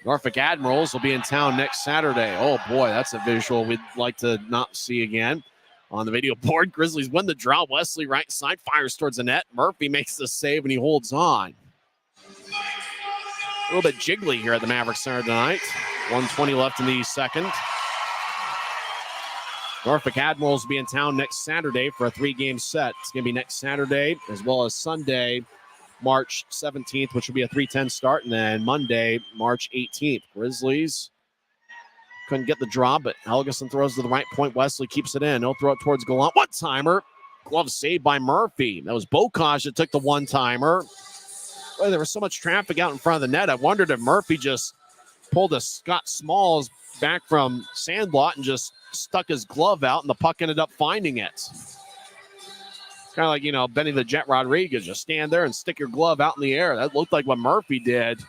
Speaker 1: Norfolk Admirals will be in town next Saturday. Oh, boy, that's a visual we'd like to not see again. On the video board, Grizzlies win the draw. Wesley right side fires towards the net. Murphy makes the save, and he holds on. A little bit jiggly here at the Maverik Center tonight. 1:20 left in the second. Norfolk Admirals will be in town next Saturday for a 3-game set. It's going to be next Saturday as well as Sunday, March 17th, which will be a 3:10 start, and then Monday, March 18th. Grizzlies couldn't get the draw, but Helgeson throws to the right point. Wesley keeps it in. He'll throw it towards Gallant. One-timer. Glove saved by Murphy. That was Bokaj that took the one-timer. Boy, there was so much traffic out in front of the net. I wondered if Murphy just pulled a Scott Smalls back from Sandlot and just stuck his glove out, and the puck ended up finding it. It's kind of like, Benny the Jet Rodriguez. Just stand there and stick your glove out in the air. That looked like what Murphy did.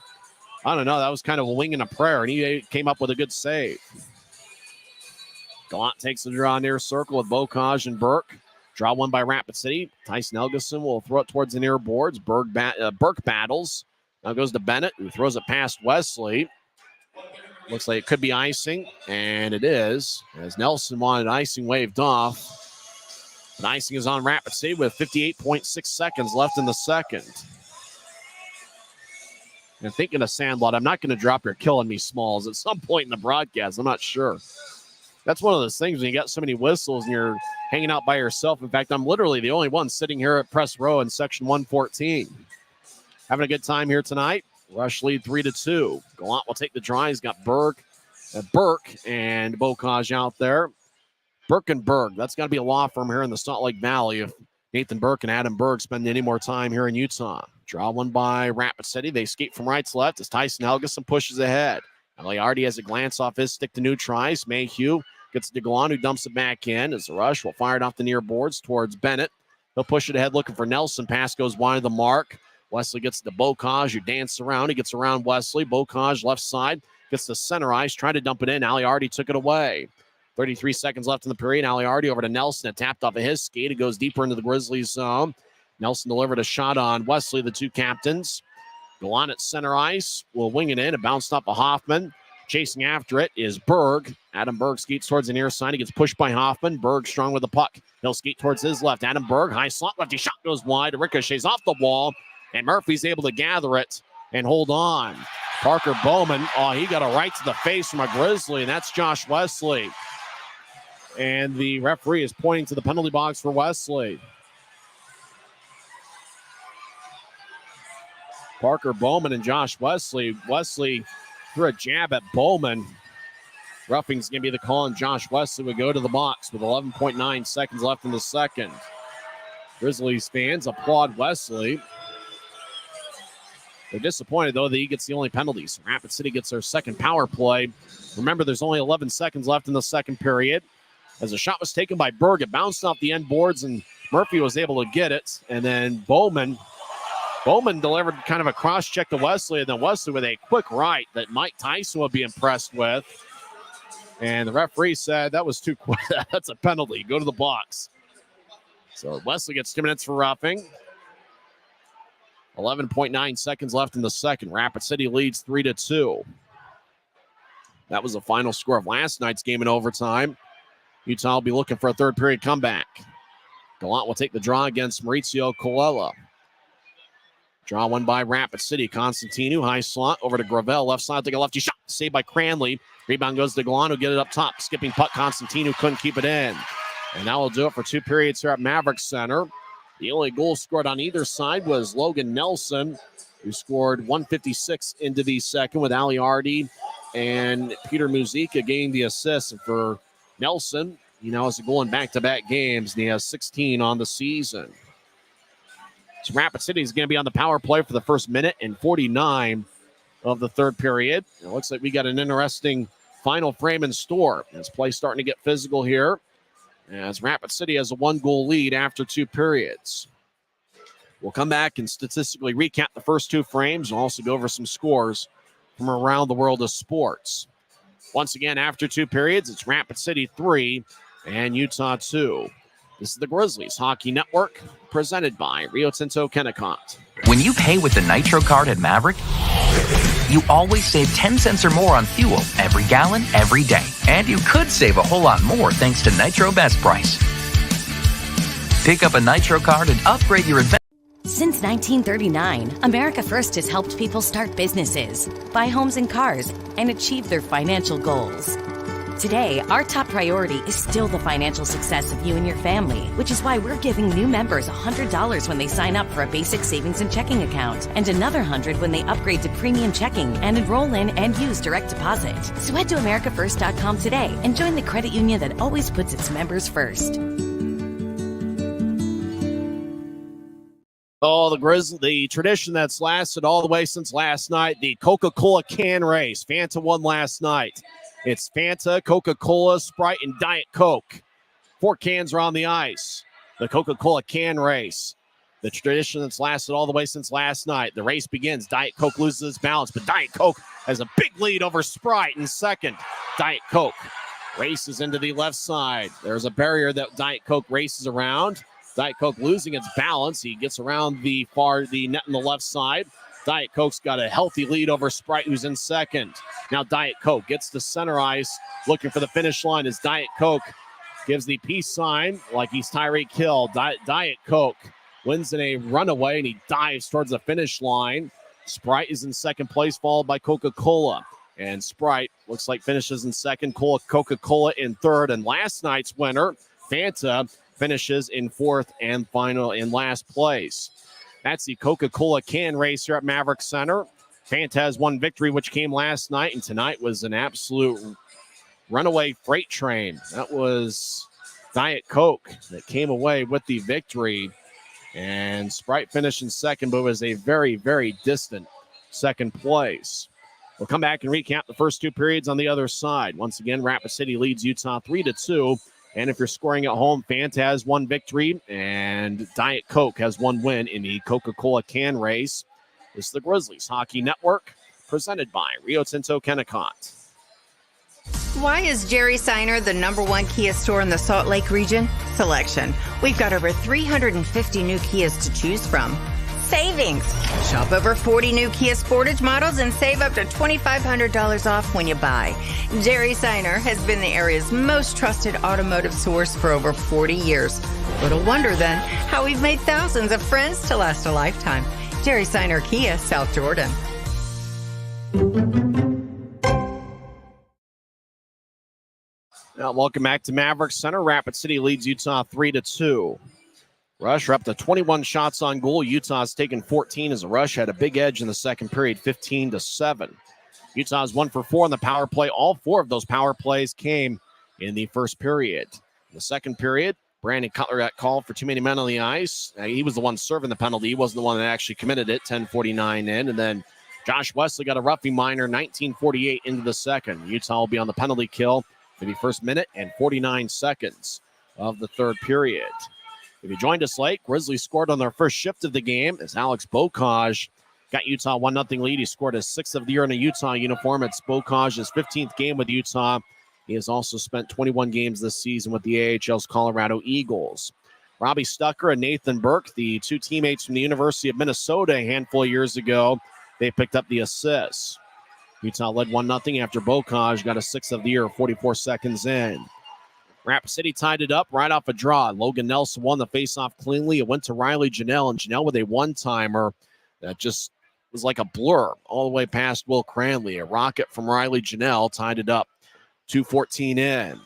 Speaker 1: I don't know. That was kind of a wing and a prayer, and he came up with a good save. Gallant takes the draw near circle with Bokaj and Burke. Draw one by Rapid City. Tyson Helgeson will throw it towards the near boards. Burke battles. Now goes to Bennett, who throws it past Wesley. Looks like it could be icing, and it is, as Nelson wanted icing waved off. But icing is on Rapid City with 58.6 seconds left in the second. And thinking of Sandlot, I'm not going to drop your killing me Smalls at some point in the broadcast. I'm not sure. That's one of those things when you got so many whistles and you're hanging out by yourself. In fact, I'm literally the only one sitting here at press row in section 114. Having a good time here tonight. Rush lead 3-2. Gallant will take the draw. He's got Burke and Bokaj out there. Burke and Berg. That's got to be a law firm here in the Salt Lake Valley if Nathan Burke and Adam Berg spend any more time here in Utah. Draw one by Rapid City. They skate from right to left as Tyson Helgeson pushes ahead. Aliardi has a glance off his stick to neutralize. Mayhew gets to Gallant, who dumps it back in as the Rush will fire it off the near boards towards Bennett. He'll push it ahead looking for Nelson. Pass goes wide of the mark. Wesley gets to Bokaj, who dances around. He gets around Wesley. Bokaj left side. Gets to center ice. Trying to dump it in. Aliardi took it away. 33 seconds left in the period. Aliardi over to Nelson. It tapped off of his skate. It goes deeper into the Grizzlies zone. Nelson delivered a shot on Wesley, the two captains. Gallant at center ice. Will wing it in. It bounced off of Hoffman. Chasing after it is Berg. Adam Berg skates towards the near side. He gets pushed by Hoffman. Berg strong with the puck. He'll skate towards his left. Adam Berg, high slot. Lefty shot goes wide. Ricochets off the wall. And Murphy's able to gather it and hold on. Parker Bowman, he got a right to the face from a Grizzly, and that's Josh Wesley. And the referee is pointing to the penalty box for Wesley. Parker Bowman and Josh Wesley. Wesley threw a jab at Bowman. Roughing's going to be the call, and Josh Wesley would go to the box with 11.9 seconds left in the second. Grizzlies fans applaud Wesley. They're disappointed, though, that he gets the only penalties. Rapid City gets their second power play. Remember, there's only 11 seconds left in the second period. As a shot was taken by Berg, it bounced off the end boards, and Murphy was able to get it. And then Bowman delivered kind of a cross-check to Wesley, and then Wesley with a quick right that Mike Tyson would be impressed with. And the referee said that was too quick. That's a penalty. Go to the box. So Wesley gets 2 minutes for roughing. 11.9 seconds left in the second. Rapid City leads 3-2. That was the final score of last night's game in overtime. Utah will be looking for a third period comeback. Gallant will take the draw against Maurizio Colella. Draw one by Rapid City. Constantinu, high slot over to Gravel. Left side, take a lefty shot. Saved by Cranley. Rebound goes to Gallant, who get it up top. Skipping puck. Constantinu couldn't keep it in. And that will do it for 2 periods here at Maverik Center. The only goal scored on either side was Logan Nelson, who scored 1:56 into the second with Aliardi and Peter Muzica getting the assist. And for Nelson, He now has a goal in back-to-back games, and he has 16 on the season. So Rapid City is going to be on the power play for the first minute and 49 of the third period. It looks like we got an interesting final frame in store. As play starting to get physical here, as Rapid City has a 1-goal lead after 2 periods. We'll come back and statistically recap the first 2 frames and also go over some scores from around the world of sports. Once again, after 2 periods, it's Rapid City 3 and Utah 2. This is the Grizzlies Hockey Network, presented by Rio Tinto Kennecott.
Speaker 11: When you pay with the Nitro card at Maverik, you always save 10 cents or more on fuel every gallon, every day. And you could save a whole lot more thanks to Nitro Best Price. Pick up a Nitro card and upgrade your adventure.
Speaker 2: Since 1939, America First has helped people start businesses, buy homes and cars, and achieve their financial goals. Today, our top priority is still the financial success of you and your family, which is why we're giving new members $100 when they sign up for a basic savings and checking account, and another $100 when they upgrade to premium checking and enroll in and use direct deposit. So head to AmericaFirst.com today and join the credit union that always puts its members first.
Speaker 1: Oh, the tradition that's lasted all the way since last night, the Coca-Cola can race. Fanta won last night. It's Fanta, Coca-Cola, Sprite, and Diet Coke. 4 cans are on the ice. The Coca-Cola can race. The tradition that's lasted all the way since last night. The race begins. Diet Coke loses its balance, but Diet Coke has a big lead over Sprite in second. Diet Coke races into the left side. There's a barrier that Diet Coke races around. Diet Coke losing its balance. He gets around the net on the left side. Diet Coke's got a healthy lead over Sprite, who's in second. Now Diet Coke gets to center ice, looking for the finish line as Diet Coke gives the peace sign like he's Tyreek Hill. Diet Coke wins in a runaway, and he dives towards the finish line. Sprite is in second place, followed by Coca-Cola. And Sprite looks like finishes in second, Coca-Cola in third. And last night's winner, Fanta, finishes in fourth and final in last place. That's the Coca-Cola can race here at Maverik Center. Fanta has one victory, which came last night, and tonight was an absolute runaway freight train. That was Diet Coke that came away with the victory, and Sprite finished in second, but was a very, very distant second place. We'll come back and recap the first 2 periods on the other side. Once again, Rapid City leads Utah 3-2. And if you're scoring at home, Fanta has one victory, and Diet Coke has one win in the Coca-Cola can race. This is the Grizzlies Hockey Network, presented by Rio Tinto Kennecott.
Speaker 3: Why is Jerry Seiner the #1 Kia store in the Salt Lake region? Selection. We've got over 350 new Kias to choose from. Savings. Shop over 40 new Kia Sportage models and save up to $2,500 off when you buy. Jerry Seiner has been the area's most trusted automotive source for over 40 years. Little wonder then how we've made thousands of friends to last a lifetime. Jerry Seiner Kia, South Jordan.
Speaker 1: Now, welcome back to Maverik Center. Rapid City leads Utah 3-2. Rush are up to 21 shots on goal. Utah's taken 14 as the Rush had a big edge in the second period, 15-7. Utah's 1 for 4 on the power play. All 4 of those power plays came in the first period. In the second period, Brandon Cutler got called for too many men on the ice. He was the one serving the penalty. He wasn't the one that actually committed it, 10:49 in. And then Josh Wesley got a roughing minor, 19:48 into the second. Utah will be on the penalty kill for the first minute and 49 seconds of the third period. If you joined us late, Grizzlies scored on their first shift of the game as Alex Bocage got Utah 1-0 lead. He scored his 6th of the year in a Utah uniform. It's Bocage's 15th game with Utah. He has also spent 21 games this season with the AHL's Colorado Eagles. Robbie Stucker and Nathan Burke, the 2 teammates from the University of Minnesota a handful of years ago, they picked up the assists. Utah led 1-0 after Bocage got a 6th of the year 44 seconds in. Rapid City tied it up right off a draw. Logan Nelson won the faceoff cleanly. It went to Riley Janelle, and Janelle with a one-timer that just was like a blur all the way past Will Cranley. A rocket from Riley Janelle tied it up 2:14 in.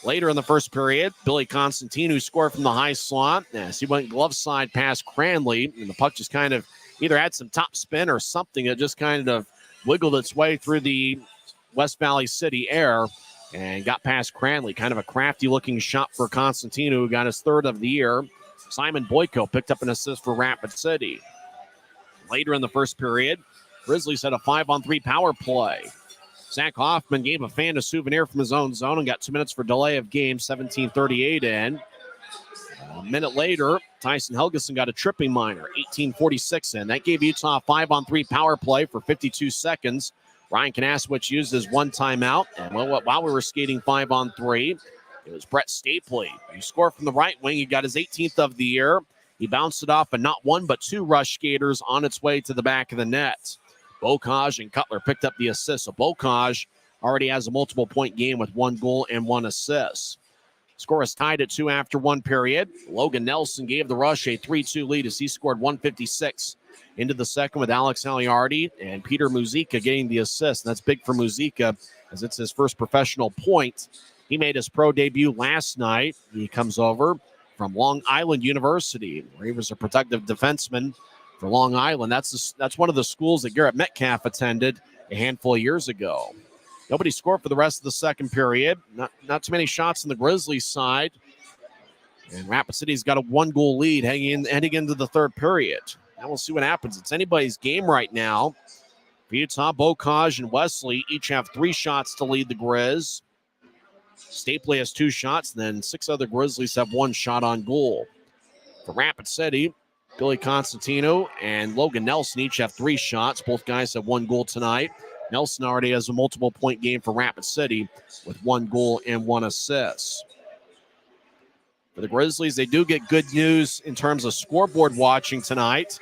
Speaker 1: Later in the first period, Billy Constantine, who scored from the high slot, as he went glove side past Cranley, and the puck just kind of either had some top spin or something that just kind of wiggled its way through the West Valley City air. and got past Cranley. Kind of a crafty-looking shot for Constantino, who got his third of the year. Simon Boyko picked up an assist for Rapid City. Later in the first period, Grizzlies had a 5-on-3 power play. Zach Hoffman gave a fan a souvenir from his own zone and got 2 minutes for delay of game, 17:38 in. A minute later, Tyson Helgeson got a tripping minor, 18:46 in. That gave Utah a 5-on-3 power play for 52 seconds. Ryan Kanaswich used his one timeout, and while we were skating 5-on-3, it was Brett Stapley. He scored from the right wing. He got his 18th of the year. He bounced it off, and not one but two rush skaters on its way to the back of the net. Bocage and Cutler picked up the assist. So Bocage already has a multiple-point game with 1 goal and 1 assist. Score is tied at 2 after 1 period. Logan Nelson gave the Rush a 3-2 lead as he scored 156 into the second with Alex Aliardi and Peter Muzica getting the assist. And that's big for Muzica as it's his first professional point. He made his pro debut last night. He comes over from Long Island University, where he was a productive defenseman for Long Island. That's one of the schools that Garrett Metcalf attended a handful of years ago. Nobody scored for the rest of the second period. Not too many shots on the Grizzlies side. And Rapid City's got a 1-goal lead heading into the third period. Now we'll see what happens. It's anybody's game right now. For Utah, Bocage and Wesley each have 3 shots to lead the Grizz. Stapley has 2 shots, then 6 other Grizzlies have 1 shot on goal. For Rapid City, Billy Constantino and Logan Nelson each have 3 shots. Both guys have 1 goal tonight. Nelson already has a multiple-point game for Rapid City with 1 goal and 1 assist. For the Grizzlies, they do get good news in terms of scoreboard watching tonight,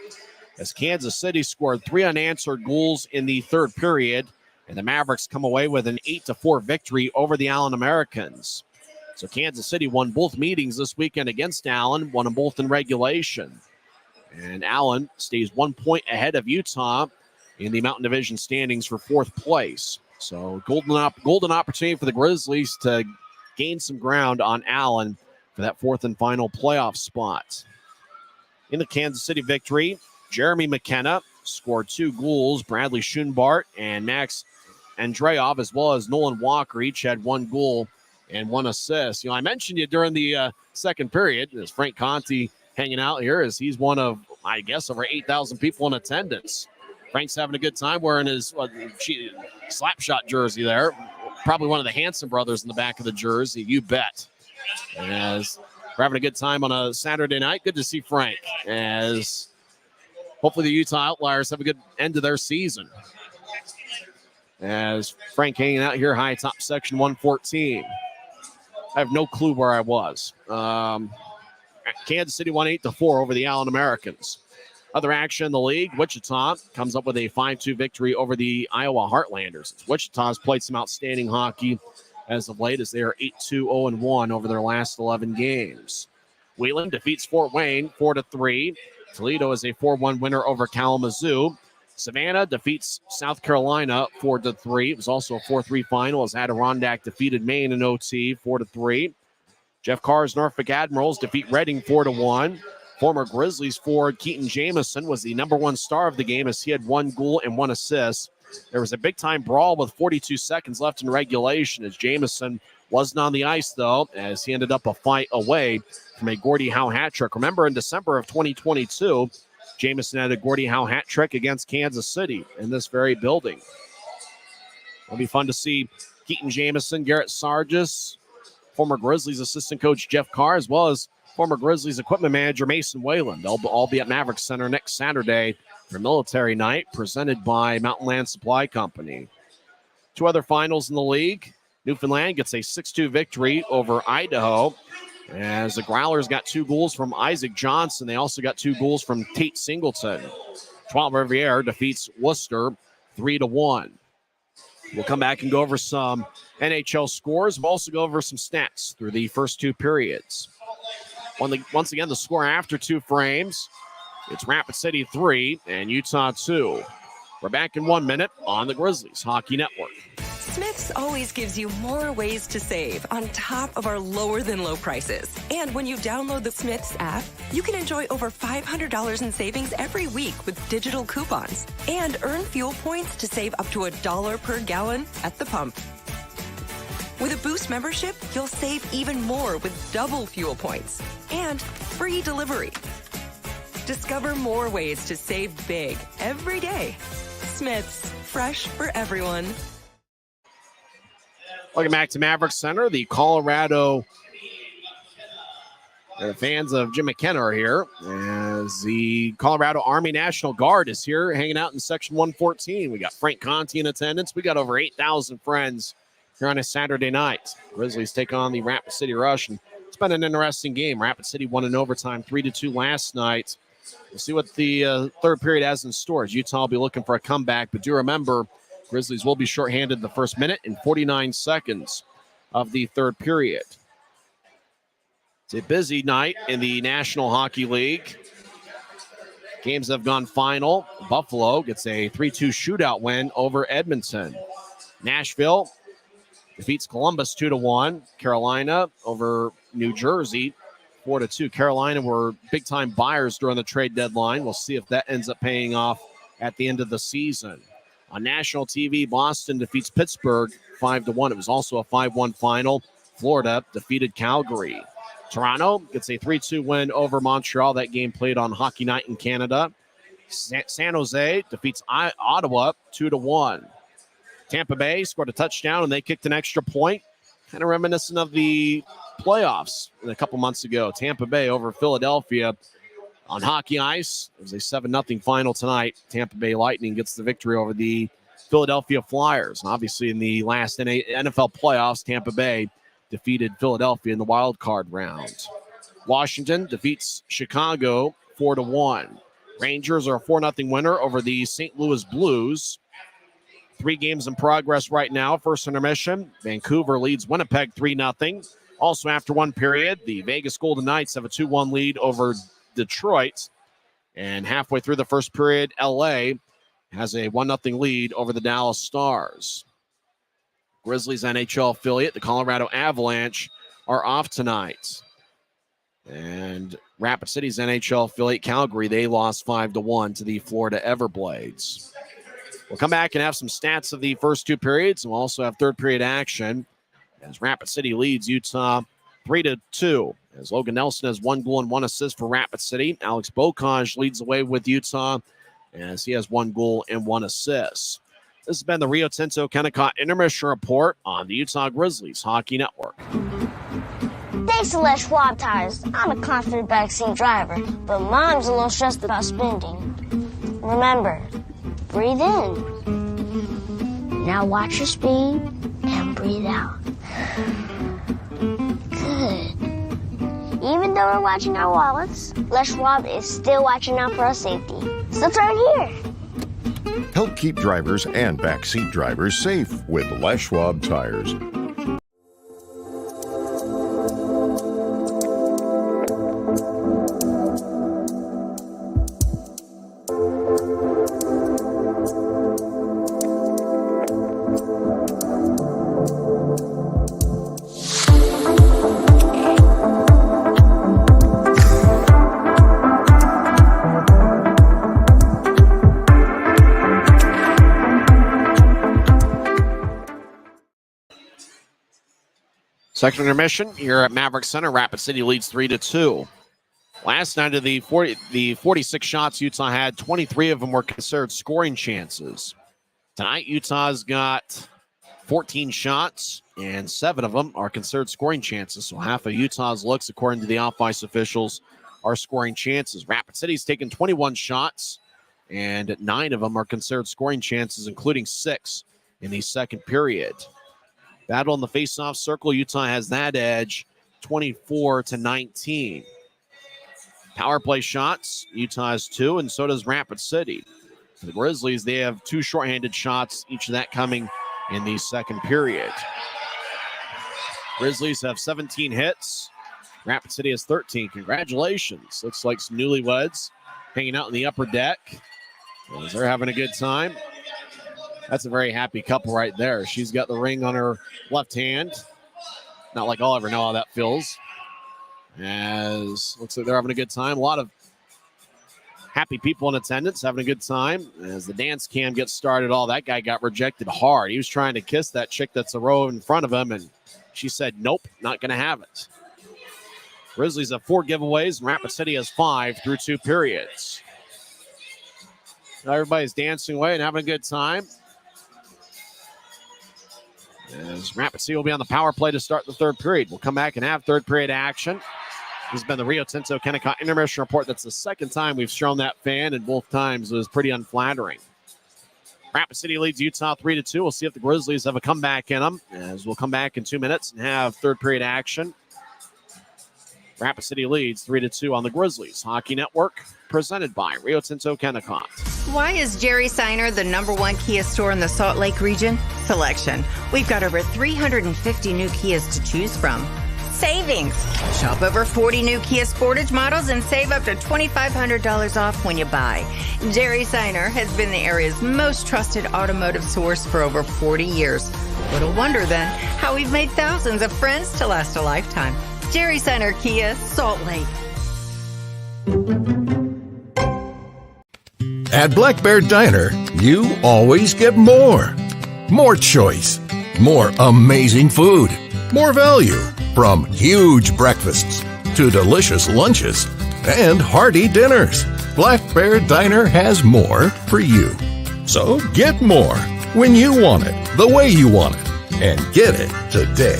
Speaker 1: as Kansas City scored 3 unanswered goals in the third period, and the Mavericks come away with an 8-4 victory over the Allen Americans. So Kansas City won both meetings this weekend against Allen, won them both in regulation. And Allen stays 1 point ahead of Utah in the Mountain Division standings for 4th place. So golden opportunity for the Grizzlies to gain some ground on Allen for that 4th and final playoff spot. In the Kansas City victory, Jeremy McKenna scored 2 goals. Bradley Schoenbart and Max Andreov, as well as Nolan Walker, each had 1 goal and 1 assist. I mentioned you during the second period, as Frank Conti hanging out here, as he's one of, I guess, over 8,000 people in attendance. Frank's having a good time wearing his Slapshot jersey there. Probably one of the Hanson brothers in the back of the jersey, you bet. As we're having a good time on a Saturday night. Good to see Frank, as hopefully the Utah Outliers have a good end to their season. As Frank hanging out here, high top section 114. I have no clue where I was. Kansas City won 8-4 over the Allen Americans. Other action in the league, Wichita comes up with a 5-2 victory over the Iowa Heartlanders. Wichita's played some outstanding hockey as of late, as they are 8-2-0-1 over their last 11 games. Wheeling defeats Fort Wayne 4-3. Toledo is a 4-1 winner over Kalamazoo. Savannah defeats South Carolina 4-3. It was also a 4-3 final as Adirondack defeated Maine in OT 4-3. Jeff Carr's Norfolk Admirals defeat Reading 4-1. Former Grizzlies forward Keaton Jamison was the number 1 star of the game as he had 1 goal and 1 assist. There was a big-time brawl with 42 seconds left in regulation as Jamison wasn't on the ice, though, as he ended up a fight away from a Gordie Howe hat trick. Remember, in December of 2022, Jamison had a Gordie Howe hat trick against Kansas City in this very building. It'll be fun to see Keaton Jamison, Garrett Sargis, former Grizzlies assistant coach Jeff Carr, as well as former Grizzlies equipment manager Mason Whalen. They'll all be at Maverik Center next Saturday for Military Night, presented by Mountain Land Supply Company. 2 other finals in the league. Newfoundland gets a 6-2 victory over Idaho, as the Growlers got 2 goals from Isaac Johnson. They also got 2 goals from Tate Singleton. Trois-Rivières defeats Worcester 3-1. We'll come back and go over some NHL scores. We'll also go over some stats through the first 2 periods. Once again, the score after 2 frames, it's Rapid City 3 and Utah 2. We're back in 1 minute on the Grizzlies Hockey Network.
Speaker 4: Smith's always gives you more ways to save on top of our lower than low prices. And when you download the Smith's app, you can enjoy over $500 in savings every week with digital coupons and earn fuel points to save up to $1 per gallon at the pump. With a Boost membership, you'll save even more with double fuel points and free delivery. Discover more ways to save big every day. Smith's, fresh for everyone.
Speaker 1: Welcome back to Maverik Center. The Colorado fans of Jim McKenna are here as the Colorado Army National Guard is here hanging out in Section 114. We got Frank Conti in attendance. We got over 8,000 friends here on a Saturday night. Grizzlies take on the Rapid City Rush, and it's been an interesting game. Rapid City won in overtime 3-2 last night. We'll see what the third period has in store. Utah will be looking for a comeback, but do remember, Grizzlies will be shorthanded the first minute and 49 seconds of the third period. It's a busy night in the National Hockey League. Games have gone final. Buffalo gets a 3-2 shootout win over Edmonton. Nashville defeats Columbus 2-1. Carolina over New Jersey 4-2. Carolina were big-time buyers during the trade deadline. We'll see if that ends up paying off at the end of the season. On national TV, Boston defeats Pittsburgh 5-1. It was also a 5-1 final. Florida defeated Calgary. Toronto gets a 3-2 win over Montreal. That game played on Hockey Night in Canada. San Jose defeats Ottawa 2-1. Tampa Bay scored a touchdown and they kicked an extra point. Kind of reminiscent of the playoffs a couple months ago. Tampa Bay over Philadelphia on hockey ice. It was a 7-0 final tonight. Tampa Bay Lightning gets the victory over the Philadelphia Flyers. And obviously in the last NFL playoffs, Tampa Bay defeated Philadelphia in the wild card round. Washington defeats Chicago 4-1. Rangers are a 4-0 winner over the St. Louis Blues. 3 games in progress right now. First intermission, Vancouver leads Winnipeg 3-0. Also after one period, the Vegas Golden Knights have a 2-1 lead over Detroit. And halfway through the first period, LA has a 1-0 lead over the Dallas Stars. Grizzlies NHL affiliate, the Colorado Avalanche, are off tonight. And Rapid City's NHL affiliate, Calgary, they lost 5-1 to the Florida Everblades. We'll come back and have some stats of the first 2 periods, and we'll also have third period action as Rapid City leads Utah 3-2. As Logan Nelson has 1 goal and 1 assist for Rapid City. Alex Bocage leads the way with Utah as he has 1 goal and 1 assist. This has been the Rio Tinto Kennecott Intermission Report on the Utah Grizzlies Hockey Network.
Speaker 5: Thanks to Les Schwab Tires, I'm a confident backseat driver, but Mom's a little stressed about spending. Remember, breathe in. Now watch your speed and breathe out. Good. Even though we're watching our wallets, Les Schwab is still watching out for our safety. So turn here.
Speaker 6: Help keep drivers and backseat drivers safe with Les Schwab Tires.
Speaker 1: Second intermission here at Maverik Center. Rapid City leads 3-2. Last night of the 46 shots Utah had, 23 of them were considered scoring chances. Tonight, Utah's got 14 shots, and 7 of them are considered scoring chances. So half of Utah's looks, according to the off-ice officials, are scoring chances. Rapid City's taken 21 shots, and 9 of them are considered scoring chances, including 6 in the second period. Battle in the face-off circle. Utah has that edge, 24-19. Power play shots. Utah has 2, and so does Rapid City. For the Grizzlies, they have 2 shorthanded shots, each of that coming in the second period. Grizzlies have 17 hits. Rapid City has 13. Congratulations. Looks like some newlyweds hanging out in the upper deck. As they're having a good time. That's a very happy couple right there. She's got the ring on her left hand. Not like I'll ever know how that feels. As looks like they're having a good time. A lot of happy people in attendance having a good time. As the dance cam gets started, that guy got rejected hard. He was trying to kiss that chick that's a row in front of him, and She said, nope, not going to have it. Grizzlies have 4 giveaways, and Rapid City has 5 through 2 periods. Everybody's dancing away and having a good time. As Rapid City will be on the power play to start the 3rd period. We'll come back and have 3rd period action. This has been the Rio Tinto Kennecott Intermission Report. That's the 2nd time we've shown that fan, and both times it was pretty unflattering. Rapid City leads Utah 3-2. We'll see if the Grizzlies have a comeback in them, as we'll come back in 2 minutes and have 3rd period action. Rapid City leads 3-2 on the Grizzlies Hockey Network, presented by Rio Tinto Kennecott.
Speaker 3: Why is Jerry Seiner the #1 Kia store in the Salt Lake region? Selection. We've got over 350 new Kias to choose from. Savings. Shop over 40 new Kia Sportage models and save up to $2,500 off when you buy. Jerry Seiner has been the area's most trusted automotive source for over 40 years. Little wonder then how we've made thousands of friends to last a lifetime. Jerry Seiner Kia, Salt Lake.
Speaker 7: At Black Bear Diner, you always get more. More choice, more amazing food, more value, from huge breakfasts to delicious lunches and hearty dinners. Black Bear Diner has more for you. So get more when you want it, the way you want it, and get it today.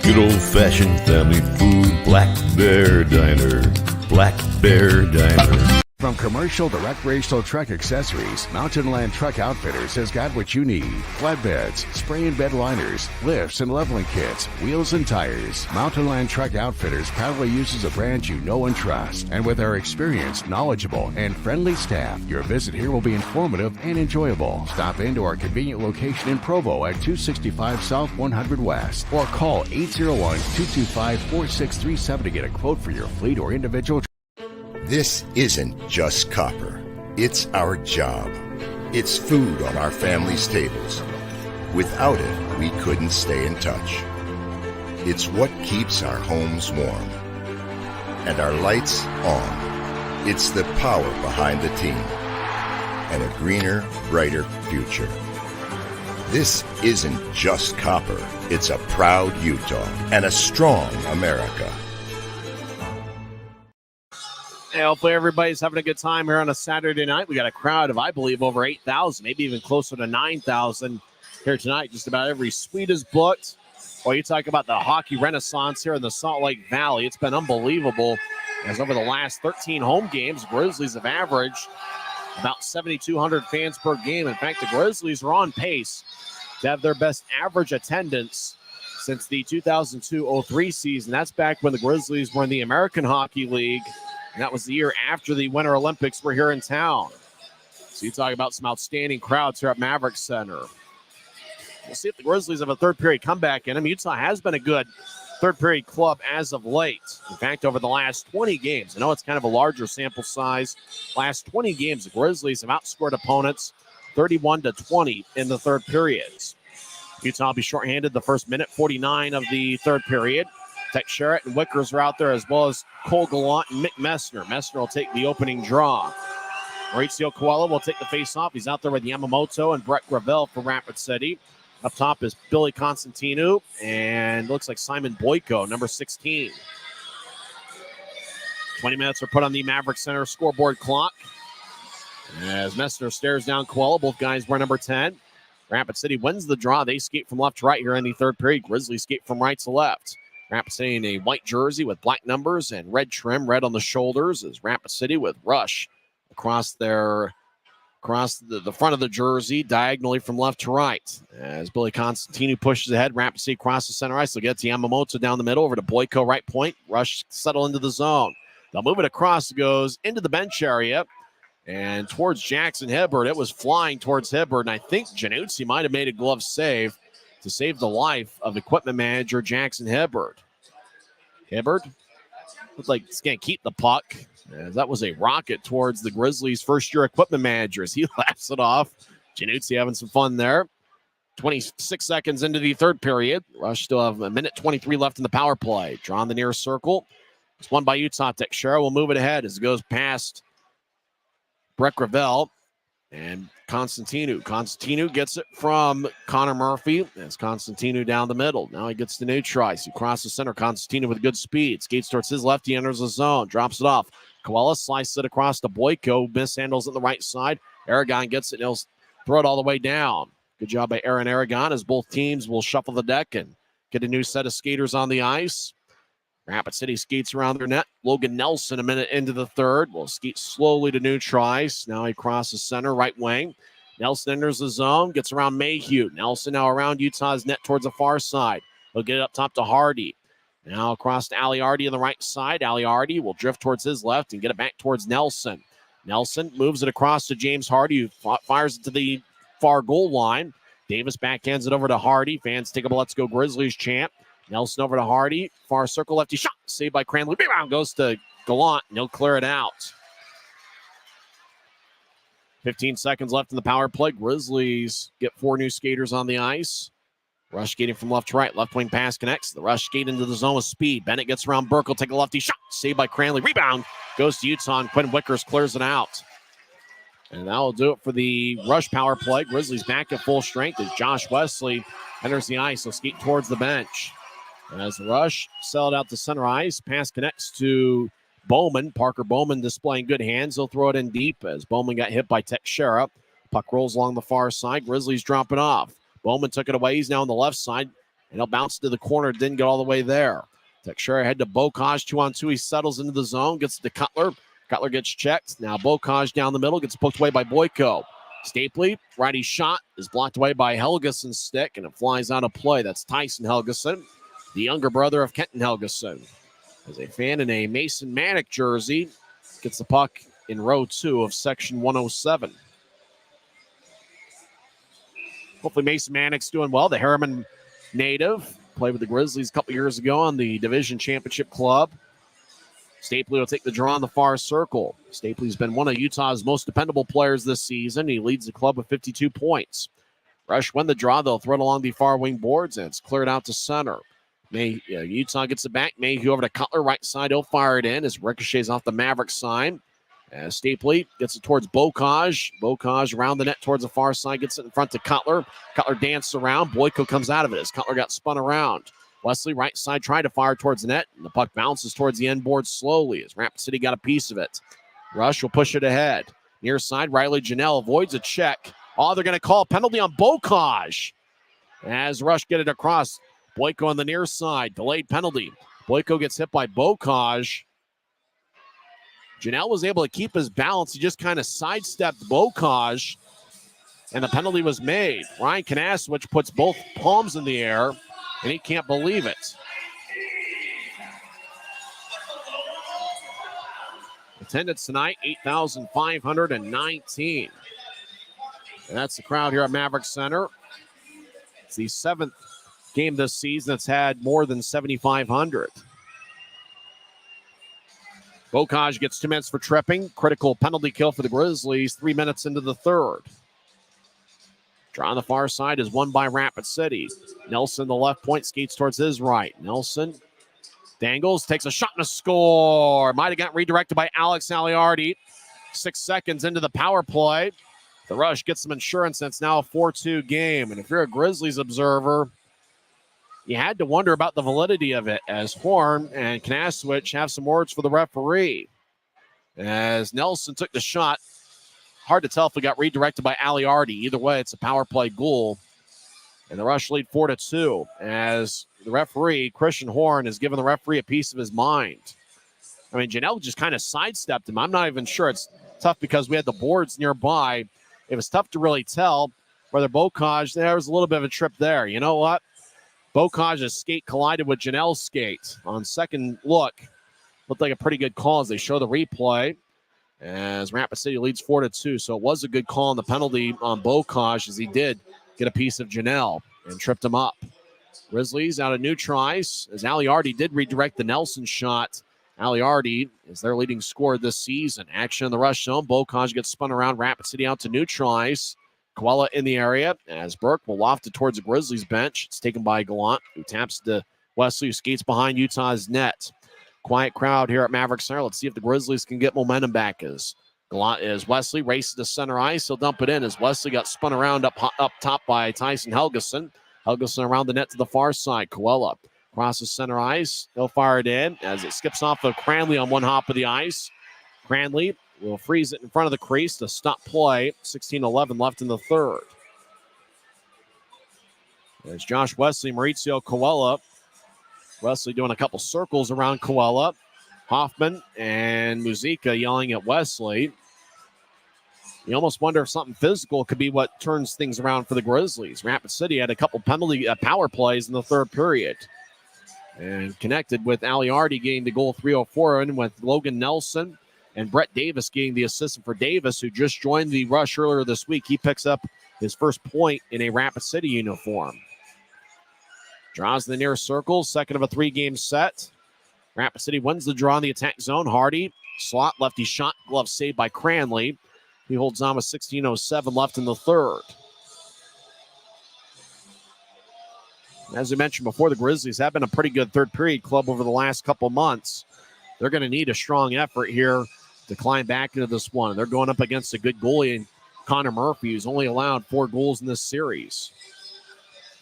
Speaker 8: Good old-fashioned family food, Black Bear Diner. Black Bear Diner.
Speaker 9: From commercial to recreational truck accessories, Mountain Land Truck Outfitters has got what you need. Flatbeds, spray and bed liners, lifts and leveling kits, wheels and tires. Mountain Land Truck Outfitters proudly uses a brand you know and trust. And with our experienced, knowledgeable, and friendly staff, your visit here will be informative and enjoyable. Stop into our convenient location in Provo at 265 South 100 West or call 801-225-4637 to get a quote for your fleet or individual.
Speaker 6: This isn't just copper. It's our job. It's food on our family's tables. Without it, we couldn't stay in touch. It's what keeps our homes warm and our lights on. It's the power behind the team and a greener, brighter future. This isn't just copper. It's a proud Utah and a strong America.
Speaker 1: Hey, hopefully everybody's having a good time here on a Saturday night. We got a crowd of, I believe, over 8,000, maybe even closer to 9,000 here tonight. Just about every suite is booked. Well, you talk about the hockey renaissance here in the Salt Lake Valley. It's been unbelievable, as over the last 13 home games, Grizzlies have averaged about 7,200 fans per game. In fact, the Grizzlies are on pace to have their best average attendance since the 2002-03 season. That's back when the Grizzlies were in the American Hockey League. And that was the year after the Winter Olympics were here in town. So you talk about some outstanding crowds here at Maverik Center. We'll see if the Grizzlies have a 3rd period comeback in them. Utah has been a good 3rd period club as of late. In fact, over the last 20 games, I know it's kind of a larger sample size. Last 20 games, the Grizzlies have outscored opponents 31-20 in the 3rd periods. Utah will be shorthanded the first minute, 49 of the 3rd period. Tech Sherritt and Wickers are out there, as well as Cole Gallant and Mick Messner. Messner will take the opening draw. Mauricio Coelho will take the face-off. He's out there with Yamamoto and Brett Gravel for Rapid City. Up top is Billy Constantino and looks like Simon Boyko, number 16. 20 minutes are put on the Maverik Center scoreboard clock. As Messner stares down Coelho, both guys wear number 10. Rapid City wins the draw. They skate from left to right here in the 3rd period. Grizzlies skate from right to left. Rapid City in a white jersey with black numbers and red trim, red on the shoulders, as Rapid City with Rush across the front of the jersey, diagonally from left to right. As Billy Constantino pushes ahead, Rapid City crosses center ice. They'll get to Yamamoto down the middle, over to Boyko right point. Rush settle into the zone. They'll move it across. It goes into the bench area and towards Jackson Hibbert. It was flying towards Hibbert, and I think Januzzi might have made a glove save to save the life of equipment manager Jackson Hibbert. Hibbert looked like he's going to keep the puck. That was a rocket towards the Grizzlies' first-year equipment manager as he laughs it off. Januzzi having some fun there. 26 seconds into the 3rd period. Rush still have a minute 23 left in the power play. Draw in the near circle. It's won by Utah Tech. Sherritt will move it ahead as it goes past Brett Gravel. And Constantino gets it from Connor Murphy. That's Constantino down the middle. Now he gets to new tries. He crosses center. Constantino with good speed. Skates towards his left. He enters the zone. Drops it off. Koala slices it across to Boyko. Mishandles it the right side. Aragon gets it. He'll throw it all the way down. Good job by Aaron Aragon as both teams will shuffle the deck and get a new set of skaters on the ice. Rapid City skates around their net. Logan Nelson, a minute into the third, will skate slowly to new tries. Now he crosses center, right wing. Nelson enters the zone, gets around Mayhew. Nelson now around Utah's net towards the far side. He'll get it up top to Hardy. Now across to Aliardi on the right side. Aliardi will drift towards his left and get it back towards Nelson. Nelson moves it across to James Hardy, who fires it to the far goal line. Davis backhands it over to Hardy. Fans take up a Let's Go Grizzlies chant. Nelson over to Hardy. Far circle lefty shot. Saved by Cranley. Rebound goes to Gallant, and he'll clear it out. 15 seconds left in the power play. Grizzlies get 4 new skaters on the ice. Rush skating from left to right. Left wing pass connects. The rush skate into the zone with speed. Bennett gets around Burke. Will take a lefty shot. Saved by Cranley. Rebound goes to Utah, and Quinn Wickers clears it out. And that will do it for the rush power play. Grizzlies back at full strength as Josh Wesley enters the ice. He'll skate towards the bench. As the rush sell it out to center ice. Pass connects to Bowman. Parker Bowman displaying good hands. He'll throw it in deep as Bowman got hit by Teixeira. Puck rolls along the far side. Grizzlies drop it off. Bowman took it away. He's now on the left side. And he'll bounce to the corner. Didn't get all the way there. Teixeira head to Bocage. 2-on-2. He settles into the zone. Gets it to Cutler. Cutler gets checked. Now Bocage down the middle. Gets poked away by Boyko. Stapley, righty shot, is blocked away by Helgeson's stick. And it flies out of play. That's Tyson Helgeson, the younger brother of Kenton Helgeson. As a fan in a Mason Manick jersey, gets the puck in row 2 of section 107. Hopefully Mason Manick's doing well. The Harriman native played with the Grizzlies a couple years ago on the division championship club. Stapley will take the draw on the far circle. Stapley's been one of Utah's most dependable players this season. He leads the club with 52 points. Rush win the draw. They'll throw it along the far wing boards, and it's cleared out to center. Utah gets it back. Mayhew over to Cutler. Right side, he'll fire it in as ricochets off the Maverik sign. As Stapley gets it towards Bocage. Bocage around the net towards the far side. Gets it in front to Cutler. Cutler dances around. Boyko comes out of it as Cutler got spun around. Wesley, right side, trying to fire towards the net. And the puck bounces towards the end board slowly as Rapid City got a piece of it. Rush will push it ahead. Near side, Riley Janelle avoids a check. Oh, they're going to call a penalty on Bocage. As Rush get it across. Boyko on the near side. Delayed penalty. Boyko gets hit by Bocage. Janelle was able to keep his balance. He just kind of sidestepped Bocage. And the penalty was made. Ryan Kanaswich puts both palms in the air. And he can't believe it. Attendance tonight, 8,519. And that's the crowd here at Maverik Center. It's the 7th game this season that's had more than 7,500. Bocage gets 2 minutes for tripping. Critical penalty kill for the Grizzlies 3 minutes into the third. Draw on the far side is won by Rapid City. Nelson, the left point, skates towards his right. Nelson dangles, takes a shot and a score. Might have gotten redirected by Alex Aliardi. 6 seconds into the power play. The Rush gets some insurance, and it's now a 4-2 game. And if you're a Grizzlies observer, you had to wonder about the validity of it as Horn and Kanaswich have some words for the referee. As Nelson took the shot, hard to tell if we got redirected by Aliardi. Either way, it's a power play goal. And the Rush lead 4-2 as the referee, Christian Horn, has given the referee a piece of his mind. I mean, Janelle just kind of sidestepped him. I'm not even sure. It's tough because we had the boards nearby. It was tough to really tell whether Bocage, there was a little bit of a trip there. You know what? Bocage's skate collided with Janelle's skate. On second look, looked like a pretty good call as they show the replay. As Rapid City leads 4-2. So it was a good call on the penalty on Bocage as he did get a piece of Janelle and tripped him up. Grizzlies out of new tries as Aliardi did redirect the Nelson shot. Aliardi is their leading scorer this season. Action in the Rush zone. Bocage gets spun around. Rapid City out to new tries. Koala in the area as Burke will loft it towards the Grizzlies bench. It's taken by Gallant, who taps to Wesley, who skates behind Utah's net. Quiet crowd here at Maverik Center. Let's see if the Grizzlies can get momentum back as As Wesley races to center ice, he'll dump it in as Wesley got spun around up top by Tyson Helgeson. Helgeson around the net to the far side. Coella crosses center ice. He'll fire it in as it skips off of Cranley on one hop of the ice. Cranley will freeze it in front of the crease to stop play. 16:11 left in the third. There's Josh Wesley, Maurizio Coella. Wesley doing a couple circles around Coella. Hoffman and Muzica yelling at Wesley. You almost wonder if something physical could be what turns things around for the Grizzlies. Rapid City had a couple penalty power plays in the third period. And connected with Aliardi getting the goal 304 and with Logan Nelson and Brett Davis getting the assist for Davis, who just joined the Rush earlier this week. He picks up his first point in a Rapid City uniform. Draws the near circle, second of a three-game set. Rapid City wins the draw in the attack zone. Hardy, slot, lefty shot, glove saved by Cranley. He holds on with 16:07 left in the third. As we mentioned before, the Grizzlies have been a pretty good third period club over the last couple months. They're going to need a strong effort here to climb back into this one. They're going up against a good goalie in Connor Murphy, who's only allowed 4 goals in this series.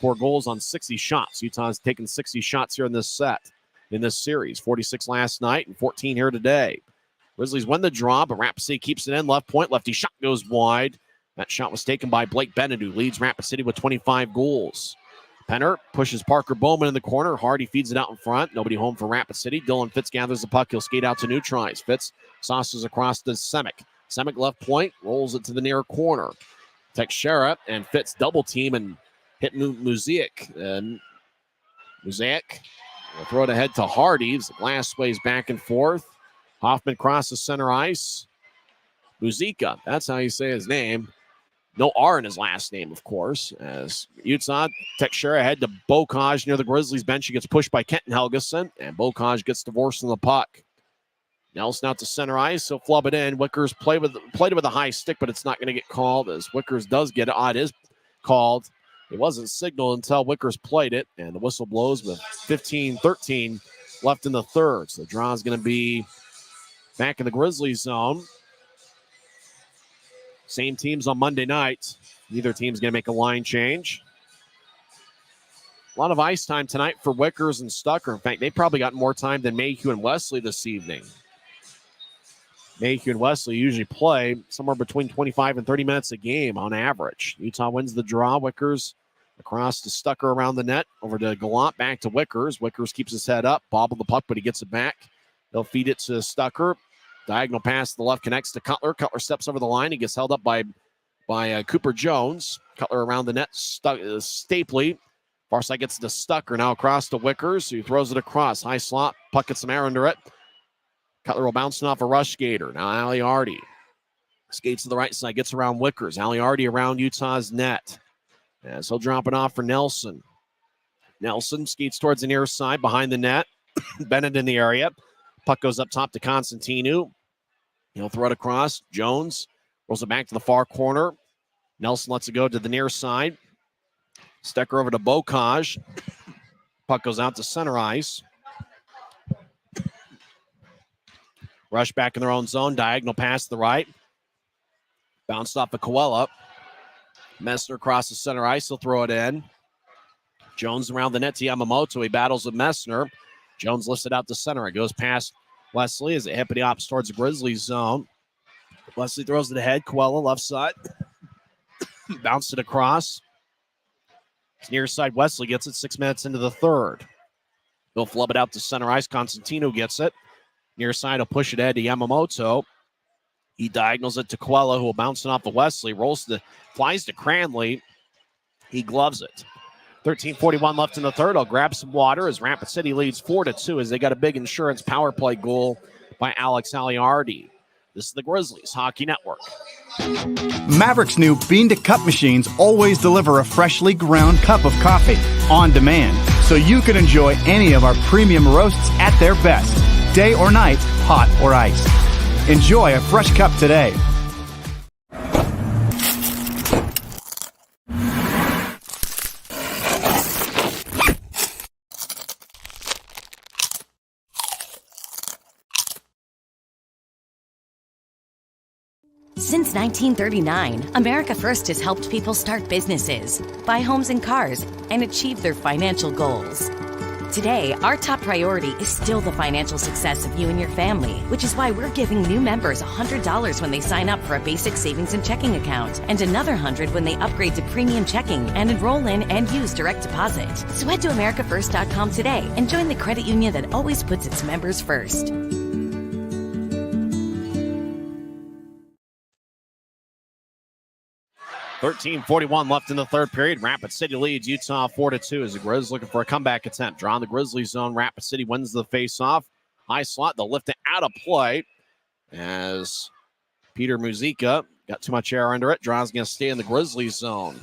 Speaker 1: 4 goals on 60 shots. Utah's taken 60 shots here in this set. In this series, 46 last night and 14 here today. Grizzlies win the draw, but Rapid City keeps it in. Left point, lefty shot goes wide. That shot was taken by Blake Bennett, who leads Rapid City with 25 goals. Penner pushes Parker Bowman in the corner. Hardy feeds it out in front. Nobody home for Rapid City. Dylan Fitz gathers the puck. He'll skate out to neutralize. Fitz sauces across to Semick. Semick left point, rolls it to the near corner. Teixeira and Fitz double team and hit Muziek. And Muziek will throw it ahead to Hardy. The glass sways back and forth. Hoffman crosses center ice. Muzica, that's how you say his name. No R in his last name, of course. As Utah, Teixeira ahead to Bocage near the Grizzlies bench. He gets pushed by Kenton Helgeson, and Bocage gets divorced in the puck. Nelson out to center ice. He'll flub it in. Wickers played it with a high stick, but it's not going to get called as Wickers does get it. It is called. It wasn't signaled until Wickers played it, and the whistle blows with 15-13 left in the third. So the draw is going to be back in the Grizzlies zone. Same teams on Monday night. Neither team's going to make a line change. A lot of ice time tonight for Wickers and Stucker. In fact, they probably got more time than Mayhew and Wesley this evening. Mayhew and Wesley usually play somewhere between 25 and 30 minutes a game on average. Utah wins the draw. Wickers across to Stucker around the net. Over to Gallant, back to Wickers. Wickers keeps his head up, bobbled the puck, but he gets it back. They'll feed it to Stucker. Diagonal pass to the left, connects to Cutler. Cutler steps over the line. He gets held up by Cooper Jones. Cutler around the net, Stapley. Far side gets to Stucker. Now across to Wickers, who throws it across. High slot, puck gets some air under it. Cutler will bounce off a rush skater. Now Aliardi skates to the right side, gets around Wickers. Aliardi around Utah's net. As he'll drop it off for Nelson. Nelson skates towards the near side behind the net. Bennett in the area. Puck goes up top to Constantinu. He'll throw it across. Jones rolls it back to the far corner. Nelson lets it go to the near side. Stecker over to Bocage. Puck goes out to center ice. Rush back in their own zone. Diagonal pass to the right. Bounced off of Coella. Messner crosses center ice. He'll throw it in. Jones around the net to Yamamoto. He battles with Messner. Jones lifts it out to center. It goes past Wesley as it hippity hops towards the Grizzlies zone. Wesley throws it ahead. Coella left side. Bounced it across. It's near side. Wesley gets it 6 minutes into the third. He'll flub it out to center ice. Constantino gets it. Near side, he'll push it ahead to Yamamoto. He diagonals it to Coella, who will bounce it off the Wesley. Flies to Cranley. He gloves it. 13:41 left in the third. I'll grab some water as Rapid City leads 4-2 as they got a big insurance power play goal by Alex Aliardi. This is the Grizzlies Hockey Network.
Speaker 10: Maverik's new bean-to-cup machines always deliver a freshly ground cup of coffee on demand, so you can enjoy any of our premium roasts at their best, day or night, hot or iced. Enjoy a fresh cup today.
Speaker 2: Since 1939, America First has helped people start businesses, buy homes and cars, and achieve their financial goals. Today, our top priority is still the financial success of you and your family, which is why we're giving new members $100 when they sign up for a basic savings and checking account, and another $100 when they upgrade to premium checking and enroll in and use direct deposit. So head to americafirst.com today and join the credit union that always puts its members first.
Speaker 1: 13:41 left in the third period. Rapid City leads Utah 4-2 as the Grizz looking for a comeback attempt. Draw in the Grizzlies zone. Rapid City wins the faceoff. High slot. They'll lift it out of play as Peter Muzica got too much air under it. Draw's going to stay in the Grizzlies zone.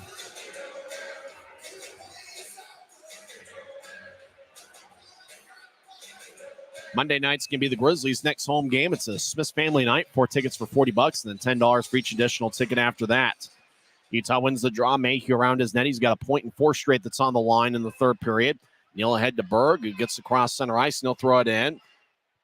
Speaker 1: Monday night's going to be the Grizzlies' next home game. It's a Smith's family night. 4 tickets for $40 and then $10 for each additional ticket after that. Utah wins the draw. Mayhew around his net. He's got a point in 4 straight that's on the line in the third period. Neal ahead to Berg, who gets across center ice, and he'll throw it in.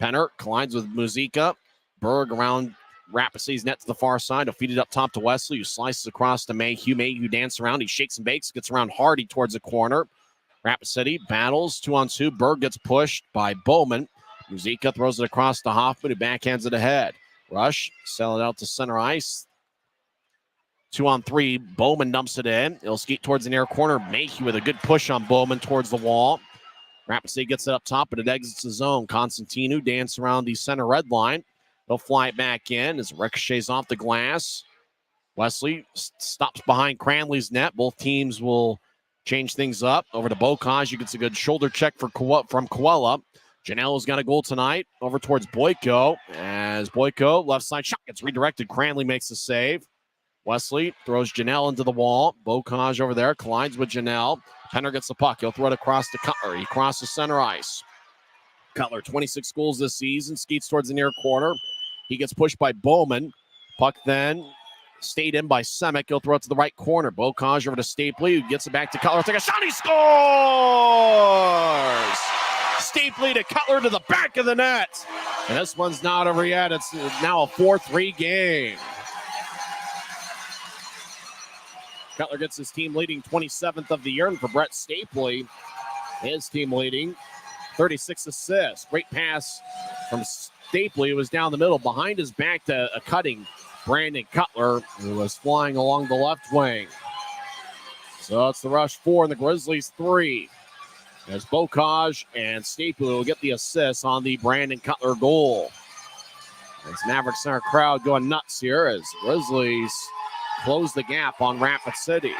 Speaker 1: Penner collides with Muzica. Berg around Rapid City's net to the far side. He'll feed it up top to Wesley, who slices across to Mayhew. Mayhew dances around. He shakes and bakes, gets around Hardy towards the corner. Rapid City battles 2-on-2. Berg gets pushed by Bowman. Muzica throws it across to Hoffman, who backhands it ahead. Rush, sell it out to center ice. 2-on-3, Bowman dumps it in. He'll skate towards the near corner. Mayhew with a good push on Bowman towards the wall. Rapid City gets it up top, but it exits the zone. Constantino dances around the center red line. They'll fly it back in as it ricochets off the glass. Wesley stops behind Cranley's net. Both teams will change things up. Over to Bocage. He gets a good shoulder check from Coella. Janello's got a goal tonight. Over towards Boyko. As Boyko, left side shot gets redirected. Cranley makes the save. Wesley throws Janelle into the wall. Bocage over there collides with Janelle. Penner gets the puck. He'll throw it across to Cutler. He crosses center ice. Cutler, 26 goals this season. Skates towards the near corner. He gets pushed by Bowman. Puck then stayed in by Semick. He'll throw it to the right corner. Bocage over to Stapley, who gets it back to Cutler. Take a shot. He scores! Stapley to Cutler to the back of the net. And this one's not over yet. It's now a 4-3 game. Cutler gets his team leading 27th of the year. And for Brett Stapley, his team leading 36 assists. Great pass from Stapley, who was down the middle behind his back to a cutting Brandon Cutler, who was flying along the left wing. So it's the Rush 4 and the Grizzlies 3. As Bocage and Stapley will get the assists on the Brandon Cutler goal. As Maverik Center crowd going nuts here as Grizzlies close the gap on Rapid City.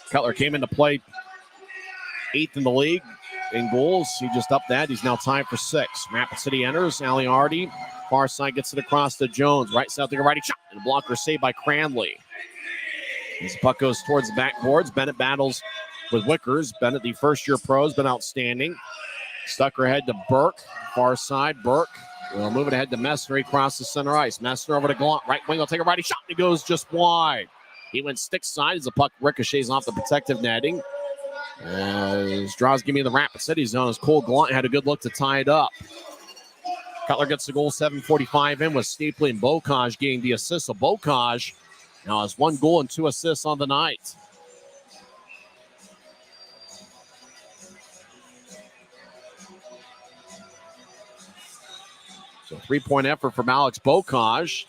Speaker 1: Cutler came into play 8th in the league in goals. He just upped that. He's now tied for 6. Rapid City enters. Aliardi, far side, gets it across to Jones. Right side, the righty shot. And a blocker saved by Cranley. As the puck goes towards the backboards, Bennett battles with Wickers. Bennett, the first-year pro, has been outstanding. Stucker ahead to Burke. Far side, Burke will move it ahead to Messner. He crosses center ice. Messner over to Gallant. Right wing will take a righty shot. And he goes just wide. He went stick side as the puck ricochets off the protective netting. As draws give me the Rapid City zone as Cole Gallant had a good look to tie it up. Cutler gets the goal, 7:45 in with Stapley and Bocage getting the assist. So Bocage now has 1 goal and 2 assists on the night. So 3-point effort from Alex Bocage.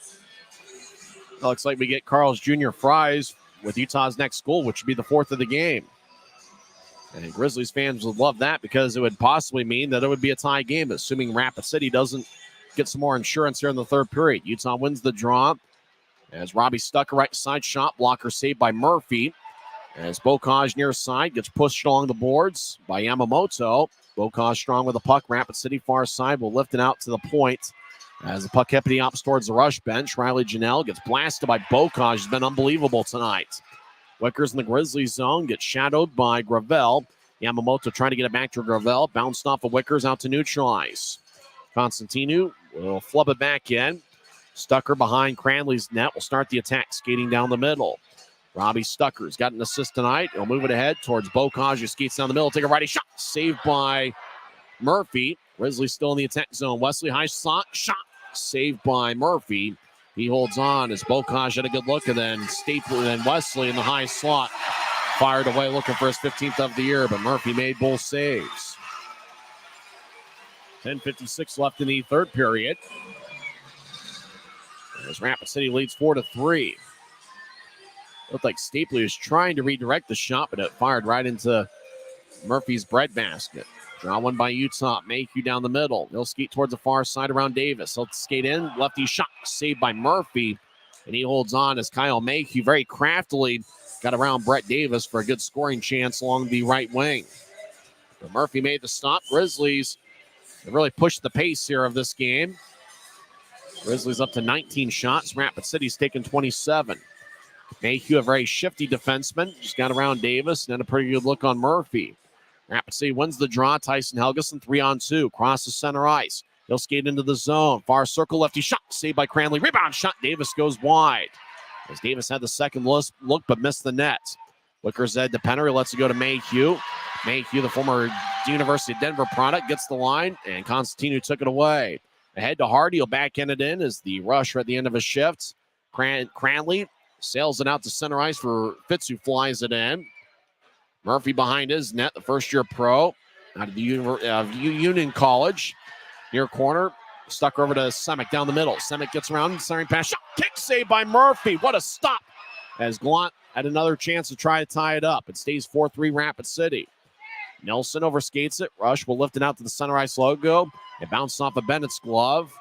Speaker 1: Looks like we get Carl's Jr. Fries with Utah's next goal, which would be the 4th of the game. And Grizzlies fans would love that because it would possibly mean that it would be a tie game, assuming Rapid City doesn't get some more insurance here in the third period. Utah wins the draw as Robbie Stucker right side shot blocker saved by Murphy. As Bocage near side gets pushed along the boards by Yamamoto. Bocage strong with the puck. Rapid City far side will lift it out to the point. As the puck heading up towards the rush bench, Riley Janelle gets blasted by Bocage. He's been unbelievable tonight. Wickers in the Grizzlies zone gets shadowed by Gravel. Yamamoto trying to get it back to Gravel. Bounced off of Wickers out to neutralize. Constantino will flub it back in. Stucker behind Cranley's net will start the attack, skating down the middle. Robbie Stucker's got an assist tonight. He'll move it ahead towards Bocage, who skates down the middle. Take a righty shot. Saved by Murphy. Grizzlies still in the attack zone. Wesley, high shot, saved by Murphy. He holds on as Bocage had a good look, and then Staple and Wesley in the high slot fired away looking for his 15th of the year, but Murphy made both saves. 10:56 left in the third period. As Rapid City leads 4-3. Looked like Stapley was trying to redirect the shot, but it fired right into Murphy's breadbasket. Draw one by Utah. Mayhew down the middle. He'll skate towards the far side around Davis. He'll skate in. Lefty shot saved by Murphy. And he holds on as Kyle Mayhew very craftily got around Brett Davis for a good scoring chance along the right wing. But Murphy made the stop. Grizzlies have really pushed the pace here of this game. Grizzlies up to 19 shots. Rapid City's taken 27. Mayhew, a very shifty defenseman. Just got around Davis and had a pretty good look on Murphy. Rapid City wins the draw. Tyson Helgeson, 3-on-2. Crosses center ice. He'll skate into the zone. Far circle, lefty shot. Saved by Cranley. Rebound shot. Davis goes wide. As Davis had the second look, but missed the net. Wicker's head to Penner. He lets it go to Mayhew. Mayhew, the former University of Denver product, gets the line, and Constantino took it away. Ahead to Hardy. He'll backhand it in as the rusher at the end of his shift. Cranley sails it out to center ice for Fitz, who flies it in. Murphy behind his net, the first-year pro out of the Union College. Near corner, stuck over to Semick down the middle. Semick gets around, centering pass, shot, kick save by Murphy. What a stop! As Gallant had another chance to try to tie it up. It stays 4-3 Rapid City. Nelson overskates it. Rush will lift it out to the center ice logo. It bounced off of Bennett's glove.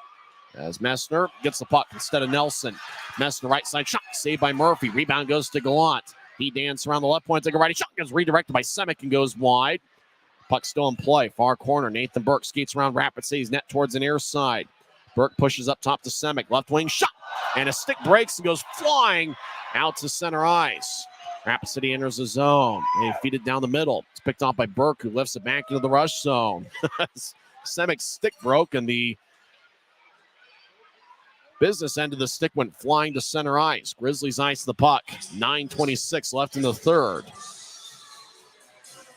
Speaker 1: As Messner gets the puck instead of Nelson. Messner right side shot, saved by Murphy. Rebound goes to Gallant. He dances around the left point, take a righty shot, gets redirected by Semick and goes wide. Puck still in play. Far corner. Nathan Burke skates around Rapid City's net towards the near side. Burke pushes up top to Semick. Left wing shot. And a stick breaks and goes flying out to center ice. Rapid City enters the zone. They feed it down the middle. It's picked off by Burke, who lifts it back into the rush zone. Semick's stick broke, and the business end of the stick went flying to center ice. Grizzlies ice the puck. 9:26 left in the third.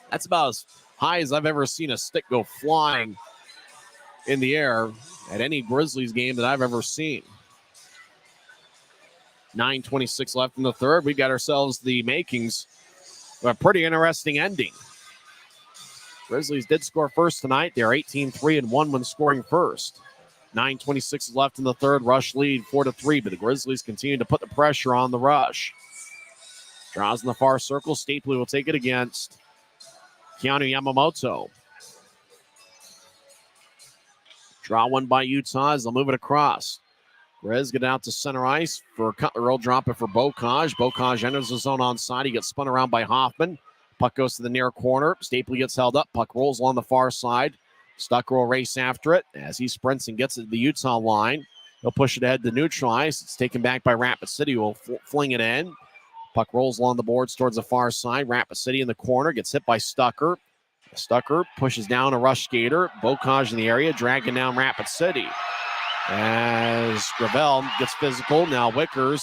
Speaker 1: That's about as high as I've ever seen a stick go flying in the air at any Grizzlies game that I've ever seen. 9:26 left in the third. We got ourselves the makings of a pretty interesting ending. Grizzlies did score first tonight. They're 18-3-1 when scoring first. 9:26 is left in the third. Rush lead 4-3, but the Grizzlies continue to put the pressure on the Rush. Draws in the far circle. Stapley will take it against Keanu Yamamoto. Draw one by Utah as they'll move it across. Grizz get out to center ice for Cutler. Will drop it for Bocage. Bocage enters the zone onside. He gets spun around by Hoffman. Puck goes to the near corner. Stapley gets held up. Puck rolls along the far side. Stucker will race after it as he sprints and gets it to the Utah line. He'll push it ahead to neutral ice. It's taken back by Rapid City, who will fling it in. Puck rolls along the boards towards the far side. Rapid City in the corner. Gets hit by Stucker. Stucker pushes down a Rush skater. Bocage in the area, dragging down Rapid City. As Gravel gets physical. Now Wickers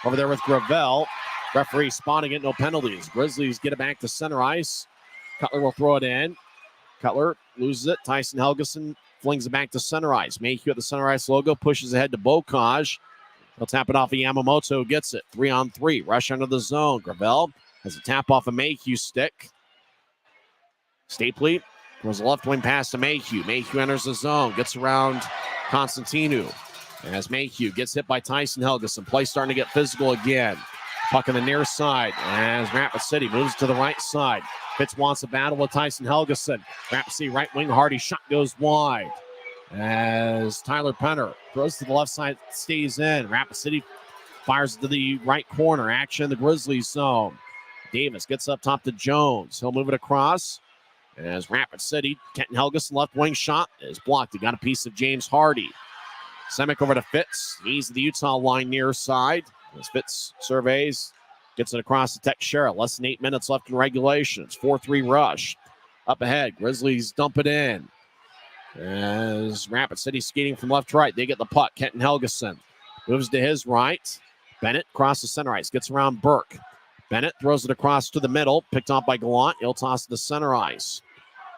Speaker 1: over there with Gravel. Referee spotting it, no penalties. Grizzlies get it back to center ice. Cutler will throw it in. Cutler loses it. Tyson Helgeson flings it back to center ice. Mayhew at the center ice logo, pushes ahead to Bocage. He'll tap it off of Yamamoto, gets it. 3-on-3. Rush under the zone. Gravel has a tap off of Mayhew's stick. Stapley throws a left wing pass to Mayhew. Mayhew enters the zone, gets around Constantino. As Mayhew gets hit by Tyson Helgeson. Play starting to get physical again. Puck on the near side as Rapid City moves to the right side. Fitz wants a battle with Tyson Helgeson. Rapid City right wing, Hardy shot goes wide. As Tyler Penner throws to the left side, stays in. Rapid City fires to the right corner. Action in the Grizzlies zone. Davis gets up top to Jones. He'll move it across. As Rapid City, Kenton Helgeson left wing shot is blocked. He got a piece of James Hardy. Semick over to Fitz. He's the Utah line near side. As Fitz surveys, gets it across to Teixeira. Less than 8 minutes left in regulation. It's 4-3 Rush. Up ahead, Grizzlies dump it in. As Rapid City skating from left to right, they get the puck. Kenton Helgeson moves to his right. Bennett crosses center ice, gets around Burke. Bennett throws it across to the middle, picked off by Gallant. He'll toss it to center ice.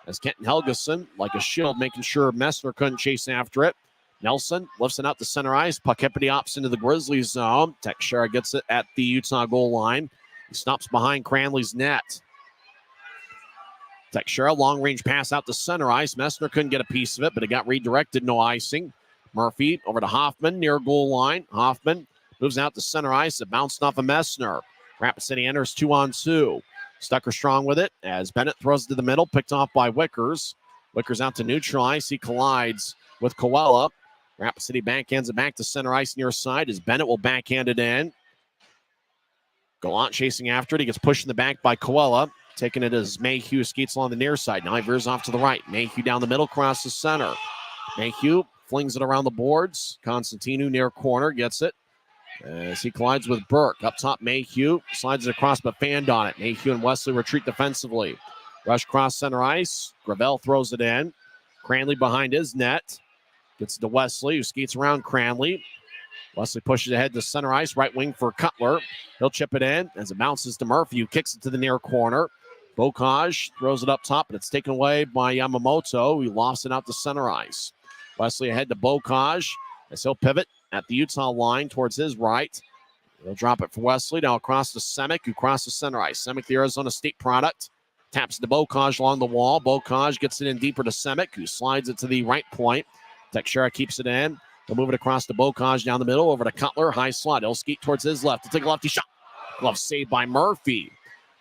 Speaker 1: as Kenton Helgeson, like a shield, making sure Messner couldn't chase after it. Nelson lifts it out to center ice. Puck hippity hops into the Grizzlies zone. Teixeira gets it at the Utah goal line. He stops behind Cranley's net. Teixeira, long-range pass out to center ice. Messner couldn't get a piece of it, but it got redirected. No icing. Murphy over to Hoffman near goal line. Hoffman moves out to center ice. It bounced off of Messner. Rapid City enters 2-on-2. Stucker strong with it as Bennett throws it to the middle, picked off by Wickers. Wickers out to neutral ice. He collides with Coella. Rapid City backhands it back to center ice near side as Bennett will backhand it in. Gallant chasing after it. He gets pushed in the back by Coella. Taking it as Mayhew skates along the near side. Now he veers off to the right. Mayhew down the middle, across the center. Mayhew flings it around the boards. Constantinu near corner gets it as he collides with Burke. Up top, Mayhew slides it across but fanned on it. Mayhew and Wesley retreat defensively. Rush cross center ice. Gravel throws it in. Cranley behind his net. Gets it to Wesley, who skates around Cranley. Wesley pushes ahead to center ice. Right wing for Cutler. He'll chip it in as it bounces to Murphy, who kicks it to the near corner. Bocage throws it up top, but it's taken away by Yamamoto. He lost it out to center ice. Wesley ahead to Bocage as he'll pivot at the Utah line towards his right. He'll drop it for Wesley. Now across to Semick, who crosses center ice. Semick, the Arizona State product. Taps it to Bocage along the wall. Bocage gets it in deeper to Semick, who slides it to the right point. Teixeira keeps it in. He'll move it across to Bocage down the middle, over to Cutler. High slot. He'll skate towards his left. He'll take a lefty shot. Glove saved by Murphy.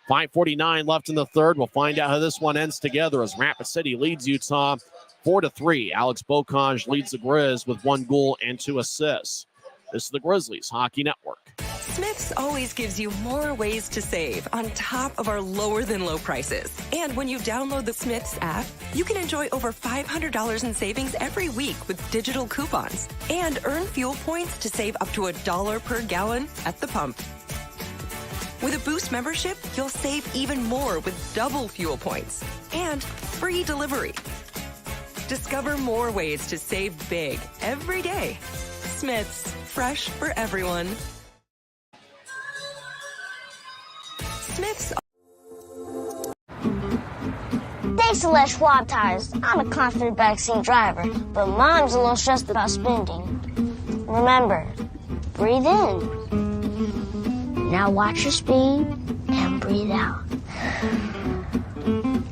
Speaker 1: 5:49 left in the third. We'll find out how this one ends together as Rapid City leads Utah 4-3. Alex Bocage leads the Grizz with 1 goal and 2 assists. This is the Grizzlies Hockey Network.
Speaker 4: Smith's always gives you more ways to save on top of our lower-than-low prices. And when you download the Smith's app, you can enjoy over $500 in savings every week with digital coupons and earn fuel points to save up to $1 per gallon at the pump. With a Boost membership, you'll save even more with double fuel points and free delivery. Discover more ways to save big every day. Smith's, fresh for everyone. Smith's.
Speaker 5: Thanks to Les Schwab Tires, I'm a confident backseat driver, but Mom's a little stressed about spending. Remember, breathe in. Now watch your speed and breathe out.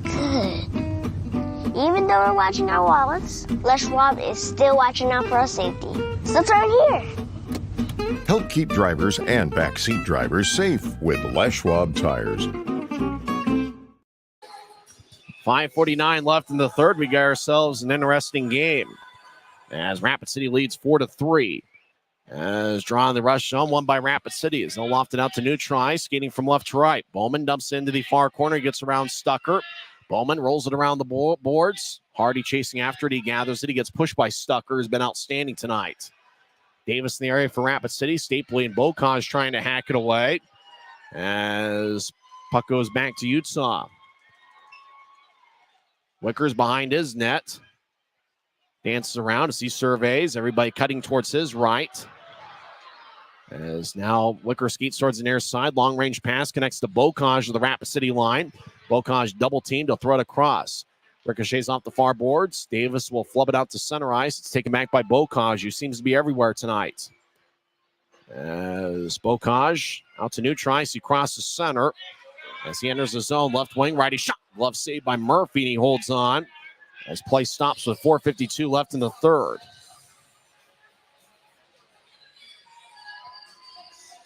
Speaker 5: Good. Even though we're watching our wallets, Les Schwab is still watching out for our safety. So turn here.
Speaker 6: Help keep drivers and backseat drivers safe with Les Schwab tires.
Speaker 1: 5:49 left in the third. We got ourselves an interesting game as Rapid City leads 4-3. As drawing the rush zone, won by Rapid City. As they'll loft it out to neutral ice, skating from left to right. Bowman dumps into the far corner, gets around Stucker. Bowman rolls it around the boards. Hardy chasing after it. He gathers it. He gets pushed by Stucker, who's been outstanding tonight. Davis in the area for Rapid City. Stapley and Bocage trying to hack it away. As puck goes back to Utah. Wickers behind his net. Dances around as he surveys. Everybody cutting towards his right. As now Wicker skates towards the near side. Long range pass connects to Bocage of the Rapid City line. Bocage double teamed. He'll throw it across. Ricochets off the far boards. Davis will flub it out to center ice. It's taken back by Bocage, who seems to be everywhere tonight. As Bocage out to neutral ice. He crosses center. As he enters the zone, left wing, righty shot. Glove saved by Murphy, and he holds on. As play stops with 4:52 left in the third.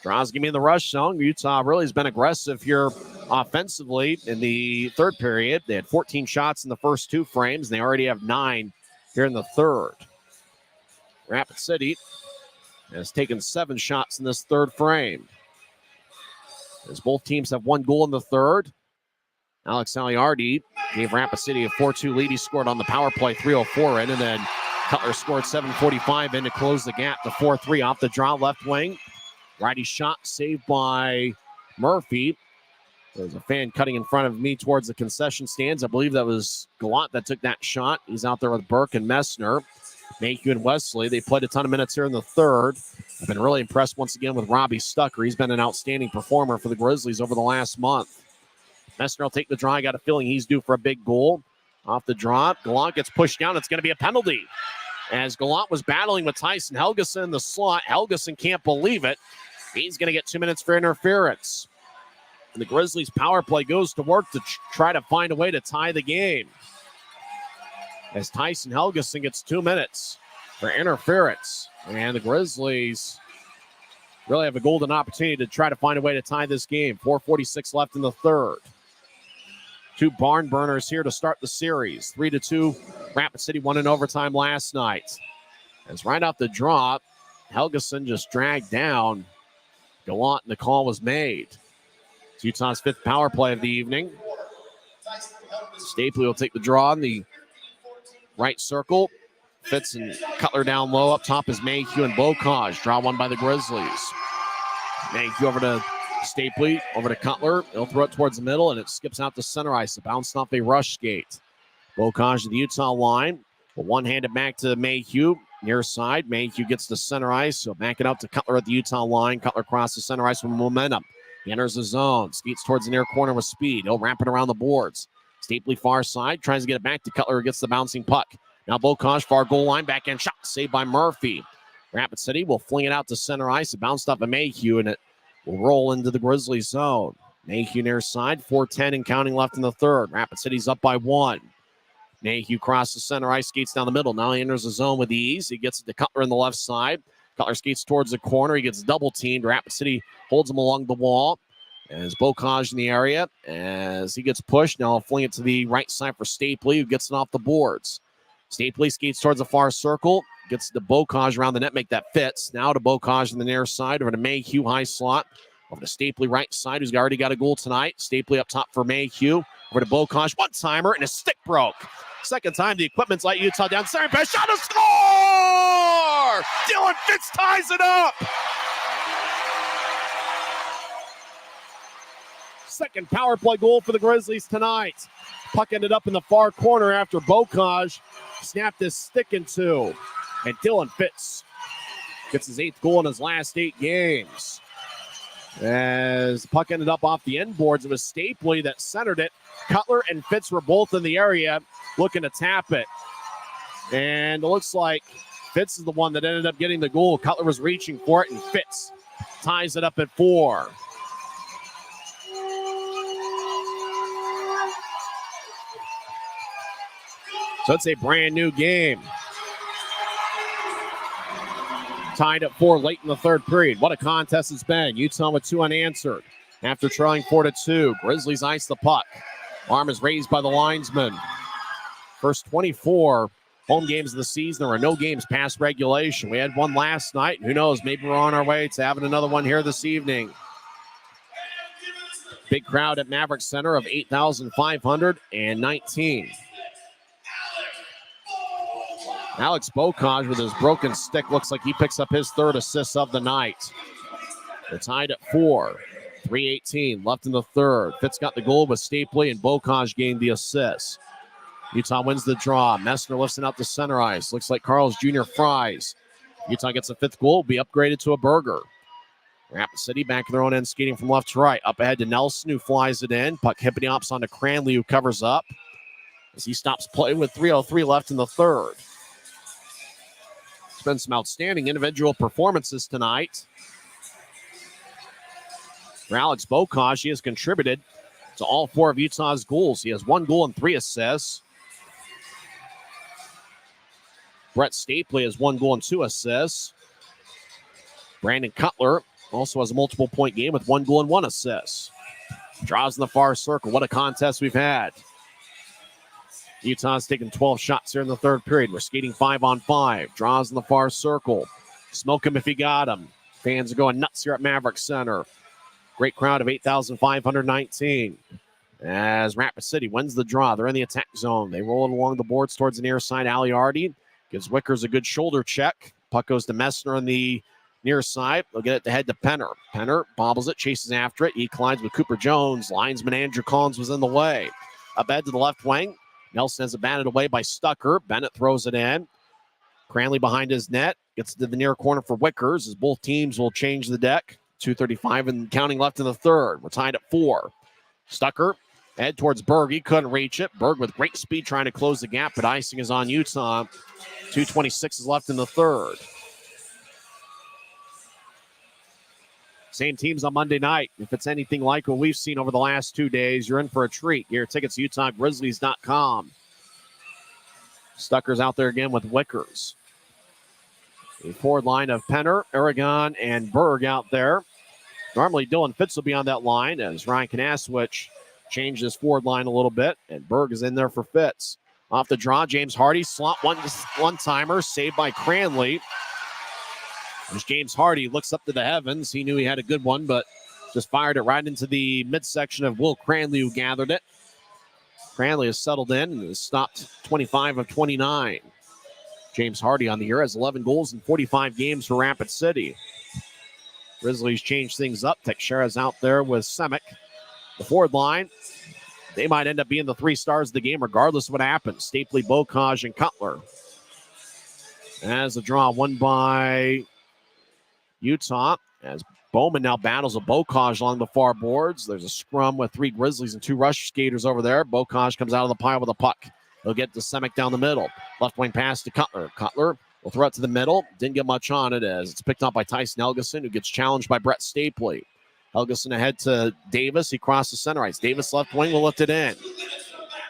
Speaker 1: Draws give me the rush zone. Utah really has been aggressive here offensively in the third period. They had 14 shots in the first 2 frames, and they already have 9 here in the third. Rapid City has taken 7 shots in this third frame. As both teams have 1 goal in the third. Alex Aliardi gave Rapid City a 4-2 lead. He scored on the power play, 3:04 in, and then Cutler scored 7:45 in to close the gap to 4-3 off the draw left wing. Righty shot saved by Murphy. There's a fan cutting in front of me towards the concession stands. I believe that was Gallant that took that shot. He's out there with Burke and Messner. Mayhew and Wesley. They played a ton of minutes here in the third. I've been really impressed once again with Robbie Stucker. He's been an outstanding performer for the Grizzlies over the last month. Messner will take the draw. I got a feeling he's due for a big goal. Off the drop, Gallant gets pushed down. It's going to be a penalty. As Gallant was battling with Tyson Helgeson in the slot, Helgeson can't believe it. He's going to get 2 minutes for interference. And the Grizzlies power play goes to work to try to find a way to tie the game. As Tyson Helgeson gets 2 minutes for interference. And the Grizzlies really have a golden opportunity to try to find a way to tie this game. 4:46 left in the third. Two barn burners here to start the series. 3-2. Rapid City won in overtime last night. As right off the drop, Helgeson just dragged down Gallant, and the call was made. It's Utah's 5th power play of the evening. Stapley will take the draw in the right circle. Fitz and Cutler down low. Up top is Mayhew and Bocage. Draw one by the Grizzlies. Mayhew over to Stapley, over to Cutler. He'll throw it towards the middle, and it skips out to center ice. It bounced off a rush skate. Bocage to the Utah line. One-handed back to Mayhew. Near side. Mayhew gets to center ice. So back it out to Cutler at the Utah line. Cutler crosses center ice with momentum. He enters the zone. Skates towards the near corner with speed. He'll wrap it around the boards. Stapley far side. Tries to get it back to Cutler, who gets the bouncing puck. Now Bocage, far goal line, backhand shot, saved by Murphy. Rapid City will fling it out to center ice. It bounced off of Mayhew, and it will roll into the Grizzlies zone. Mayhew near side, 4:10 and counting left in the third. Rapid City's up by 1. Mayhew crosses center ice, skates down the middle. Now he enters the zone with ease. He gets it to Cutler on the left side. Cutler skates towards the corner. He gets double teamed. Rapid City holds him along the wall. As Bocage in the area, as he gets pushed. Now I'll fling it to the right side for Stapley, who gets it off the boards. Stapley skates towards the far circle, gets the Bocage around the net, make that fits. Now to Bocage on the near side, over to Mayhew, high slot. Over to Stapley, right side, who's already got a goal tonight. Stapley up top for Mayhew. Over to Bocage, one-timer, and a stick broke. Second time, the equipment's let Utah down. Center pass, shot, a score! Dylan Fitz ties it up! Second power play goal for the Grizzlies tonight. Puck ended up in the far corner after Bocage snapped his stick in two. And Dylan Fitz gets his 8th goal in his last 8 games. As the puck ended up off the end boards, it was Stapley that centered it. Cutler and Fitz were both in the area looking to tap it. And it looks like Fitz is the one that ended up getting the goal. Cutler was reaching for it, and Fitz ties it up at 4. So it's a brand new game. Tied at 4 late in the third period. What a contest it's been. Utah with 2 unanswered. After trailing 4-2, Grizzlies ice the puck. Arm is raised by the linesman. First 24 home games of the season. There were no games past regulation. We had one last night. Who knows? Maybe we're on our way to having another one here this evening. Big crowd at Maverik Center of 8,519. Alex Bocage with his broken stick looks like he picks up his 3rd assist of the night. They're tied at 4. 3:18 left in the third. Fitz got the goal with Stapley, and Bocage gained the assist. Utah wins the draw. Messner lifts it out to center ice. Looks like Carl's Jr. fries. Utah gets a 5th goal, will be upgraded to a burger. Rapid City back in their own end, skating from left to right. Up ahead to Nelson, who flies it in. Puck hippity hops onto Cranley, who covers up as he stops play with 3:03 left in the third. It's been some outstanding individual performances tonight. For Alex Bocage, he has contributed to all 4 of Utah's goals. He has 1 goal and 3 assists. Brett Stapley has 1 goal and 2 assists. Brandon Cutler also has a multiple point game with 1 goal and 1 assist. Draws in the far circle. What a contest we've had. Utah's taking 12 shots here in the third period. We're skating 5-on-5. Draws in the far circle. Smoke him if you got him. Fans are going nuts here at Maverik Center. Great crowd of 8,519. As Rapid City wins the draw. They're in the attack zone. They roll it along the boards towards the near side. Aliardi gives Wickers a good shoulder check. Puck goes to Messner on the near side. They'll get it to head to Penner. Penner bobbles it, chases after it. He collides with Cooper Jones. Linesman Andrew Collins was in the way. Up ahead to the left wing. Nelson has it batted away by Stucker. Bennett throws it in. Cranley behind his net. Gets to the near corner for Wickers as both teams will change the deck. 2:35 and counting left in the third. We're tied at 4. Stucker Head towards Berg. He couldn't reach it. Berg with great speed trying to close the gap, but icing is on Utah. 2:26 is left in the third. Same teams on Monday night. If it's anything like what we've seen over the last 2 days, you're in for a treat. Get your tickets at UtahGrizzlies.com. Stucker's out there again with Wickers. A forward line of Penner, Aragon, and Berg out there. Normally Dylan Fitz will be on that line as Ryan Kanaswich changed his forward line a little bit, and Berg is in there for Fitz. Off the draw, James Hardy, slot one-timer, saved by Cranley. As James Hardy looks up to the heavens, he knew he had a good one, but just fired it right into the midsection of Will Cranley, who gathered it. Cranley has settled in and has stopped 25 of 29. James Hardy on the year has 11 goals in 45 games for Rapid City. Grizzlies change things up. Teixeira's out there with Semick. The forward line, they might end up being the 3 stars of the game regardless of what happens. Stapley, Bocage, and Cutler. As the draw won by Utah, as Bowman now battles a Bocage along the far boards. There's a scrum with 3 Grizzlies and 2 rush skaters over there. Bocage comes out of the pile with a puck. He'll get to Semick down the middle. Left wing pass to Cutler. Cutler will throw it to the middle. Didn't get much on it as it's picked up by Tyson Helgeson, who gets challenged by Brett Stapley. Helgeson ahead to Davis. He crosses center ice. Davis left wing will lift it in.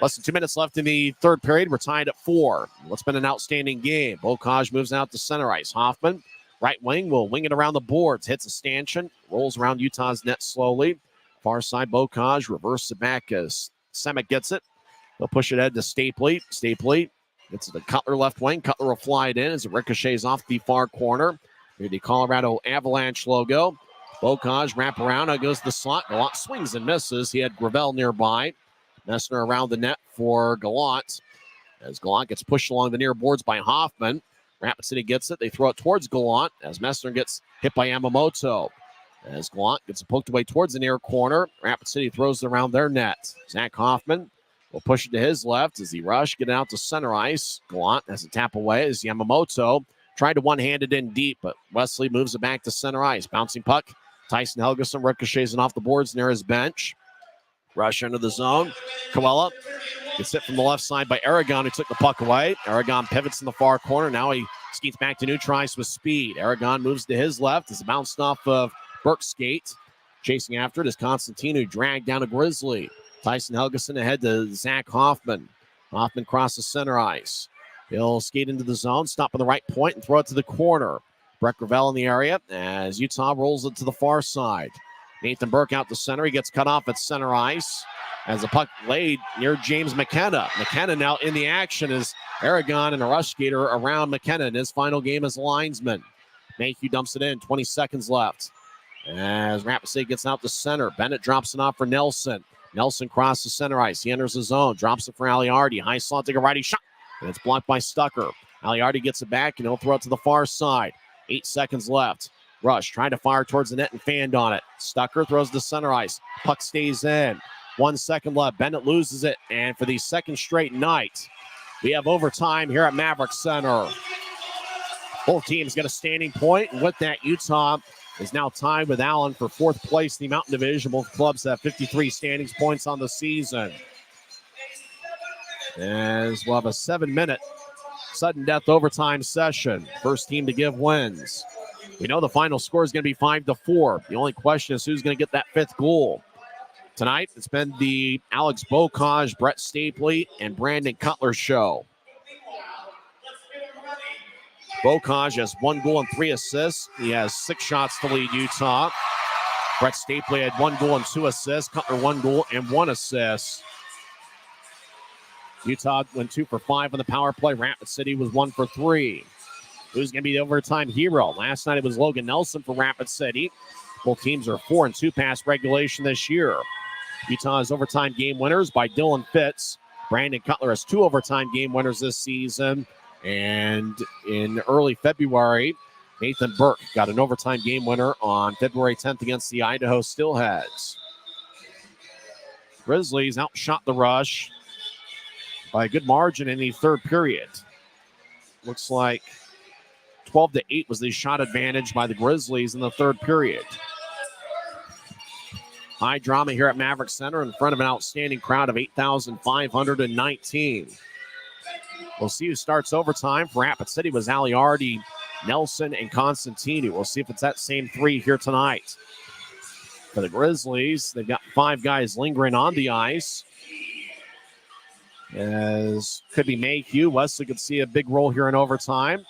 Speaker 1: Less than 2 minutes left in the third period. We're tied at 4. What's been an outstanding game. Bocage moves out to center ice. Hoffman, right wing, will wing it around the boards. Hits a stanchion. Rolls around Utah's net slowly. Far side, Bocage reverses it back as Semick gets it. They'll push it ahead to Stapley. Stapley gets it to Cutler left wing. Cutler will fly it in as it ricochets off the far corner. Here's the Colorado Avalanche logo. Bocage wrap around. Now goes to the slot. Gallant swings and misses. He had Gravel nearby. Messner around the net for Gallant. As Gallant gets pushed along the near boards by Hoffman. Rapid City gets it. They throw it towards Gallant as Messner gets hit by Yamamoto. As Gallant gets poked away towards the near corner. Rapid City throws it around their net. Zach Hoffman will push it to his left as he rush, get out to center ice. Gallant has a tap away as Yamamoto tried to one-hand it in deep, but Wesley moves it back to center ice. Bouncing puck. Tyson Helgeson ricochets off the boards near his bench. Rush into the zone. Coella gets hit from the left side by Aragon, who took the puck away. Aragon pivots in the far corner. Now he skates back to neutralize with speed. Aragon moves to his left. It's bounced off of Burke's skate. Chasing after it is Constantino, dragged down a Grizzly. Tyson Helgeson ahead to Zach Hoffman. Hoffman crosses center ice. He'll skate into the zone, stop on the right point, and throw it to the corner. Brett Gravel in the area as Utah rolls it to the far side. Nathan Burke out to center. He gets cut off at center ice as the puck laid near James McKenna. McKenna now in the action as Aragon and a rush skater around McKenna in his final game as linesman. Mayhew dumps it in. 20 seconds left. As Rapid City gets out to center. Bennett drops it off for Nelson. Nelson crosses center ice. He enters the zone. Drops it for Aliardi. High slot to a righty shot. And it's blocked by Stucker. Aliardi gets it back and he'll throw it to the far side. 8 seconds left. Rush trying to fire towards the net and fanned on it. Stucker throws to center ice. Puck stays in. 1 second left. Bennett loses it. And for the second straight night, we have overtime here at Maverik Center. Both teams get a standing point. And with that, Utah is now tied with Allen for 4th place in the Mountain Division. Both clubs have 53 standings points on the season. As we'll have a 7-minute sudden death overtime session. First team to give wins. We know the final score is going to be 5-4. The only question is who's going to get that 5th goal. Tonight, it's been the Alex Bocage, Brett Stapley, and Brandon Cutler show. Bocage has 1 goal and 3 assists. He has 6 shots to lead Utah. Brett Stapley had 1 goal and 2 assists. Cutler 1 goal and 1 assist. Utah went 2 for 5 on the power play. Rapid City was 1 for 3. Who's going to be the overtime hero? Last night it was Logan Nelson for Rapid City. Both teams are 4-2 past regulation this year. Utah's overtime game winners by Dylan Fitz. Brandon Cutler has 2 overtime game winners this season. And in early February, Nathan Burke got an overtime game winner on February 10th against the Idaho Steelheads. Grizzlies outshot the Rush by a good margin in the third period. Looks like 12-8 was the shot advantage by the Grizzlies in the third period. High drama here at Maverik Center in front of an outstanding crowd of 8,519. We'll see who starts overtime. For Rapid City was Aliardi, Nelson, and Constantino. We'll see if it's that same three here tonight. For the Grizzlies, they've got 5 guys lingering on the ice. As could be Mayhew. Wesley could see a big role here in overtime.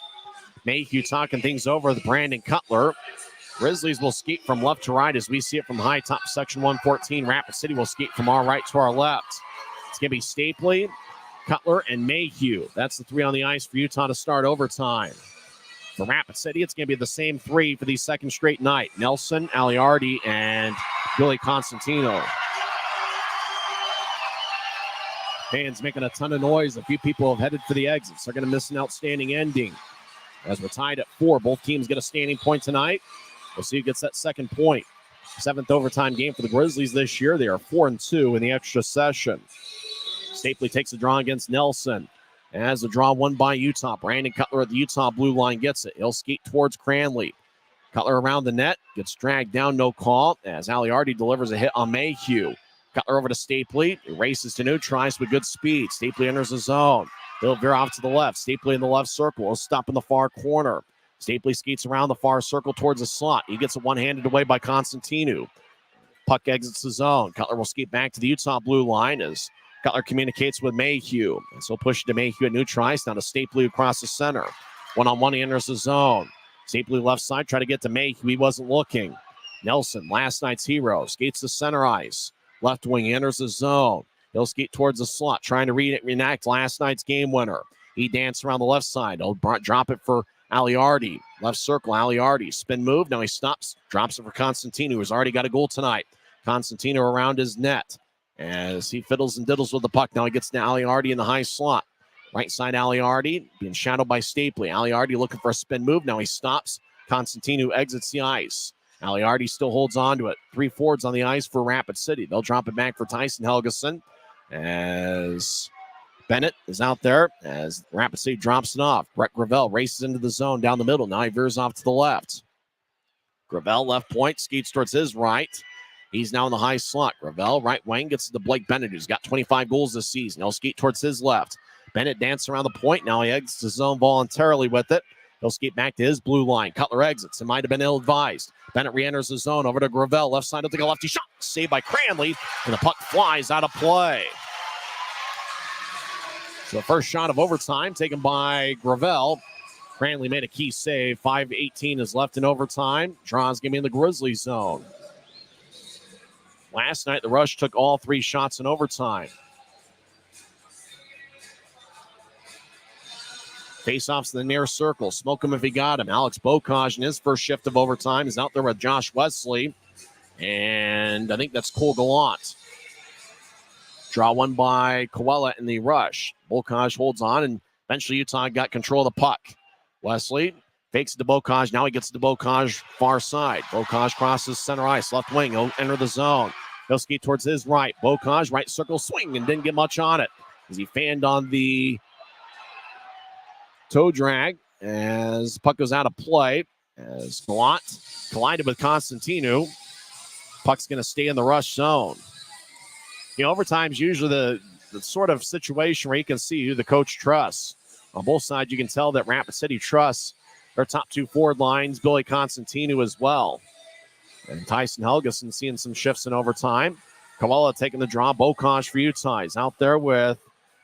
Speaker 1: Mayhew talking things over with Brandon Cutler. Grizzlies will skate from left to right as we see it from high top section 114. Rapid City will skate from our right to our left. It's going to be Stapley, Cutler, and Mayhew. That's the 3 on the ice for Utah to start overtime. For Rapid City, it's going to be the same 3 for the second straight night. Nelson, Aliardi, and Billy Constantino. Fans making a ton of noise. A few people have headed for the exits. They're going to miss an outstanding ending. As we're tied at 4, both teams get a standing point tonight. We'll see who gets that second point. 7th overtime game for the Grizzlies this year. They are 4-2 in the extra session. Stapley takes the draw against Nelson. As the draw won by Utah. Brandon Cutler at the Utah blue line gets it. He'll skate towards Cranley. Cutler around the net. Gets dragged down, no call. As Aliardi delivers a hit on Mayhew. Cutler over to Stapley. He races to tries with good speed. Stapley enters the zone. He'll veer off to the left. Stapley in the left circle. He'll stop in the far corner. Stapley skates around the far circle towards the slot. He gets it one-handed away by Constantino. Puck exits the zone. Cutler will skate back to the Utah blue line as Cutler communicates with Mayhew. And so push to Mayhew at tries. Now to Stapley across the center. One-on-one, he enters the zone. Stapley left side, try to get to Mayhew. He wasn't looking. Nelson, last night's hero, skates to center ice. Left wing, he enters the zone. He'll skate towards the slot, trying to reenact last night's game winner. He danced around the left side. He'll drop it for Aliardi. Left circle, Aliardi. Spin move. Now he stops. Drops it for Constantino, who's already got a goal tonight. Constantino around his net as he fiddles and diddles with the puck. Now he gets to Aliardi in the high slot. Right side, Aliardi being shadowed by Stapley. Aliardi looking for a spin move. Now he stops. Constantino exits the ice. Aliardi still holds on to it. 3 forwards on the ice for Rapid City. They'll drop it back for Tyson Helgeson as Bennett is out there as Rapid City drops it off. Brett Gravel races into the zone down the middle. Now he veers off to the left. Gravel left point, skates towards his right. He's now in the high slot. Gravel, right wing, gets to Blake Bennett, who's got 25 goals this season. He'll skate towards his left. Bennett dances around the point. Now he exits the zone voluntarily with it. He'll skate back to his blue line. Cutler exits. It might have been ill-advised. Bennett re-enters the zone over to Gravel. Left side, he'll take a lefty shot. Saved by Cranley, and the puck flies out of play. So the first shot of overtime taken by Gravel. Cranley made a key save. 5:18 is left in overtime. Draw's going to be in the Grizzlies zone. Last night, the Rush took all 3 shots in overtime. Face-offs in the near circle. Smoke him if he got him. Alex Bocage in his first shift of overtime is out there with Josh Wesley. And I think that's Cole Gallant. Draw one by Coella in the Rush. Bocage holds on, and eventually Utah got control of the puck. Wesley fakes it to Bocage. Now he gets to Bocage far side. Bocage crosses center ice. Left wing. He'll enter the zone. He'll skate towards his right. Bocage, right circle swing, and didn't get much on it as he fanned on the toe drag as puck goes out of play. As Gallant collided with Constantino. Puck's going to stay in the Rush zone. You know, overtime's usually the sort of situation where you can see who the coach trusts. On both sides, you can tell that Rapid City trusts their top 2 forward lines, Billy Constantino as well. And Tyson Helgeson seeing some shifts in overtime. Coella taking the draw. Bocage for Utah. He's out there with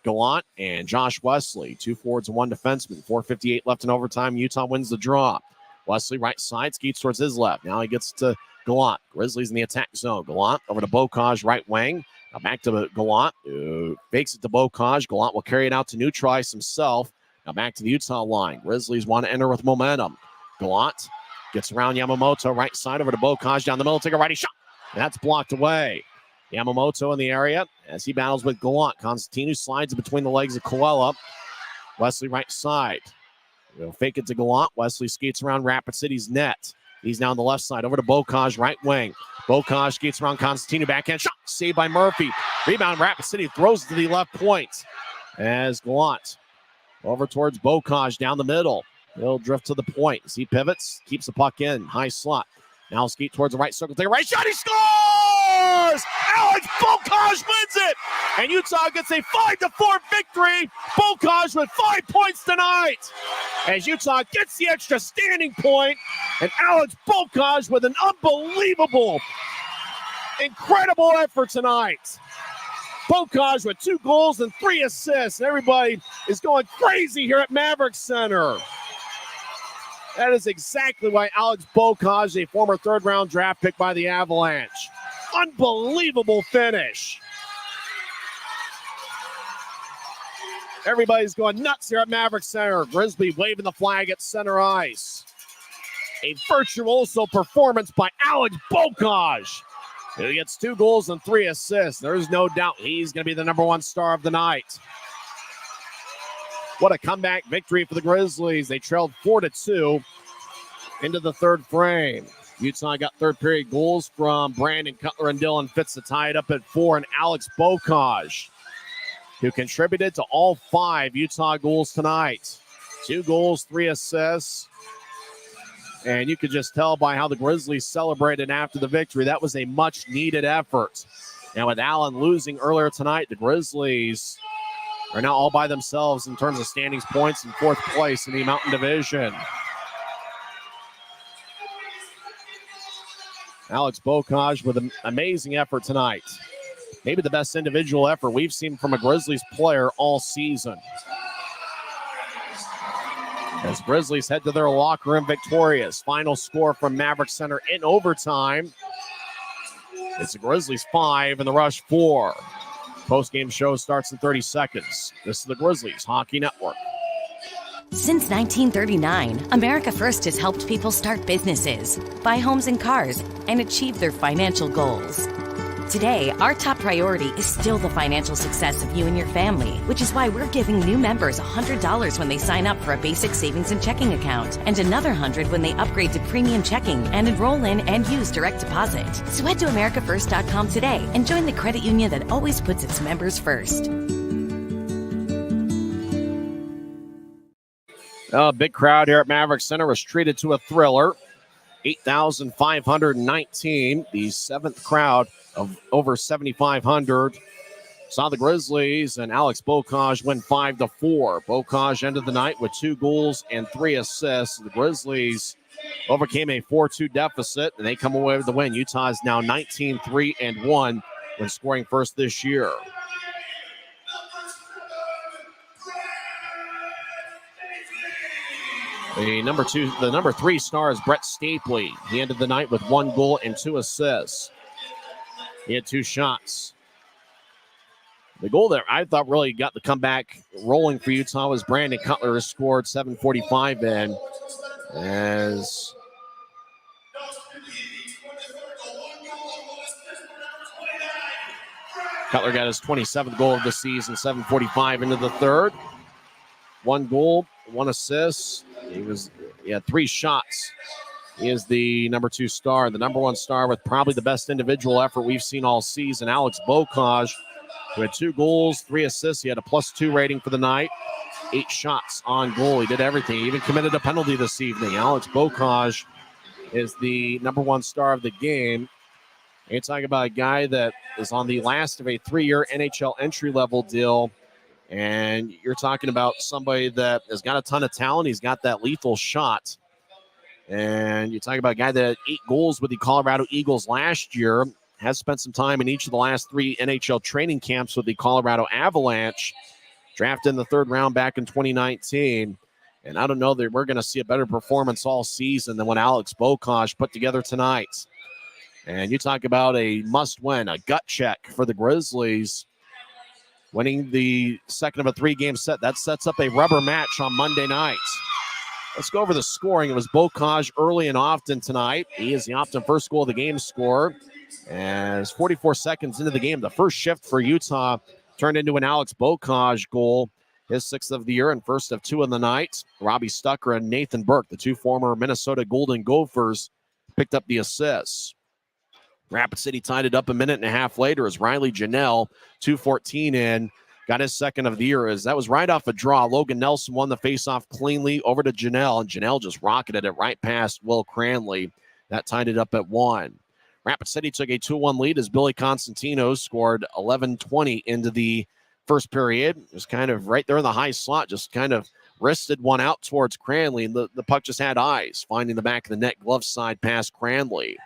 Speaker 1: Gallant and Josh Wesley. 2 forwards and 1 defenseman. 4:58 left in overtime. Utah wins the draw. Wesley right side, skates towards his left. Now he gets to Gallant. Grizzlies in the attack zone. Gallant over to Bocage, right wing. Now back to Gallant, who fakes it to Bocage. Gallant will carry it out to neutralize himself. Now back to the Utah line. Grizzlies want to enter with momentum. Gallant gets around Yamamoto, right side over to Bocage down the middle. Take a righty shot. That's blocked away. Yamamoto in the area as he battles with Gallant. Constantino slides between the legs of Coella. Wesley right side. He'll fake it to Gallant. Wesley skates around Rapid City's net. He's now on the left side over to Bocage, right wing. Bocage skates around Constantino, backhand shot, saved by Murphy. Rebound, Rapid City throws it to the left point as Gallant over towards Bocage down the middle. He'll drift to the point as he pivots, keeps the puck in, high slot. Now skate towards the right circle, take a right shot, he scores! scores! Alex Bokaj wins it! And Utah gets a 5-4 victory. Bokaj with 5 points tonight. As Utah gets the extra standing point, and Alex Bokaj with an unbelievable, incredible effort tonight. Bokaj with 2 goals and 3 assists. Everybody is going crazy here at Maverik Center. That is exactly why Alex Bokaj, a former third-round draft pick by the Avalanche. Unbelievable finish. Everybody's going nuts here at Maverik Center. Grizzly waving the flag at center ice. A virtuoso performance by Alex Bokaj. He gets 2 goals and 3 assists. There's no doubt he's going to be the #1 star of the night. What a comeback victory for the Grizzlies. They trailed 4-2 into the third frame. Utah got third period goals from Brandon Cutler and Dylan Fitz to tie it up at 4, and Alex Bokaj, who contributed to all 5 Utah goals tonight. 2 goals, 3 assists. And you could just tell by how the Grizzlies celebrated after the victory, that was a much-needed effort. And with Allen losing earlier tonight, the Grizzlies are now all by themselves in terms of standings points in 4th place in the Mountain Division. Alex Bokaj with an amazing effort tonight. Maybe the best individual effort we've seen from a Grizzlies player all season. As Grizzlies head to their locker room victorious. Final score from Maverik Center in overtime. It's the Grizzlies 5 and the Rush 4. Post-game show starts in 30 seconds. This is the Grizzlies Hockey Network.
Speaker 2: Since 1939, America First has helped people start businesses, buy homes and cars, and achieve their financial goals. Today, our top priority is still the financial success of you and your family, which is why we're giving new members $100 when they sign up for a basic savings and checking account, and another $100 when they upgrade to premium checking and enroll in and use direct deposit. So head to AmericaFirst.com today and join the credit union that always puts its members first.
Speaker 1: A big crowd here at Maverik Center was treated to a thriller. 8,519, the 7th crowd of over 7,500. Saw the Grizzlies and Alex Bokaj win 5-4. Bokaj ended the night with 2 goals and 3 assists. The Grizzlies overcame a 4-2 deficit, and they come away with the win. Utah is now 19-3-1 when scoring first this year. The number 3 star is Brett Stapley. He ended the night with 1 goal and 2 assists. He had 2 shots. The goal that I thought really got the comeback rolling for Utah was Brandon Cutler, who scored 7:45 in. As Cutler got his 27th goal of the season, 7:45 into the third. 1 goal, 1 assist. He had 3 shots. He is the number 2 star, the number 1 star with probably the best individual effort we've seen all season. Alex Bokaj, who had 2 goals, 3 assists. He had a +2 rating for the night. 8 shots on goal. He did everything. He even committed a penalty this evening. Alex Bokaj is the number 1 star of the game. You're talking about a guy that is on the last of a 3-year NHL entry-level deal. And you're talking about somebody that has got a ton of talent. He's got that lethal shot. And you're talking about a guy that had 8 goals with the Colorado Eagles last year, has spent some time in each of the last 3 NHL training camps with the Colorado Avalanche, drafted in the 3rd round back in 2019. And I don't know that we're going to see a better performance all season than what Alex Bokaj put together tonight. And you talk about a must-win, a gut check for the Grizzlies. Winning the second of a 3-game set. That sets up a rubber match on Monday night. Let's go over the scoring. It was Bokaj early and often tonight. He is the often first goal of the game scorer. As 44 seconds into the game, the first shift for Utah turned into an Alex Bokaj goal. His 6th of the year and first of 2 in the night. Robbie Stucker and Nathan Burke, the 2 former Minnesota Golden Gophers, picked up the assists. Rapid City tied it up a minute and a half later as Riley Janelle, 2:14 in, got his 2nd of the year. As that was right off a draw. Logan Nelson won the faceoff cleanly over to Janelle, and Janelle just rocketed it right past Will Cranley. That tied it up at 1. Rapid City took a 2-1 lead as Billy Constantino scored 11:20 into the first period. It was kind of right there in the high slot, just kind of wristed one out towards Cranley, and the puck just had eyes, finding the back of the net, glove side past Cranley.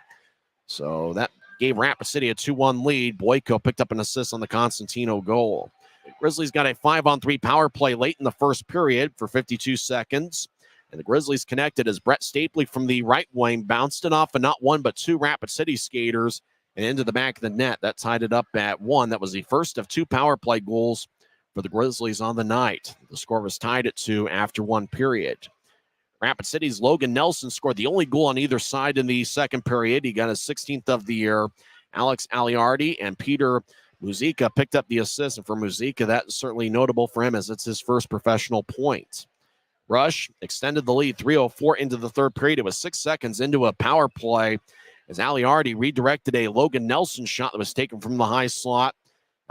Speaker 1: So that gave Rapid City a 2-1 lead. Boyko picked up an assist on the Constantino goal. Grizzlies got a 5-on-3 power play late in the first period for 52 seconds. And the Grizzlies connected as Brett Stapley from the right wing bounced it off of not one but two Rapid City skaters and into the back of the net. That tied it up at 1. That was the first of 2 power play goals for the Grizzlies on the night. The score was tied at 2 after 1 period. Rapid City's Logan Nelson scored the only goal on either side in the second period. He got his 16th of the year. Alex Aliardi and Peter Muzica picked up the assist, and for Muzica, that's certainly notable for him as it's his first professional point. Rush extended the lead 3:04 into the third period. It was 6 seconds into a power play as Aliardi redirected a Logan Nelson shot that was taken from the high slot.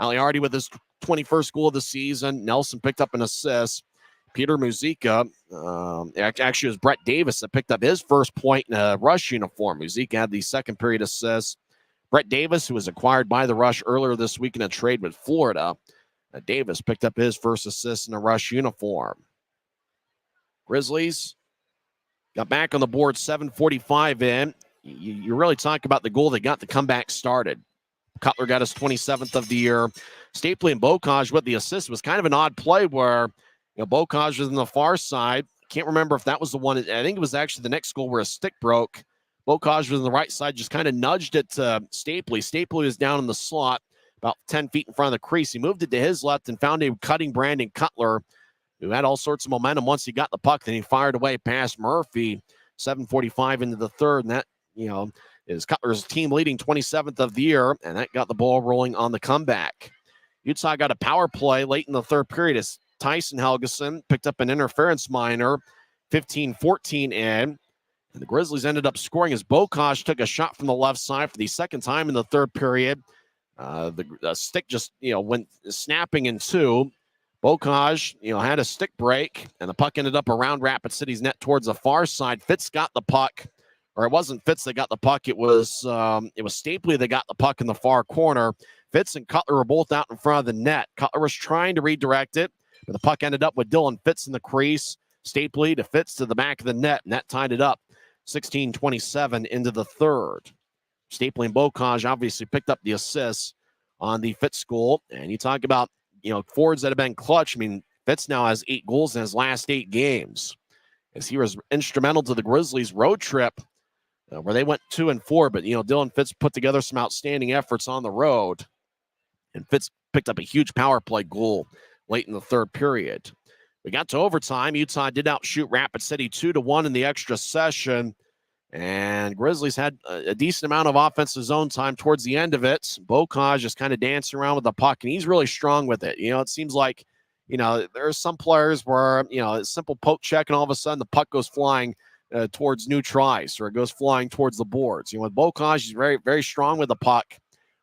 Speaker 1: Aliardi with his 21st goal of the season. Nelson picked up an assist. Peter Muzica, actually it was Brett Davis that picked up his first point in a Rush uniform. Muzica had the second period assist. Brett Davis, who was acquired by the Rush earlier this week in a trade with Florida. Davis picked up his first assist in a Rush uniform. Grizzlies got back on the board, 7:45 in. You really talk about the goal that got the comeback started. Cutler got his 27th of the year. Stapley and Bocage with the assist. Was kind of an odd play where, Bocage was on the far side. Can't remember if that was the one. I think it was actually the next goal where a stick broke. Bocage was on the right side, just kind of nudged it to Stapley. Stapley was down in the slot, about 10 feet in front of the crease. He moved it to his left and found a cutting Brandon Cutler, who had all sorts of momentum once he got the puck. Then he fired away past Murphy. 7:45 into the third, and that, is Cutler's team leading 27th of the year, and that got the ball rolling on the comeback. Utah got a power play late in the third period as Tyson Helgeson picked up an interference minor, 15-14 in. And the Grizzlies ended up scoring as Bocage took a shot from the left side for the second time in the third period. The stick just, went snapping in two. Bocage, had a stick break, and the puck ended up around Rapid City's net towards the far side. Fitz got the puck, or it wasn't Fitz that got the puck. It was Stapley that got the puck in the far corner. Fitz and Cutler were both out in front of the net. Cutler was trying to redirect it, but the puck ended up with Dylan Fitz in the crease. Stapley to Fitz to the back of the net, and that tied it up 16:27 into the third. Stapley and Bocage obviously picked up the assists on the Fitz goal. And you talk about, forwards that have been clutch. I mean, Fitz now has 8 goals in his last 8 games, as he was instrumental to the Grizzlies' road trip where they went 2-4. But, Dylan Fitz put together some outstanding efforts on the road. And Fitz picked up a huge power play goal late in the third period. We got to overtime. Utah did outshoot Rapid City 2-1 in the extra session. And Grizzlies had a decent amount of offensive zone time towards the end of it. Bocage just kind of dancing around with the puck, and he's really strong with it. It seems like, there are some players where, a simple poke check, and all of a sudden the puck goes flying towards new tries, or it goes flying towards the boards. With Bocage, he's very, very strong with the puck,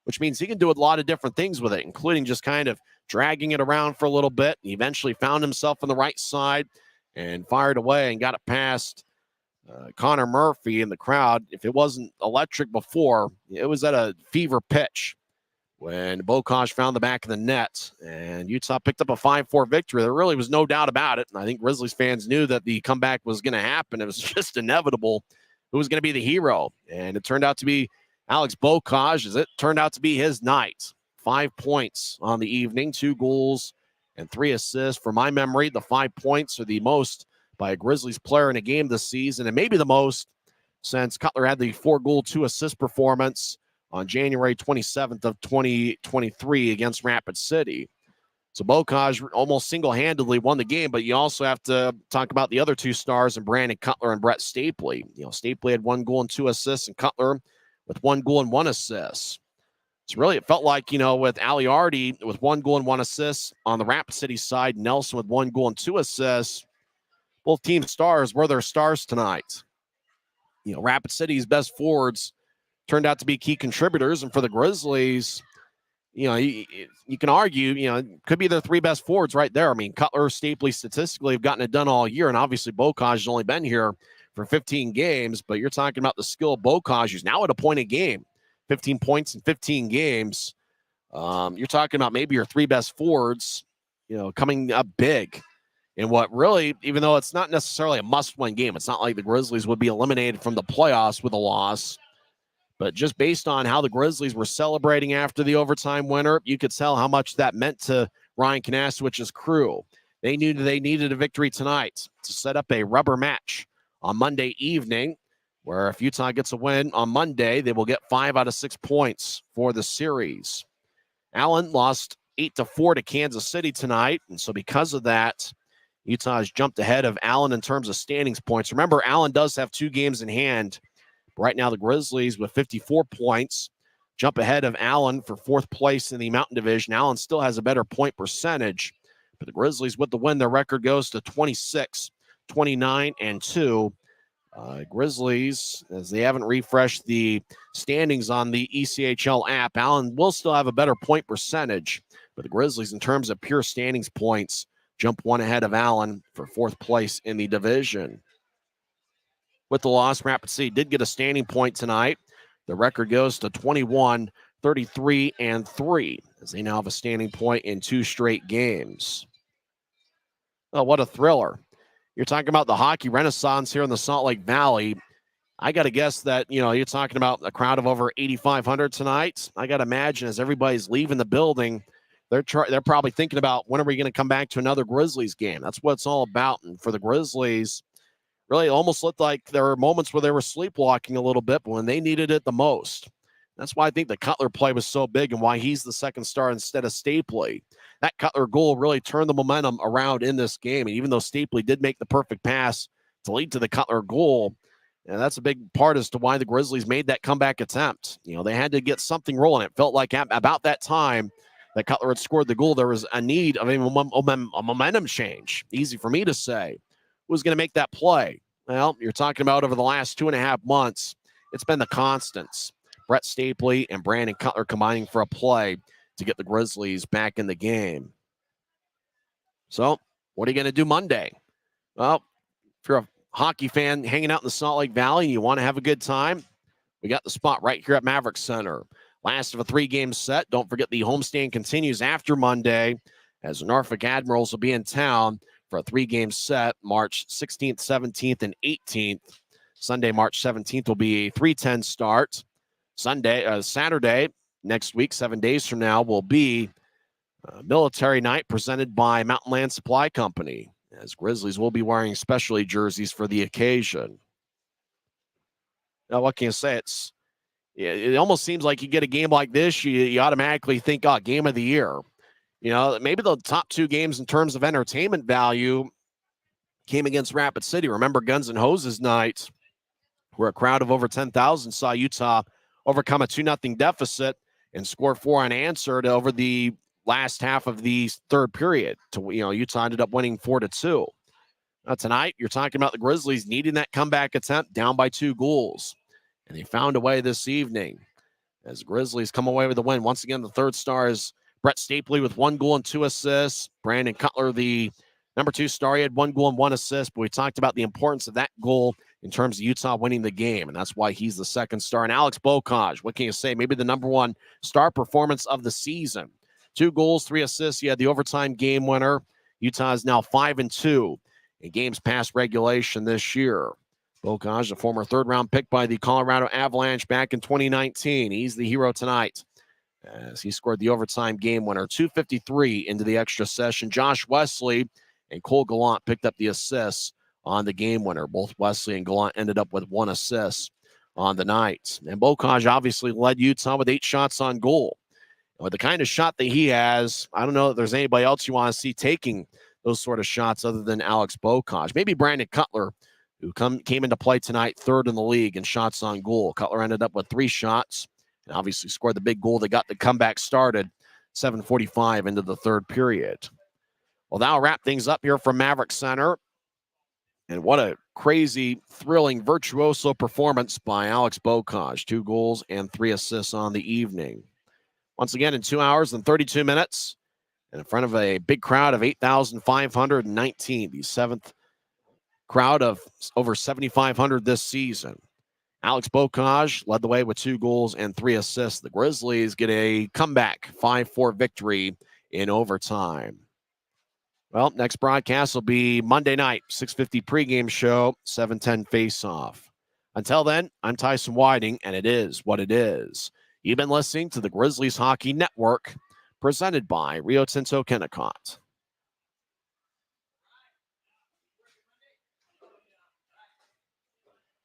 Speaker 1: which means he can do a lot of different things with it, including just kind of dragging it around for a little bit. He eventually found himself on the right side and fired away and got it past Connor Murphy in the crowd. If it wasn't electric before, it was at a fever pitch when Bocage found the back of the net, and Utah picked up a 5-4 victory. There really was no doubt about it. And I think Grizzlies fans knew that the comeback was going to happen. It was just inevitable who was going to be the hero. And it turned out to be Alex Bocage, as it turned out to be his night. 5 points on the evening, 2 goals and 3 assists. For my memory, the 5 points are the most by a Grizzlies player in a game this season, and maybe the most since Cutler had the 4-goal, 2-assist performance on January 27th of 2023 against Rapid City. So Bocage almost single-handedly won the game, but you also have to talk about the other 2 stars in Brandon Cutler and Brett Stapley. Stapley had 1 goal and 2 assists, and Cutler with 1 goal and 1 assist. So really, it felt like, with Aliardi with 1 goal and 1 assist on the Rapid City side, Nelson with 1 goal and 2 assists. Both team stars were their stars tonight. Rapid City's best forwards turned out to be key contributors, and for the Grizzlies, you can argue, it could be their 3 best forwards right there. I mean, Cutler, Stapley statistically have gotten it done all year, and obviously Bocage has only been here for 15 games, but you're talking about the skill of Bocage, who's now at a point a game. 15 points in 15 games. You're talking about maybe your three best forwards, coming up big in what really, even though it's not necessarily a must-win game, it's not like the Grizzlies would be eliminated from the playoffs with a loss. But just based on how the Grizzlies were celebrating after the overtime winner, you could tell how much that meant to Ryan Kanasewicz's crew. They knew they needed a victory tonight to set up a rubber match on Monday evening, where if Utah gets a win on Monday, they will get 5 out of 6 points for the series. Allen lost 8-4 to Kansas City tonight, and so because of that, Utah has jumped ahead of Allen in terms of standings points. Remember, Allen does have 2 games in hand. Right now, the Grizzlies with 54 points jump ahead of Allen for 4th place in the Mountain Division. Allen still has a better point percentage, but the Grizzlies with the win, their record goes to 26, 29, and 2. Grizzlies, as they haven't refreshed the standings on the ECHL app, Allen will still have a better point percentage, but the Grizzlies, in terms of pure standings points, jump 1 ahead of Allen for 4th place in the division. With the loss, Rapid City did get a standing point tonight. The record goes to 21, 33, and 3, as they now have a standing point in 2 straight games. Oh, what a thriller. You're talking about the hockey renaissance here in the Salt Lake Valley. I got to guess that, you're talking about a crowd of over 8,500 tonight. I got to imagine as everybody's leaving the building, they're probably thinking about when are we going to come back to another Grizzlies game. That's what it's all about. And for the Grizzlies, really almost looked like there were moments where they were sleepwalking a little bit when they needed it the most. That's why I think the Cutler play was so big and why he's the second star instead of Stapley. That Cutler goal really turned the momentum around in this game. And even though Stapley did make the perfect pass to lead to the Cutler goal, and that's a big part as to why the Grizzlies made that comeback attempt. They had to get something rolling. It felt like about that time that Cutler had scored the goal, there was a need of a momentum change. Easy for me to say. Who's going to make that play? Well, you're talking about over the last 2.5 months, it's been the constants. Brett Stapley and Brandon Cutler combining for a play to get the Grizzlies back in the game. So, what are you going to do Monday? Well, if you're a hockey fan hanging out in the Salt Lake Valley and you want to have a good time, we got the spot right here at Maverik Center. Last of a 3-game set. Don't forget the homestand continues after Monday as the Norfolk Admirals will be in town for a 3-game set, March 16th, 17th, and 18th. Sunday, March 17th will be a 3:10 start. Saturday, next week, 7 days from now, will be military night presented by Mountain Land Supply Company, as Grizzlies will be wearing specialty jerseys for the occasion. Now, what can you say? It almost seems like you get a game like this, you automatically think, game of the year. Maybe the top 2 games in terms of entertainment value came against Rapid City. Remember Guns and Hoses night, where a crowd of over 10,000 saw Utah overcome a 2-0 deficit and score 4 unanswered over the last half of the third period. Utah ended up winning 4-2. Tonight, you're talking about the Grizzlies needing that comeback attempt down by 2 goals. And they found a way this evening as the Grizzlies come away with the win. Once again, the third star is Brett Stapley with 1 goal and 2 assists. Brandon Cutler, the number 2 star, he had 1 goal and 1 assist. But we talked about the importance of that goal in terms of Utah winning the game, and that's why he's the second star. And Alex Bocage, what can you say? Maybe the number 1 star performance of the season. 2 goals, 3 assists. He had the overtime game winner. Utah is now 5-2 in games past regulation this year. Bocage, a former 3rd-round pick by the Colorado Avalanche back in 2019. He's the hero tonight, as he scored the overtime game winner. 2:53 into the extra session. Josh Wesley and Cole Gallant picked up the assists on the game winner. Both Wesley and Gallant ended up with 1 assist on the night. And Bocage obviously led Utah with 8 shots on goal. And with the kind of shot that he has, I don't know if there's anybody else you want to see taking those sort of shots other than Alex Bocage. Maybe Brandon Cutler, who came into play tonight 3rd in the league in shots on goal. Cutler ended up with 3 shots and obviously scored the big goal that got the comeback started 7:45 into the 3rd period. Well, that'll wrap things up here from Maverik Center. And what a crazy, thrilling, virtuoso performance by Alex Bocage. 2 goals and 3 assists on the evening. Once again, in 2 hours and 32 minutes, and in front of a big crowd of 8,519, the 7th crowd of over 7,500 this season. Alex Bocage led the way with 2 goals and 3 assists. The Grizzlies get a comeback 5-4 victory in overtime. Well, next broadcast will be Monday night, 6:50 pregame show, 7:10 face-off. Until then, I'm Tyson Whiting, and it is what it is. You've been listening to the Grizzlies Hockey Network, presented by Rio Tinto Kennecott.